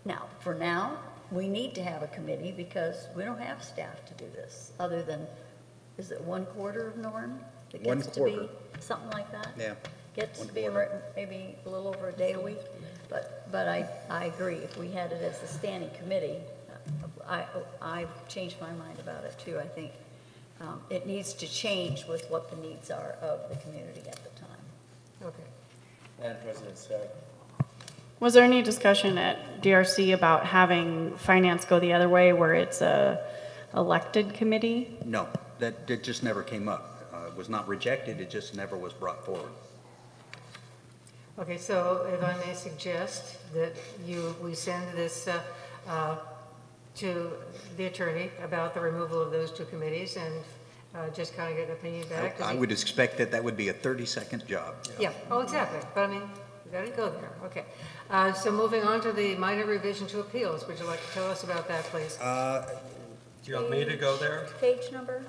Now, for now, we need to have a committee because we don't have staff to do this, other than, is it 1/4 of Norm? That gets to be 1/4. something like that? Yeah. Gets to be maybe a little over a day a week. But I agree, if we had it as a standing committee, I've changed my mind about it too. I think it needs to change with what the needs are of the community at the time. Okay. Madam President, sorry. Was there any discussion at DRC about having finance go the other way, where it's a elected committee? No, that just never came up. It was not rejected, it just never was brought forward. Okay, so if I may suggest that we send this to the attorney about the removal of those two committees and just kind of get an opinion back. I would expect that would be a 30-second job. Yeah, oh, exactly. But I mean, we got to go there. Okay. So moving on to the minor revision to appeals. Would you like to tell us about that, please? Do you want me to go there? Page number?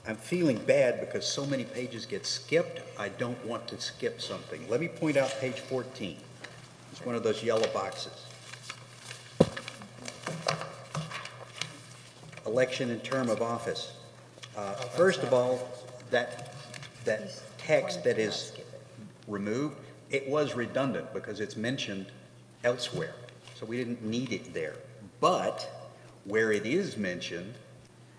I'm feeling bad because so many pages get skipped. I don't want to skip something. Let me point out page 14. It's one of those yellow boxes. Election and term of office. First of all, that text that is removed, it was redundant because it's mentioned elsewhere. So we didn't need it there. But where it is mentioned,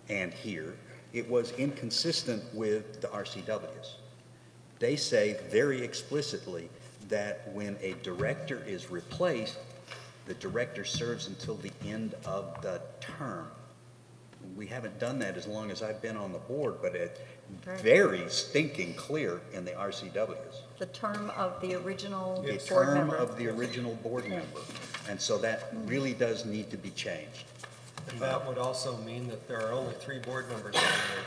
and here, it was inconsistent with the RCWs. They say very explicitly that when a director is replaced, the director serves until the end of the term. We haven't done that as long as I've been on the board, but it's very stinking clear in the RCWs. The term of the original The board term member. of the original board member. And so that really does need to be changed. And that would also mean that there are only 3 board members on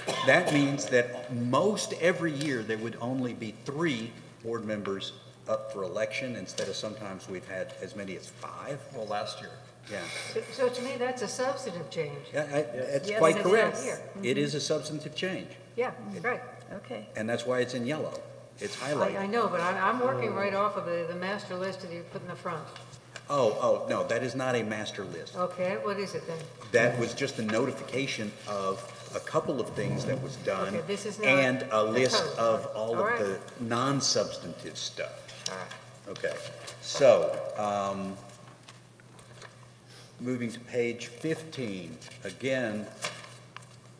there. That means that most every year there would only be 3 board members up for election instead of sometimes we've had as many as 5. Well, last year. Yeah. So to me, that's a substantive change. That's Yes, quite it's not correct. here. It is a substantive change, Yeah, right. Okay. and that's why it's in yellow. It's highlighted. I know, but I'm working right off of the master list that you put in the front. Oh, no, that is not a master list. Okay, what is it then? That was just a notification of a couple of things that was done Okay, this is not and a the list code. of all All of right. the non-substantive stuff. All right. Okay, so, moving to page 15, again,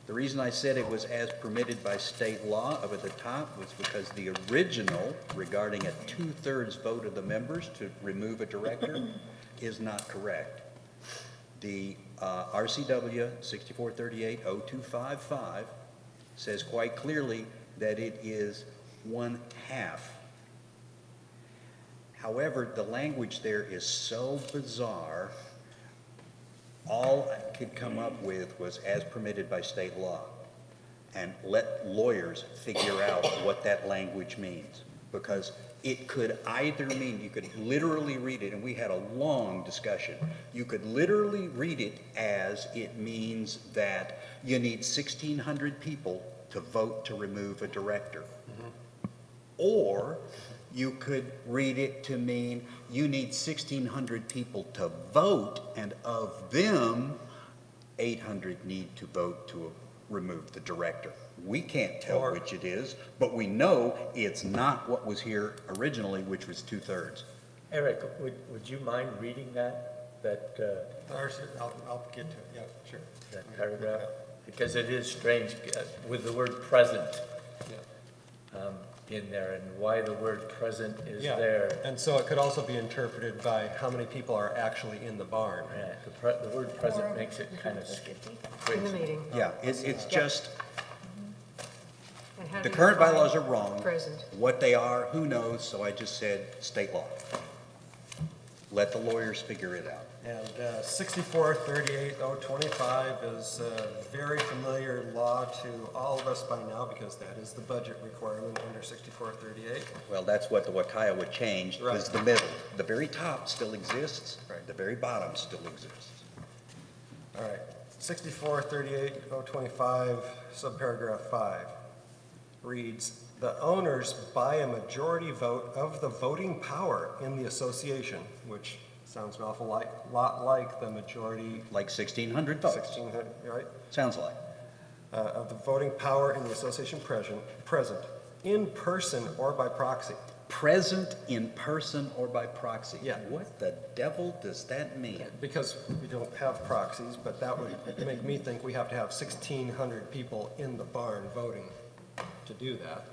the reason I said it was as permitted by state law up at the top was because the original regarding a 2/3 vote of the members to remove a director is not correct. The RCW 6438-0255 says quite clearly that it is 1/2. However, the language there is so bizarre, all I could come up with was as permitted by state law, and let lawyers figure out what that language means. Because it could either mean, you could literally read it, and we had a long discussion, you could literally read it as it means that you need 1,600 people to vote to remove a director. Or you could read it to mean you need 1,600 people to vote, and of them, 800 need to vote to remove the director. We can't tell which it is, but we know it's not what was here originally, which was 2/3. Eric, would you mind reading that I'll get to it, yeah, sure. that paragraph? Because it is strange with the word present in there, and why the word present is Yeah, there. and so it could also be interpreted by how many people are actually in the barn. Yeah, the word present makes it kind of In the meeting. Yeah, it's just, And how the do you current define bylaws are wrong. Present. What they are, who knows, so I just said state law. Let the lawyers figure it out. And 6438-025 is a very familiar law to all of us by now because that is the budget requirement under 6438. Well, that's what the Wakaiowa changed, was Right. the middle. The very top still exists, the very bottom still exists. All right, 6438-025, subparagraph 5 reads, "The owners by a majority vote of the voting power in the association," which sounds an awful lot like the majority. Like 1,600 votes. 1,600, right? Sounds like. Of the voting power in the association present, in person or by proxy. Present in person or by proxy. Yeah. What the devil does that mean? Because we don't have proxies, but that would make me think we have to have 1,600 people in the barn voting to do that.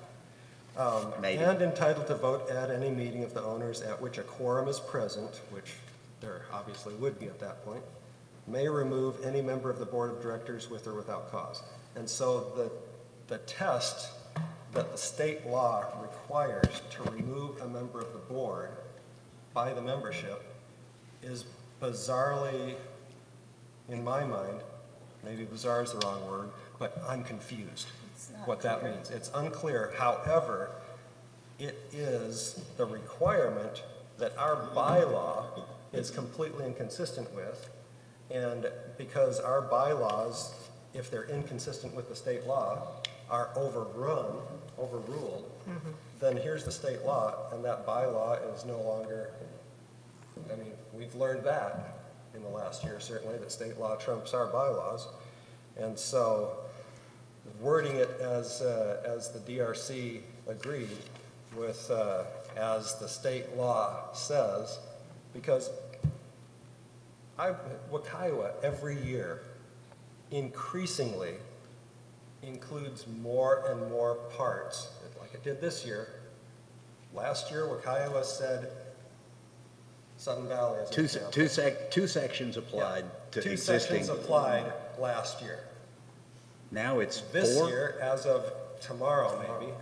Maybe. And entitled to vote at any meeting of the owners at which a quorum is present, which there obviously would be at that point, may remove any member of the board of directors with or without cause. And so the test that the state law requires to remove a member of the board by the membership is bizarrely, in my mind, maybe bizarre is the wrong word, but I'm confused what that means. It's unclear. However, it is the requirement that our bylaw is completely inconsistent with, and because our bylaws, if they're inconsistent with the state law, are overruled, then here's the state law, and that bylaw is no longer, I mean, we've learned that in the last year, certainly, that state law trumps our bylaws. And so wording it as the DRC agreed with, as the state law says, because Wakaiowa every year increasingly includes more and more parts, like it did this year. Last year, Wakaiowa said Sudden Valley as an example. Two sections applied to Two existing. sections applied last year. Now it's This four? year, as of tomorrow maybe,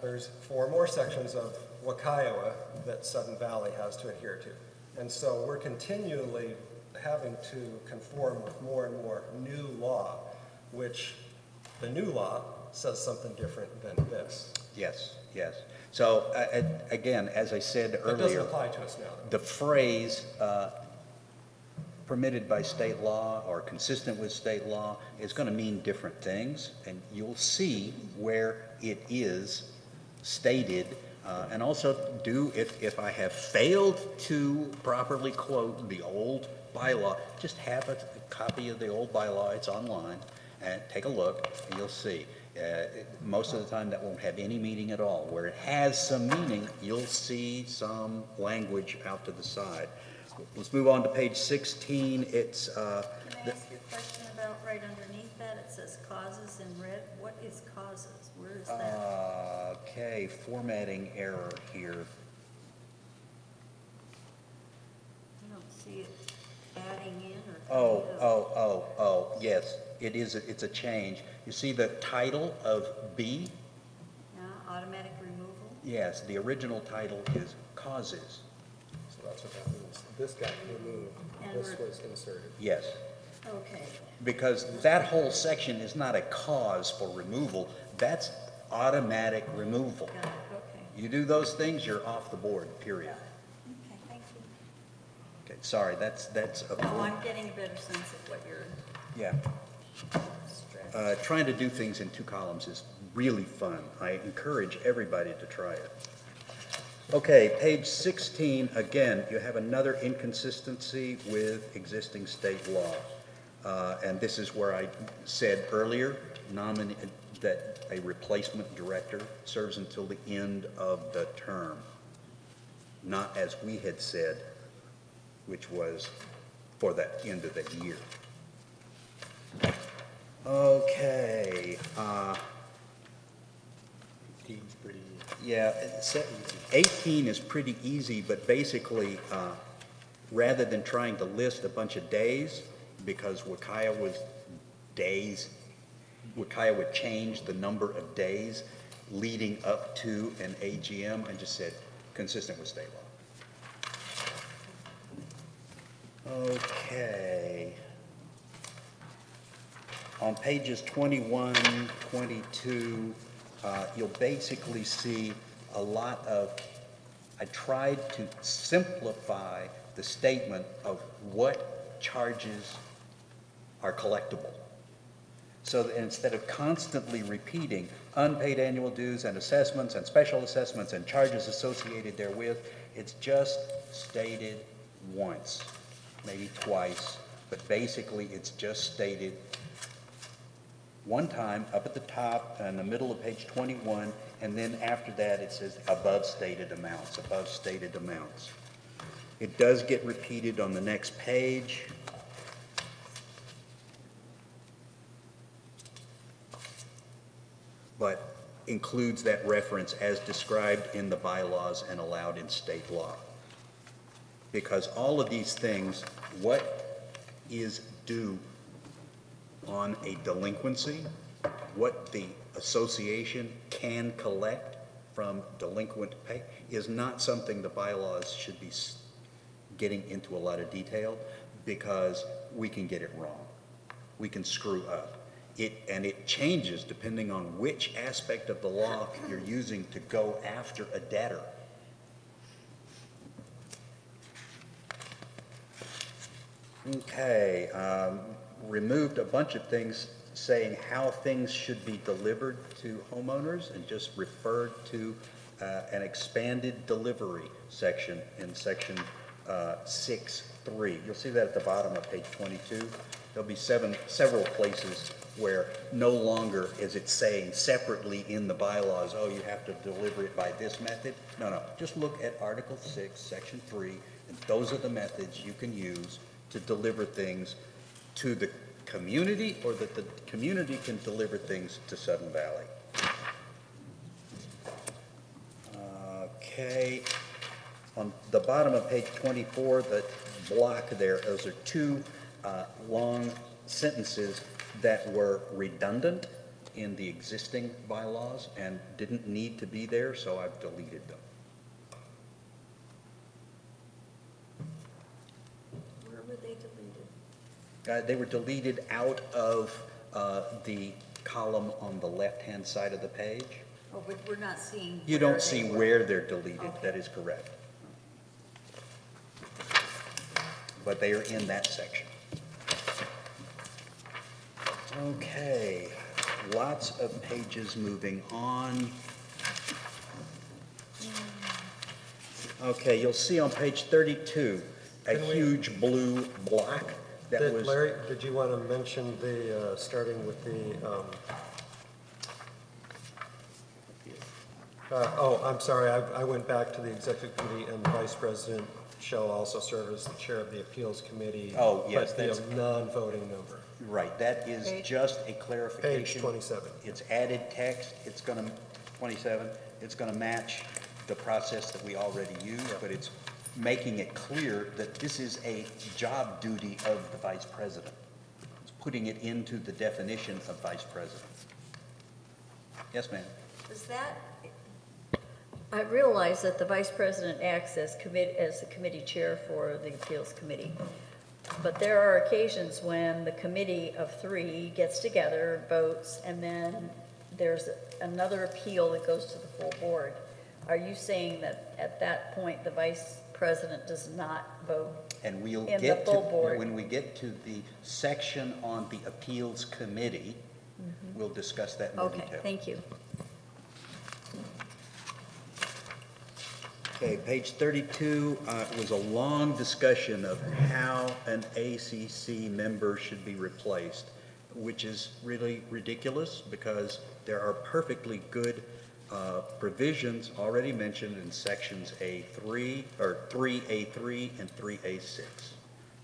there's 4 more sections of Wakaiowa that Sudden Valley has to adhere to. And so we're continually having to conform with more and more new law, which the new law says something different than this. Yes, yes. So again, as I said earlier. It doesn't apply to us now. The phrase permitted by state law or consistent with state law is going to mean different things, and you'll see where it is stated. And also if I have failed to properly quote the old bylaw, just have a copy of the old bylaw, it's online, and take a look, and you'll see. Most of the time that won't have any meaning at all. Where it has some meaning, you'll see some language out to the side. Let's move on to page 16. It's Can I ask you a question about right underneath that? It says causes in red. What is causes? Where is that? okay, formatting error here. I don't see it adding in or. Yes, it is. It's a change. You see the title of B? Yeah, automatic removal. Yes, the original title is causes. So that's what that means. This got removed. And This was inserted. Yes. Okay. Because that whole section is not a cause for removal, that's automatic removal. Got it, okay. You do those things, you're off the board, period. Okay, thank you. Okay, sorry, that's a. No, I'm getting a better sense of what you're Yeah. Trying to do things in 2 columns is really fun. I encourage everybody to try it. Okay, page 16, again, you have another inconsistency with existing state law. And this is where I said earlier that a replacement director serves until the end of the term, not as we had said, which was for the end of the year. Okay. Yeah, 18 is pretty easy, but basically, rather than trying to list a bunch of days, because Wakaiowa changed the number of days leading up to an AGM, I just said consistent with state law. Okay. On pages 21, 22, you'll basically see a lot of, I tried to simplify the statement of what charges are collectible. So that instead of constantly repeating unpaid annual dues and assessments and special assessments and charges associated therewith, it's just stated once, maybe twice, but basically it's just stated one time up at the top in the middle of page 21, and then after that it says above stated amounts, above stated amounts. It does get repeated on the next page. But includes that reference as described in the bylaws and allowed in state law. Because all of these things, what is due on a delinquency, what the association can collect from delinquent pay, is not something the bylaws should be getting into a lot of detail, because we can get it wrong. We can screw up. And it changes depending on which aspect of the law you're using to go after a debtor. Okay, removed a bunch of things saying how things should be delivered to homeowners and just referred to an expanded delivery section in section 6.3. You'll see that at the bottom of page 22. There'll be several places where no longer is it saying separately in the bylaws, oh, you have to deliver it by this method. No, just look at Article 6, Section 3, and those are the methods you can use to deliver things to the community, or that the community can deliver things to Sudden Valley. Okay, on the bottom of page 24, the block there, those are two long sentences that were redundant in the existing bylaws and didn't need to be there, so I've deleted them. Where were they deleted? They were deleted out of the column on the left-hand side of the page. Oh, but we're not seeing. You where don't see they were. where they're deleted, Okay. that is correct. But they are in that section. Okay, lots of pages moving on. Okay, you'll see on page 32 a huge blue block that was... Larry, did you want to mention the, starting with the, I'm sorry, I went back to the executive committee, and the vice president shall also serve as the chair of the appeals committee. Oh, yes, but that's... the non-voting member. Right, that is just a clarification. Page 27. It's added text, it's gonna, 27, it's gonna match the process that we already use, but it's making it clear that this is a job duty of the vice president. It's putting it into the definition of vice president. Yes, ma'am? Is that, I realize that the vice president acts as the committee chair for the appeals committee. But there are occasions when the committee of three gets together, votes, and then there's another appeal that goes to the full board. Are you saying that at that point, the vice president does not vote And we'll in the get full to, board? when we get to the section on the appeals committee, we'll discuss that in more detail. Okay, thank you. Okay, page 32 was a long discussion of how an ACC member should be replaced, which is really ridiculous because there are perfectly good provisions already mentioned in sections A3, or 3A3 and 3A6.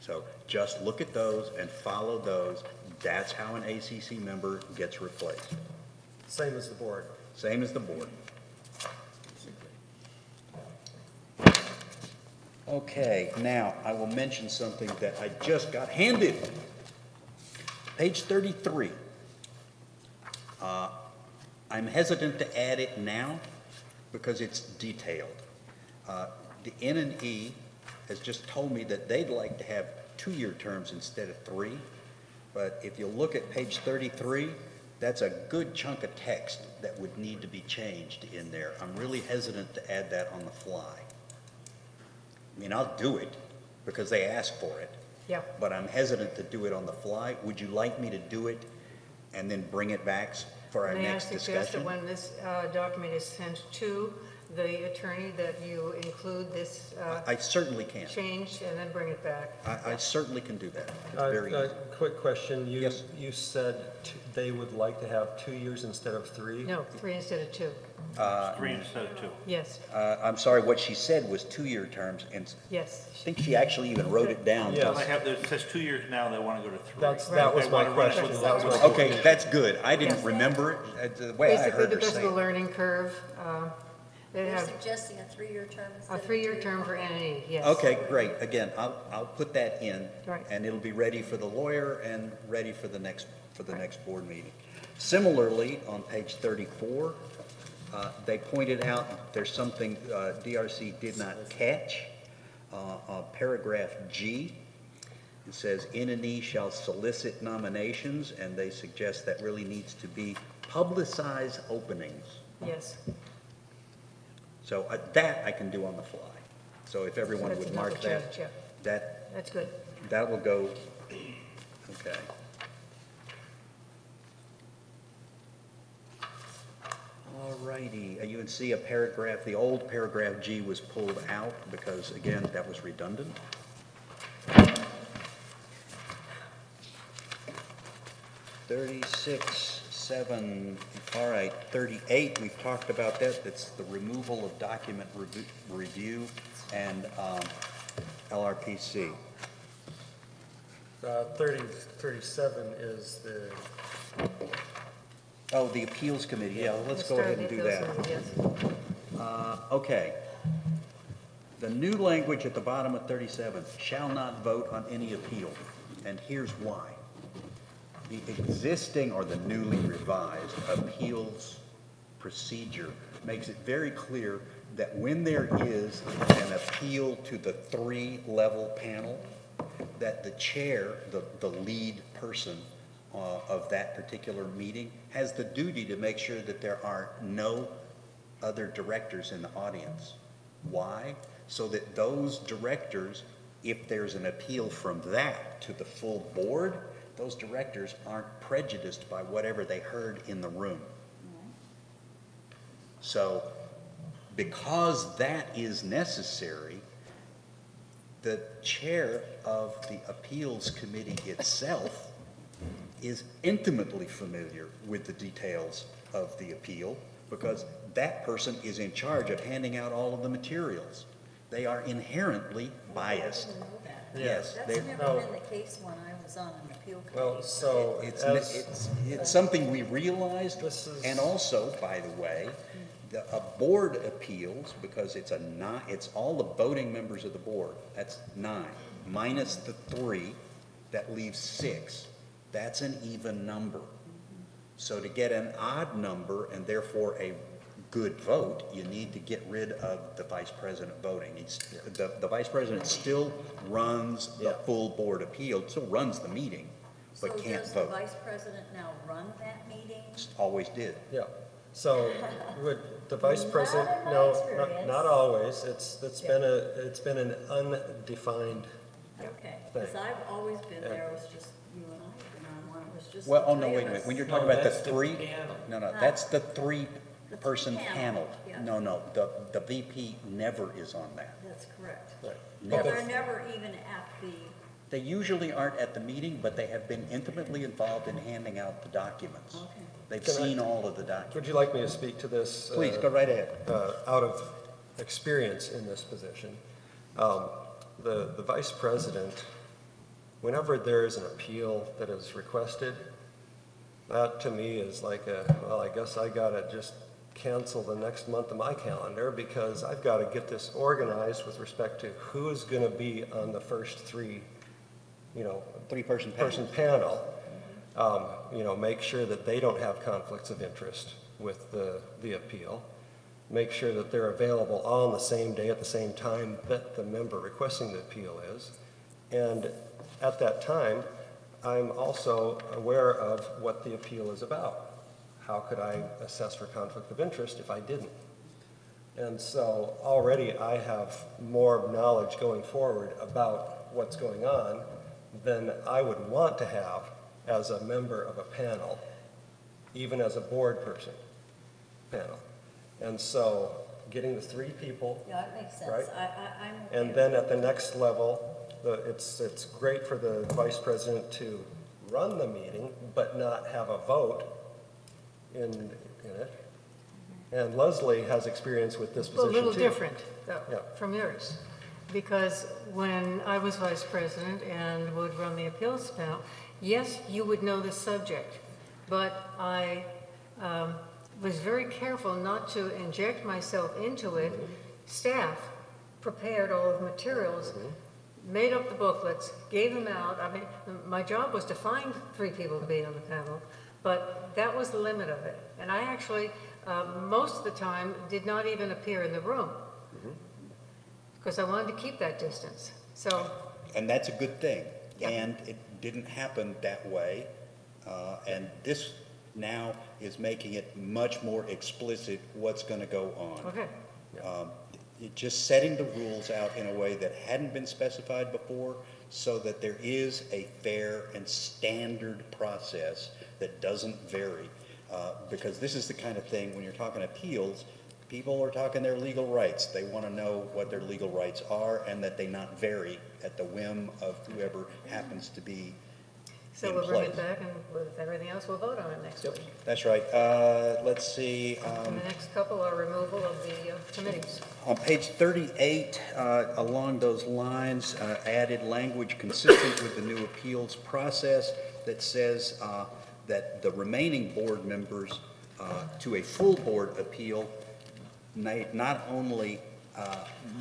So just look at those and follow those. That's how an ACC member gets replaced. Same as the board. Same as the board. Okay, now I will mention something that I just got handed. Page 33. I'm hesitant to add it now because it's detailed. The N&E has just told me that they'd like to have 2-year terms instead of 3. But if you look at page 33, that's a good chunk of text that would need to be changed in there. I'm really hesitant to add that on the fly. I mean, I'll do it because they asked for it. Yeah. But I'm hesitant to do it on the fly. Would you like me to do it and then bring it back for our May I next suggest discussion? that when this document is sent to the attorney, that you include this I certainly can. change and then bring it back? I certainly can do that. It's very easy. Quick question. You said they would like to have 2 years instead of 3? No, 3 instead of 2. 3 instead of 2. Yes, I'm sorry, what she said was 2-year terms, and yes. I think she actually even wrote it down. Well, it says 2 years now, they want to go to 3. That was my question. Okay, that's good. I didn't remember it. The way I Basically, heard her because of say the it. learning curve, they You're have suggesting a 3-year term instead a of 3-year term for NNE, yes. Okay, great. Again, I'll put that in, Right. and it'll be ready for the lawyer and ready for the next board meeting. Similarly, on page 34, they pointed out there's something DRC did not catch. Paragraph G, it says NNE shall solicit nominations, and they suggest that really needs to be publicize openings. Yes. So that I can do on the fly. So if everyone That's would another mark that, change, yeah. That's good. that will go, okay. All righty, you can see a paragraph, the old paragraph G was pulled out because, again, that was redundant. 36(7), all right, 38, we've talked about that. That's the removal of document review and LRPC. 37 is the... Oh, the appeals committee, yeah, let's go ahead and do that. Okay. The new language at the bottom of 37, shall not vote on any appeal, and here's why. The existing or the newly revised appeals procedure makes it very clear that when there is an appeal to the 3-level panel, that the chair, the lead person of that particular meeting, has the duty to make sure that there are no other directors in the audience. Why? So that those directors, if there's an appeal from that to the full board, those directors aren't prejudiced by whatever they heard in the room. So because that is necessary, the chair of the appeals committee itself is intimately familiar with the details of the appeal because that person is in charge of handing out all of the materials. They are inherently biased. Yes. That's never been the case when I was on an appeal committee. Well, so it's something we realized, and also, by the way, a board appeals, because it's all the voting members of the board, that's 9, minus the 3, that leaves 6. That's an even number. So to get an odd number, and therefore a good vote, you need to get rid of the vice president voting. The vice president still runs the full board appeal, still runs the meeting, but can't vote. So does the vice president now run that meeting? Always did. Yeah. So would the vice president, Not in my no, experience. not always. It's been an undefined Okay, thing. because I've always been there, it was just you and I have been on one, it was just. Well, the oh, no, three wait a of minute. us. When you're talking about the that's the 3, panel. no, that's the 3-person panel. yeah. No, the VP never is on that. That's correct. Right. But Never. they're never even at the, They usually aren't at the meeting, but they have been intimately involved in handing out the documents. They've Can I- seen all of the documents. Would you like me to speak to this? Please, go right ahead. Out of experience in this position, the vice president, whenever there is an appeal that is requested, that to me is like well, I guess I gotta just cancel the next month of my calendar because I've got to get this organized with respect to who's going to be on the first 3, 3-person panel. Make sure that they don't have conflicts of interest with the appeal. Make sure that they're available all on the same day at the same time that the member requesting the appeal is. And at that time, I'm also aware of what the appeal is about. How could I assess for conflict of interest if I didn't? And so already I have more knowledge going forward about what's going on than I would want to have as a member of a panel, even as a board person panel. And so getting the 3 people, Yeah, it makes sense. right? I'm okay And with then it. at the next level, it's great for the vice president to run the meeting, but not have a vote in it. And Leslie has experience with this Well, position a too. little different, though, Yeah. from yours. Because when I was vice president and would run the appeals panel, yes, you would know the subject, but I was very careful not to inject myself into it. Staff prepared all of the materials, made up the booklets, gave them out. I mean, my job was to find 3 people to be on the panel, but that was the limit of it. And I actually, most of the time, did not even appear in the room because I wanted to keep that distance. So, And that's a good thing. And it didn't happen that way. And this now is making it much more explicit what's going to go on. okay. Just setting the rules out in a way that hadn't been specified before so that there is a fair and standard process that doesn't vary. Because this is the kind of thing, when you're talking appeals, people are talking their legal rights. They want to know what their legal rights are and that they not vary at the whim of whoever happens to be So in we'll bring it place. back, and with everything else, we'll vote on it next week. That's right. Let's see. And the next couple are removal of the committees. On page 38, along those lines, added language consistent with the new appeals process that says that the remaining board members to a full board appeal not only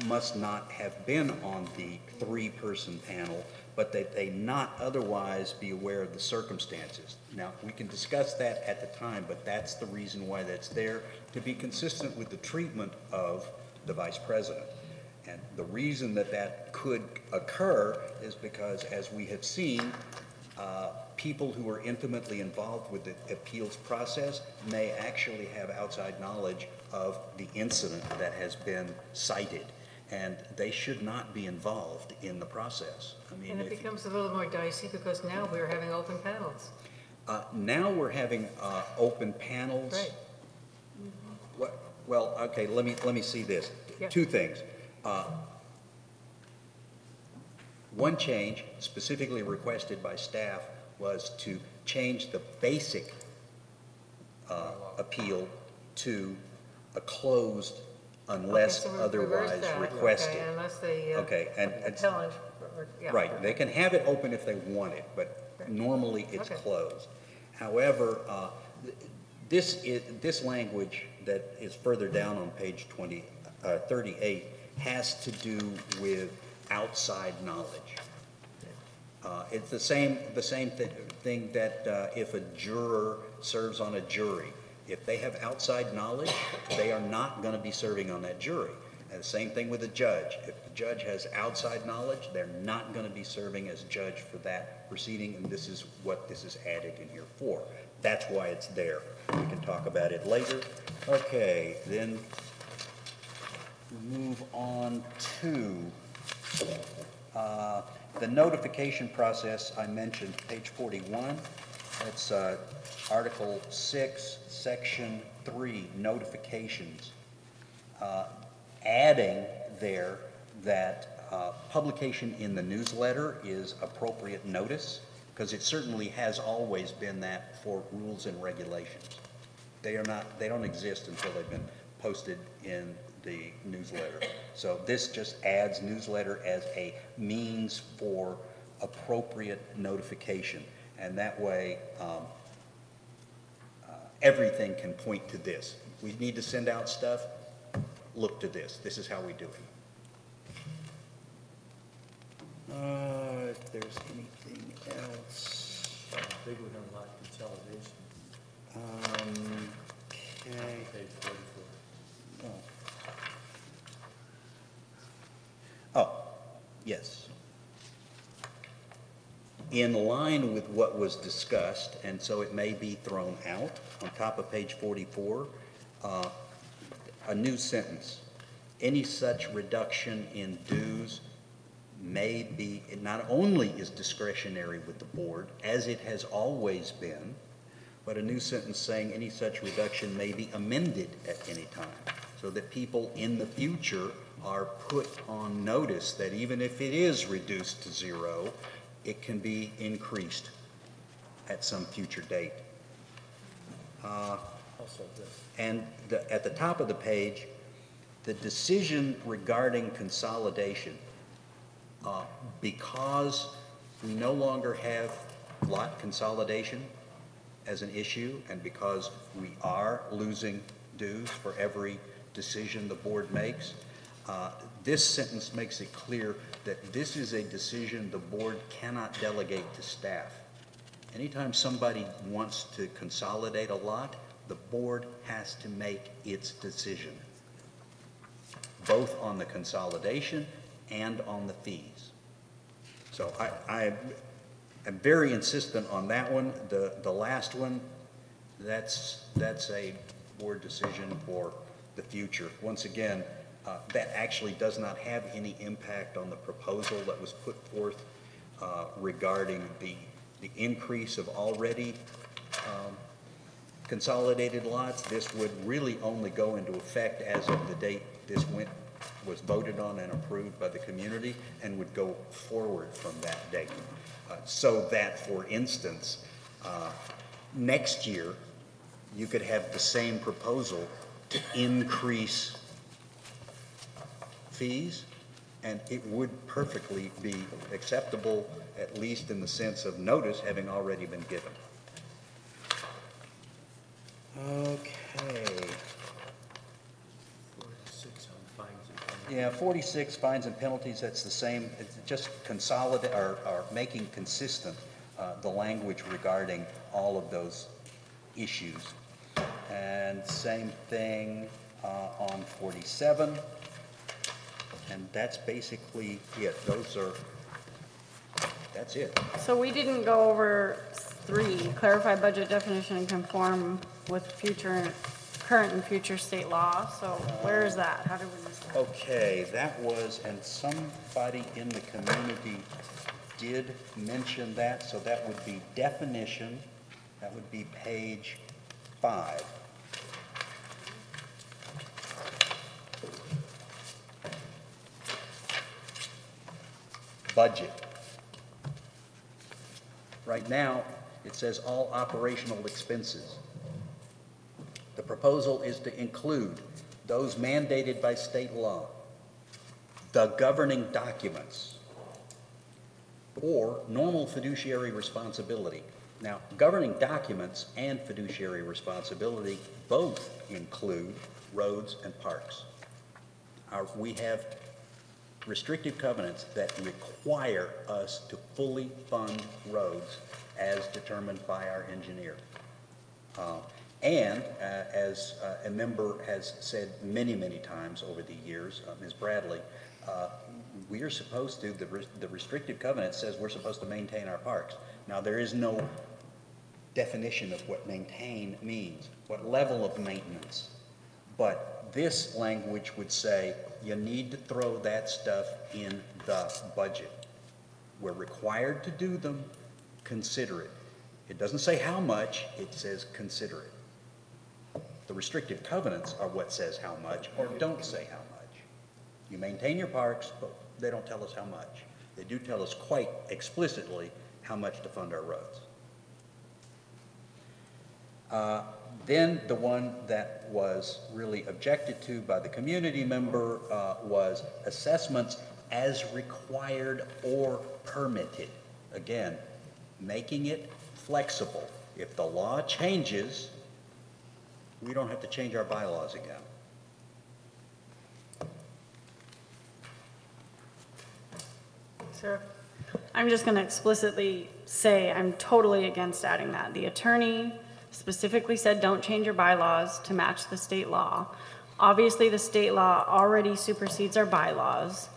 must not have been on the 3-person panel, but that they not otherwise be aware of the circumstances. Now, we can discuss that at the time, but that's the reason why that's there, to be consistent with the treatment of the vice president. And the reason that that could occur is because, as we have seen, people who are intimately involved with the appeals process may actually have outside knowledge of the incident that has been cited, and they should not be involved in the process. I mean, And it if- becomes a little more dicey because now we're having open panels. now we're having open panels. Right. Well, okay, let me see this. Yeah. 2 things. One change specifically requested by staff was to change the basic appeal to a closed unless Okay, so we'll reverse otherwise that. requested. Okay, unless the Okay, and appellant, yeah. right, they can have it open if they want it, but normally it's Okay. closed. However, this language that is further down on page 38 has to do with outside knowledge. It's the same thing that if a juror serves on a jury, if they have outside knowledge, they are not going to be serving on that jury. And the same thing with a judge. If the judge has outside knowledge, they're not going to be serving as judge for that proceeding, and this is what this is added in here for. That's why it's there. We can talk about it later. Okay, then move on to the notification process I mentioned, page 41. That's Article 6, Section 3, notifications. Adding there that publication in the newsletter is appropriate notice, because it certainly has always been that for rules and regulations. They don't exist until they've been posted in the newsletter. So this just adds newsletter as a means for appropriate notification. And that way, everything can point to this. We need to send out stuff, look to this. This is how we do it. If there's anything else. Big one on lot consolidation. Okay. Page 44. Oh, yes. in line with what was discussed, and so it may be thrown out, on top of page 44, a new sentence. Any such reduction in dues may be, it not only is discretionary with the board, as it has always been, but a new sentence saying any such reduction may be amended at any time, so that people in the future are put on notice that even if it is reduced to zero, it can be increased at some future date. And at the top of the page, the decision regarding consolidation, because we no longer have lot consolidation as an issue, and because we are losing dues for every decision the board makes, this sentence makes it clear that this is a decision the board cannot delegate to staff. Anytime somebody wants to consolidate a lot, the board has to make its decision, both on the consolidation and on the fees. So I am very insistent on that one. The last one, that's a board decision for the future. Once again, that actually does not have any impact on the proposal that was put forth regarding the increase of already consolidated lots. This would really only go into effect as of the date this was voted on and approved by the community, and would go forward from that date. So that, for instance, next year, you could have the same proposal to increase fees, and it would perfectly be acceptable, at least in the sense of notice having already been given. Okay. 46 on fines and penalties. Yeah, 46 fines and penalties, that's the same. It's just consolidate or making consistent the language regarding all of those issues. And same thing on 47. And that's basically it. That's it. So we didn't go over 3, clarify budget definition and conform with current and future state law. So where is that? How did we miss that? Okay, that was, and somebody in the community did mention that, so that would be definition. That would be page 5. Budget. Right now, it says all operational expenses. The proposal is to include those mandated by state law, the governing documents, or normal fiduciary responsibility. Now, governing documents and fiduciary responsibility both include roads and parks. We have restrictive covenants that require us to fully fund roads as determined by our engineer. And as a member has said many, many times over the years, Ms. Bradley, we are supposed to, the restrictive covenant says we're supposed to maintain our parks. Now, there is no definition of what maintain means, what level of maintenance. But this language would say you need to throw that stuff in the budget. We're required to do them, consider it. It doesn't say how much, it says consider it. The restrictive covenants are what says how much or don't say how much. You maintain your parks, but they don't tell us how much. They do tell us quite explicitly how much to fund our roads. Then the one that was really objected to by the community member was assessments as required or permitted. Again, making it flexible. If the law changes, we don't have to change our bylaws again. Sir, I'm just going to explicitly say I'm totally against adding that. The attorney specifically said don't change your bylaws to match the state law. Obviously, the state law already supersedes our bylaws,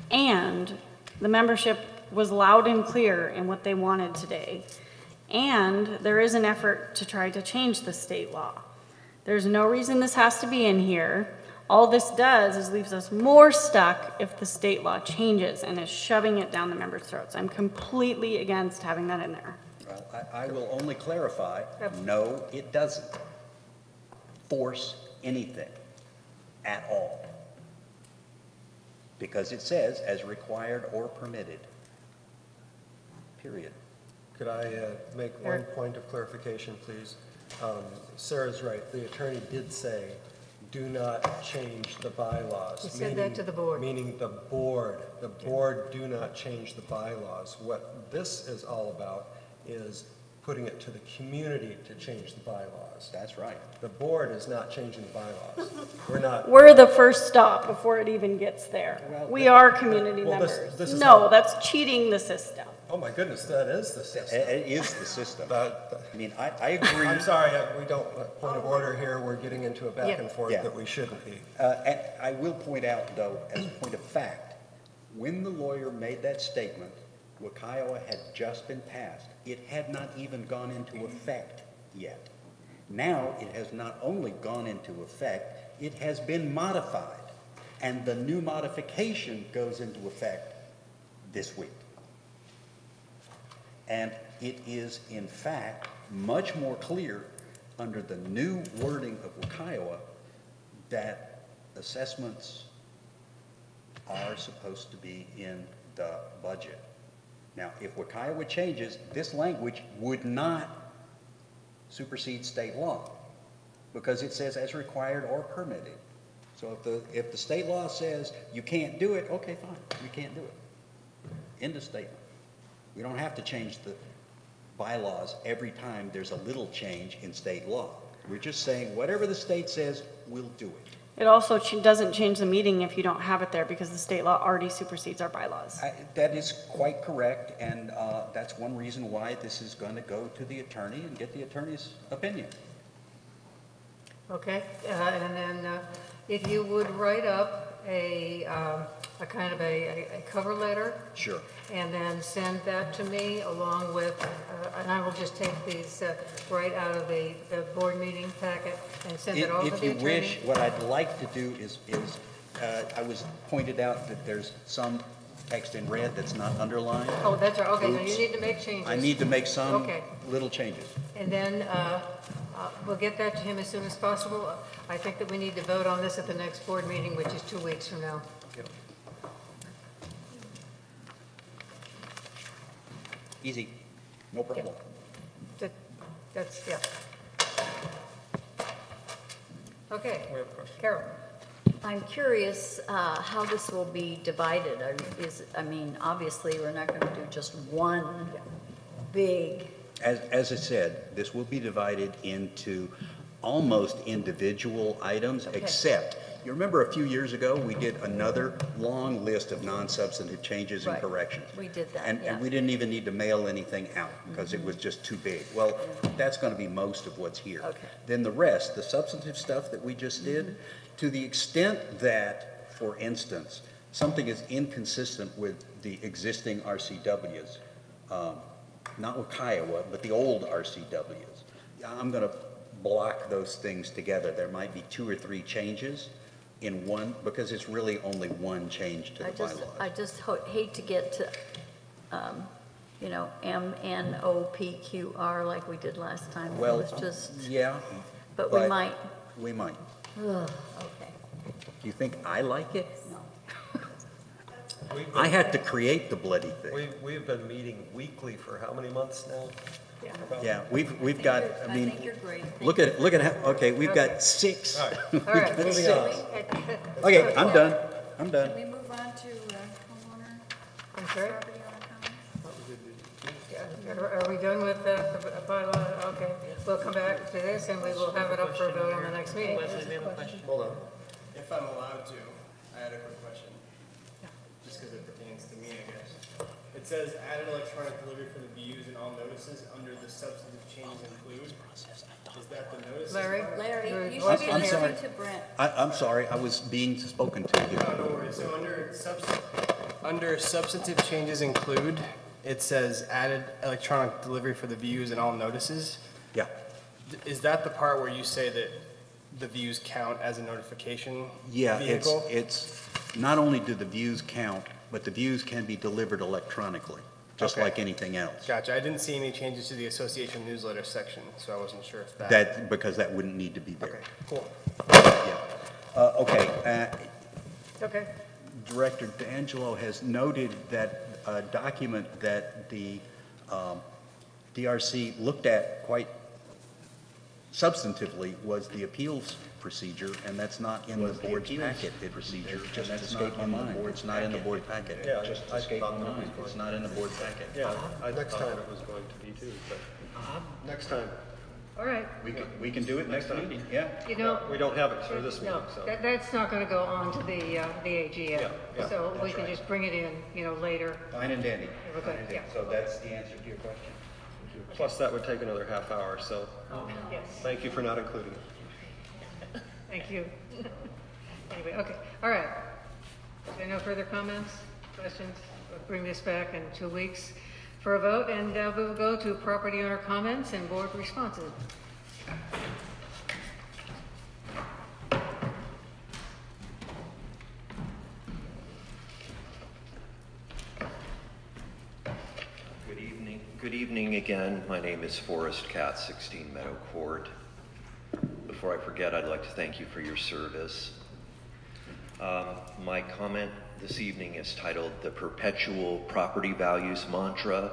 and the membership was loud and clear in what they wanted today. And there is an effort to try to change the state law. There's no reason this has to be in here. All this does is leaves us more stuck if the state law changes and is shoving it down the members' throats. I'm completely against having that in there. Well, I will only clarify, no, it doesn't force anything at all. Because it says as required or permitted, period. Could I make one point of clarification, please? Sarah's right. The attorney did say, do not change the bylaws. You said that to the board. Meaning the board. The board do not change the bylaws. What this is all about is putting it to the community to change the bylaws. That's right. The board is not changing the bylaws. We're the first stop before it even gets there. We are community members. No, that's cheating the system. Oh my goodness, that is the system. It is the system. I mean, I agree. I'm sorry, we don't, point of order here, we're getting into a back and forth Yeah. that we shouldn't be. And I will point out, though, as a point of fact, when the lawyer made that statement, Wakaiowa had just been passed. It had not even gone into effect yet. Now, it has not only gone into effect, it has been modified. And the new modification goes into effect this week. And it is, in fact, much more clear under the new wording of Wakaiowa that assessments are supposed to be in the budget. Now, if Wakaiowa changes, this language would not supersede state law because it says as required or permitted. So if the state law says you can't do it, okay, fine, you can't do it. End of statement. We don't have to change the bylaws every time there's a little change in state law. We're just saying whatever the state says, we'll do it. It also doesn't change the meeting if you don't have it there because the state law already supersedes our bylaws. That is quite correct, and that's one reason why this is going to go to the attorney and get the attorney's opinion. Okay, and then if you would write up a kind of a cover letter. Sure. And then send that to me along with, and I will just take these right out of the board meeting packet and send it all to the attorney. If you wish, what I'd like to do is I was pointed out that there's some text in red that's not underlined. Oh, that's right. Okay, Oops. so you need to make changes. I need to make some little changes. And then we'll get that to him as soon as possible. I think that we need to vote on this at the next board meeting, which is 2 weeks from now. Yep. Easy, no problem. That's, yeah. Okay, Carol. I'm curious how this will be divided. I mean, obviously, we're not going to do just one big. As I said, this will be divided into almost individual items, except, you remember a few years ago, we did another long list of non-substantive changes and corrections. We did that, And we didn't even need to mail anything out because it was just too big. Well, that's going to be most of what's here. Okay. Then the rest, the substantive stuff that we just did, to the extent that, for instance, something is inconsistent with the existing RCWs, not with Kiowa, but the old RCWs, I'm going to block those things together. There might be 2 or 3 changes in one, because it's really only one change to the bylaws. I just hate to get to, you know, MNOPQR like we did last time. Well, It was just, yeah. but we might. We might. Ugh, okay. Do you think I like it? No. I had to create the bloody thing. We've been meeting weekly for how many months now? Yeah, we've got, I mean, think you're great. look at how, okay, we've got 6. All right. We've All right, got moving 6. on. Okay, I'm done. I'm done. Can we move on to homeowner I'm sorry? property owner comments? Are we done with the bylaw? Okay, we'll come back to this and we will have it up for a vote on the next meeting. Hold on. If I'm allowed to, I had a quick question. Just because it pertains to me, I guess. It says added electronic delivery for the views and all notices under the substantive changes include. Is that the notices? Larry? Larry, you I'm should be I'm sorry. listening to Brent. I'm sorry, I was being spoken to here. No worries. So under substantive, Under substantive changes include, it says added electronic delivery for the views and all notices. Yeah. Is that the part where you say that the views count as a notification Yeah, vehicle? it's not only do the views count, but the views can be delivered electronically, just like anything else. Gotcha. I didn't see any changes to the association newsletter section, so I wasn't sure if that. Because that wouldn't need to be there. Okay, cool. Yeah. Okay. Director D'Angelo has noted that a document that the DRC looked at quite substantively was the appeals procedure, and that's not in the board's packet. Procedure just escaped my mind. It's not in the board packet. Yeah, Just I escaped thought my that was mind. going It's not in the board packet. Yeah, next time it was going to be too, but next time. All right. We can do it next meeting, yeah. You know, We don't have it for this meeting, no, so. that's not going to go on to the AGM. Yeah, So we that's can right. just bring it in, later. Fine and dandy. We're good, yeah. So that's the answer to your question. Plus, that would take another half hour, so Yes. thank you for not including it. Thank you. Anyway, okay, all right. Is there no further comments, questions? We'll bring this back in 2 weeks for a vote, and we will go to property owner comments and board responses. Good evening again. My name is Forrest Katz, 16 Meadow Court. Before I forget, I'd like to thank you for your service. My comment this evening is titled The Perpetual Property Values Mantra.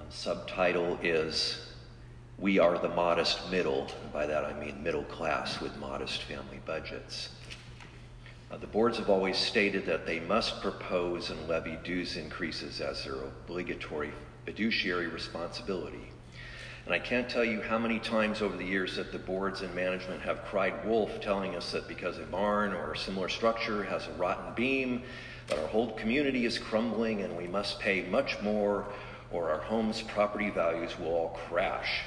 Subtitle is We Are the Modest Middle. And by that I mean middle class with modest family budgets. The boards have always stated that they must propose and levy dues increases as their obligatory fiduciary responsibility. And I can't tell you how many times over the years that the boards and management have cried wolf, telling us that because a barn or a similar structure has a rotten beam, that our whole community is crumbling and we must pay much more or our home's property values will all crash.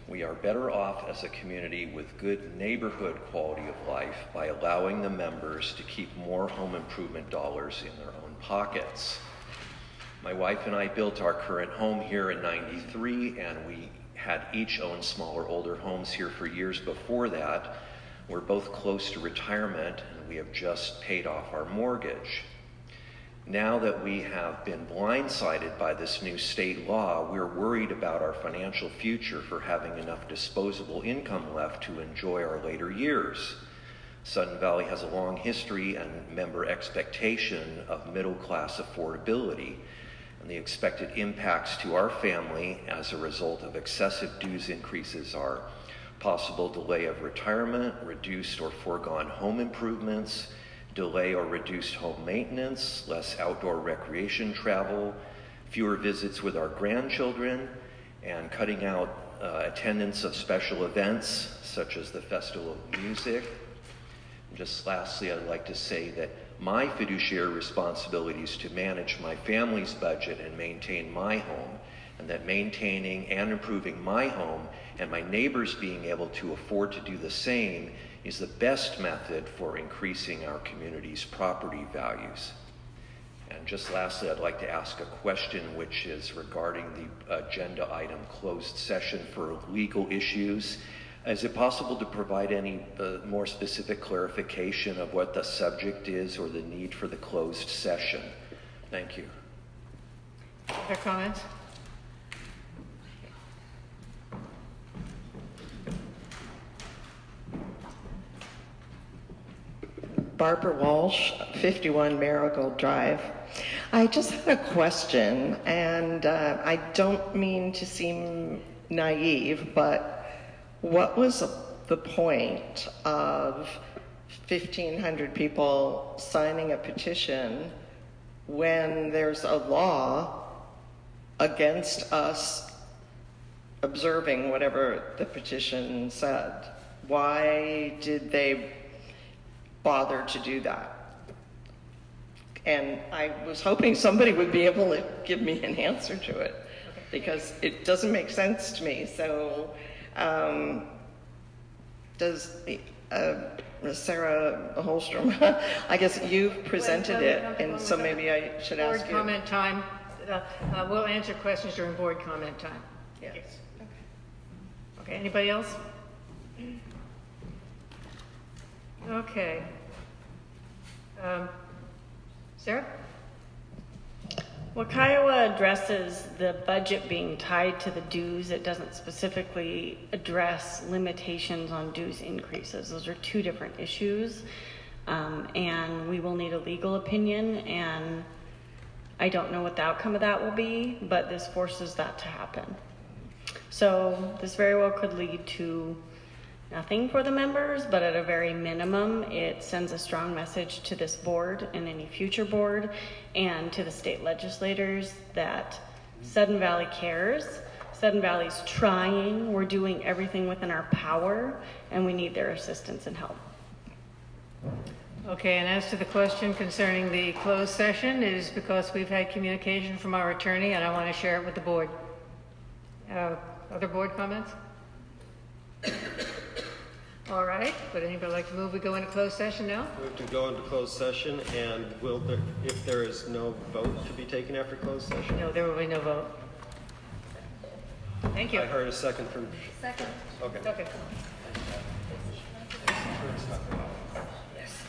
We are better off as a community with good neighborhood quality of life by allowing the members to keep more home improvement dollars in their own pockets. My wife and I built our current home here in '93, and we had each owned smaller, older homes here for years before that. We're both close to retirement, and we have just paid off our mortgage. Now that we have been blindsided by this new state law, we're worried about our financial future for having enough disposable income left to enjoy our later years. Sudden Valley has a long history and member expectation of middle-class affordability, and the expected impacts to our family as a result of excessive dues increases are possible delay of retirement, reduced or foregone home improvements, delay or reduced home maintenance, less outdoor recreation travel, fewer visits with our grandchildren, and cutting out attendance of special events such as the Festival of Music. And just lastly, I'd like to say that my fiduciary responsibility is to manage my family's budget and maintain my home, and that maintaining and improving my home and my neighbors being able to afford to do the same is the best method for increasing our community's property values. And just lastly, I'd like to ask a question which is regarding the agenda item closed session for legal issues. Is it possible to provide any more specific clarification of what the subject is or the need for the closed session? Thank you. Other comments? Barbara Walsh, 51 Marigold Drive. I just had a question, and I don't mean to seem naive, but what was the point of 1,500 people signing a petition when there's a law against us observing whatever the petition said? Why did they bother to do that? And I was hoping somebody would be able to give me an answer to it, because it doesn't make sense to me. So does Sarah Holstrom, I guess you presented it, and so maybe I should ask you. Board comment time. We'll answer questions during board comment time. Yes. Okay, anybody else? Okay. Sarah? Well, Kiowa addresses the budget being tied to the dues. It doesn't specifically address limitations on dues increases. Those are two different issues. And we will need a legal opinion, and I don't know what the outcome of that will be, but this forces that to happen. So this very well could lead to nothing for the members, but at a very minimum, it sends a strong message to this board and any future board and to the state legislators that Sudden Valley cares. Sudden Valley's trying. We're doing everything within our power, and we need their assistance and help. Okay, and as to the question concerning the closed session, it is because we've had communication from our attorney, and I want to share it with the board. Other board comments? All right, would anybody like to move we go into closed session now? Move to go into closed session, and will there, if there is no vote to be taken after closed session? No, there will be no vote. Thank you. I heard a second from... Second. Okay. Okay. Yes.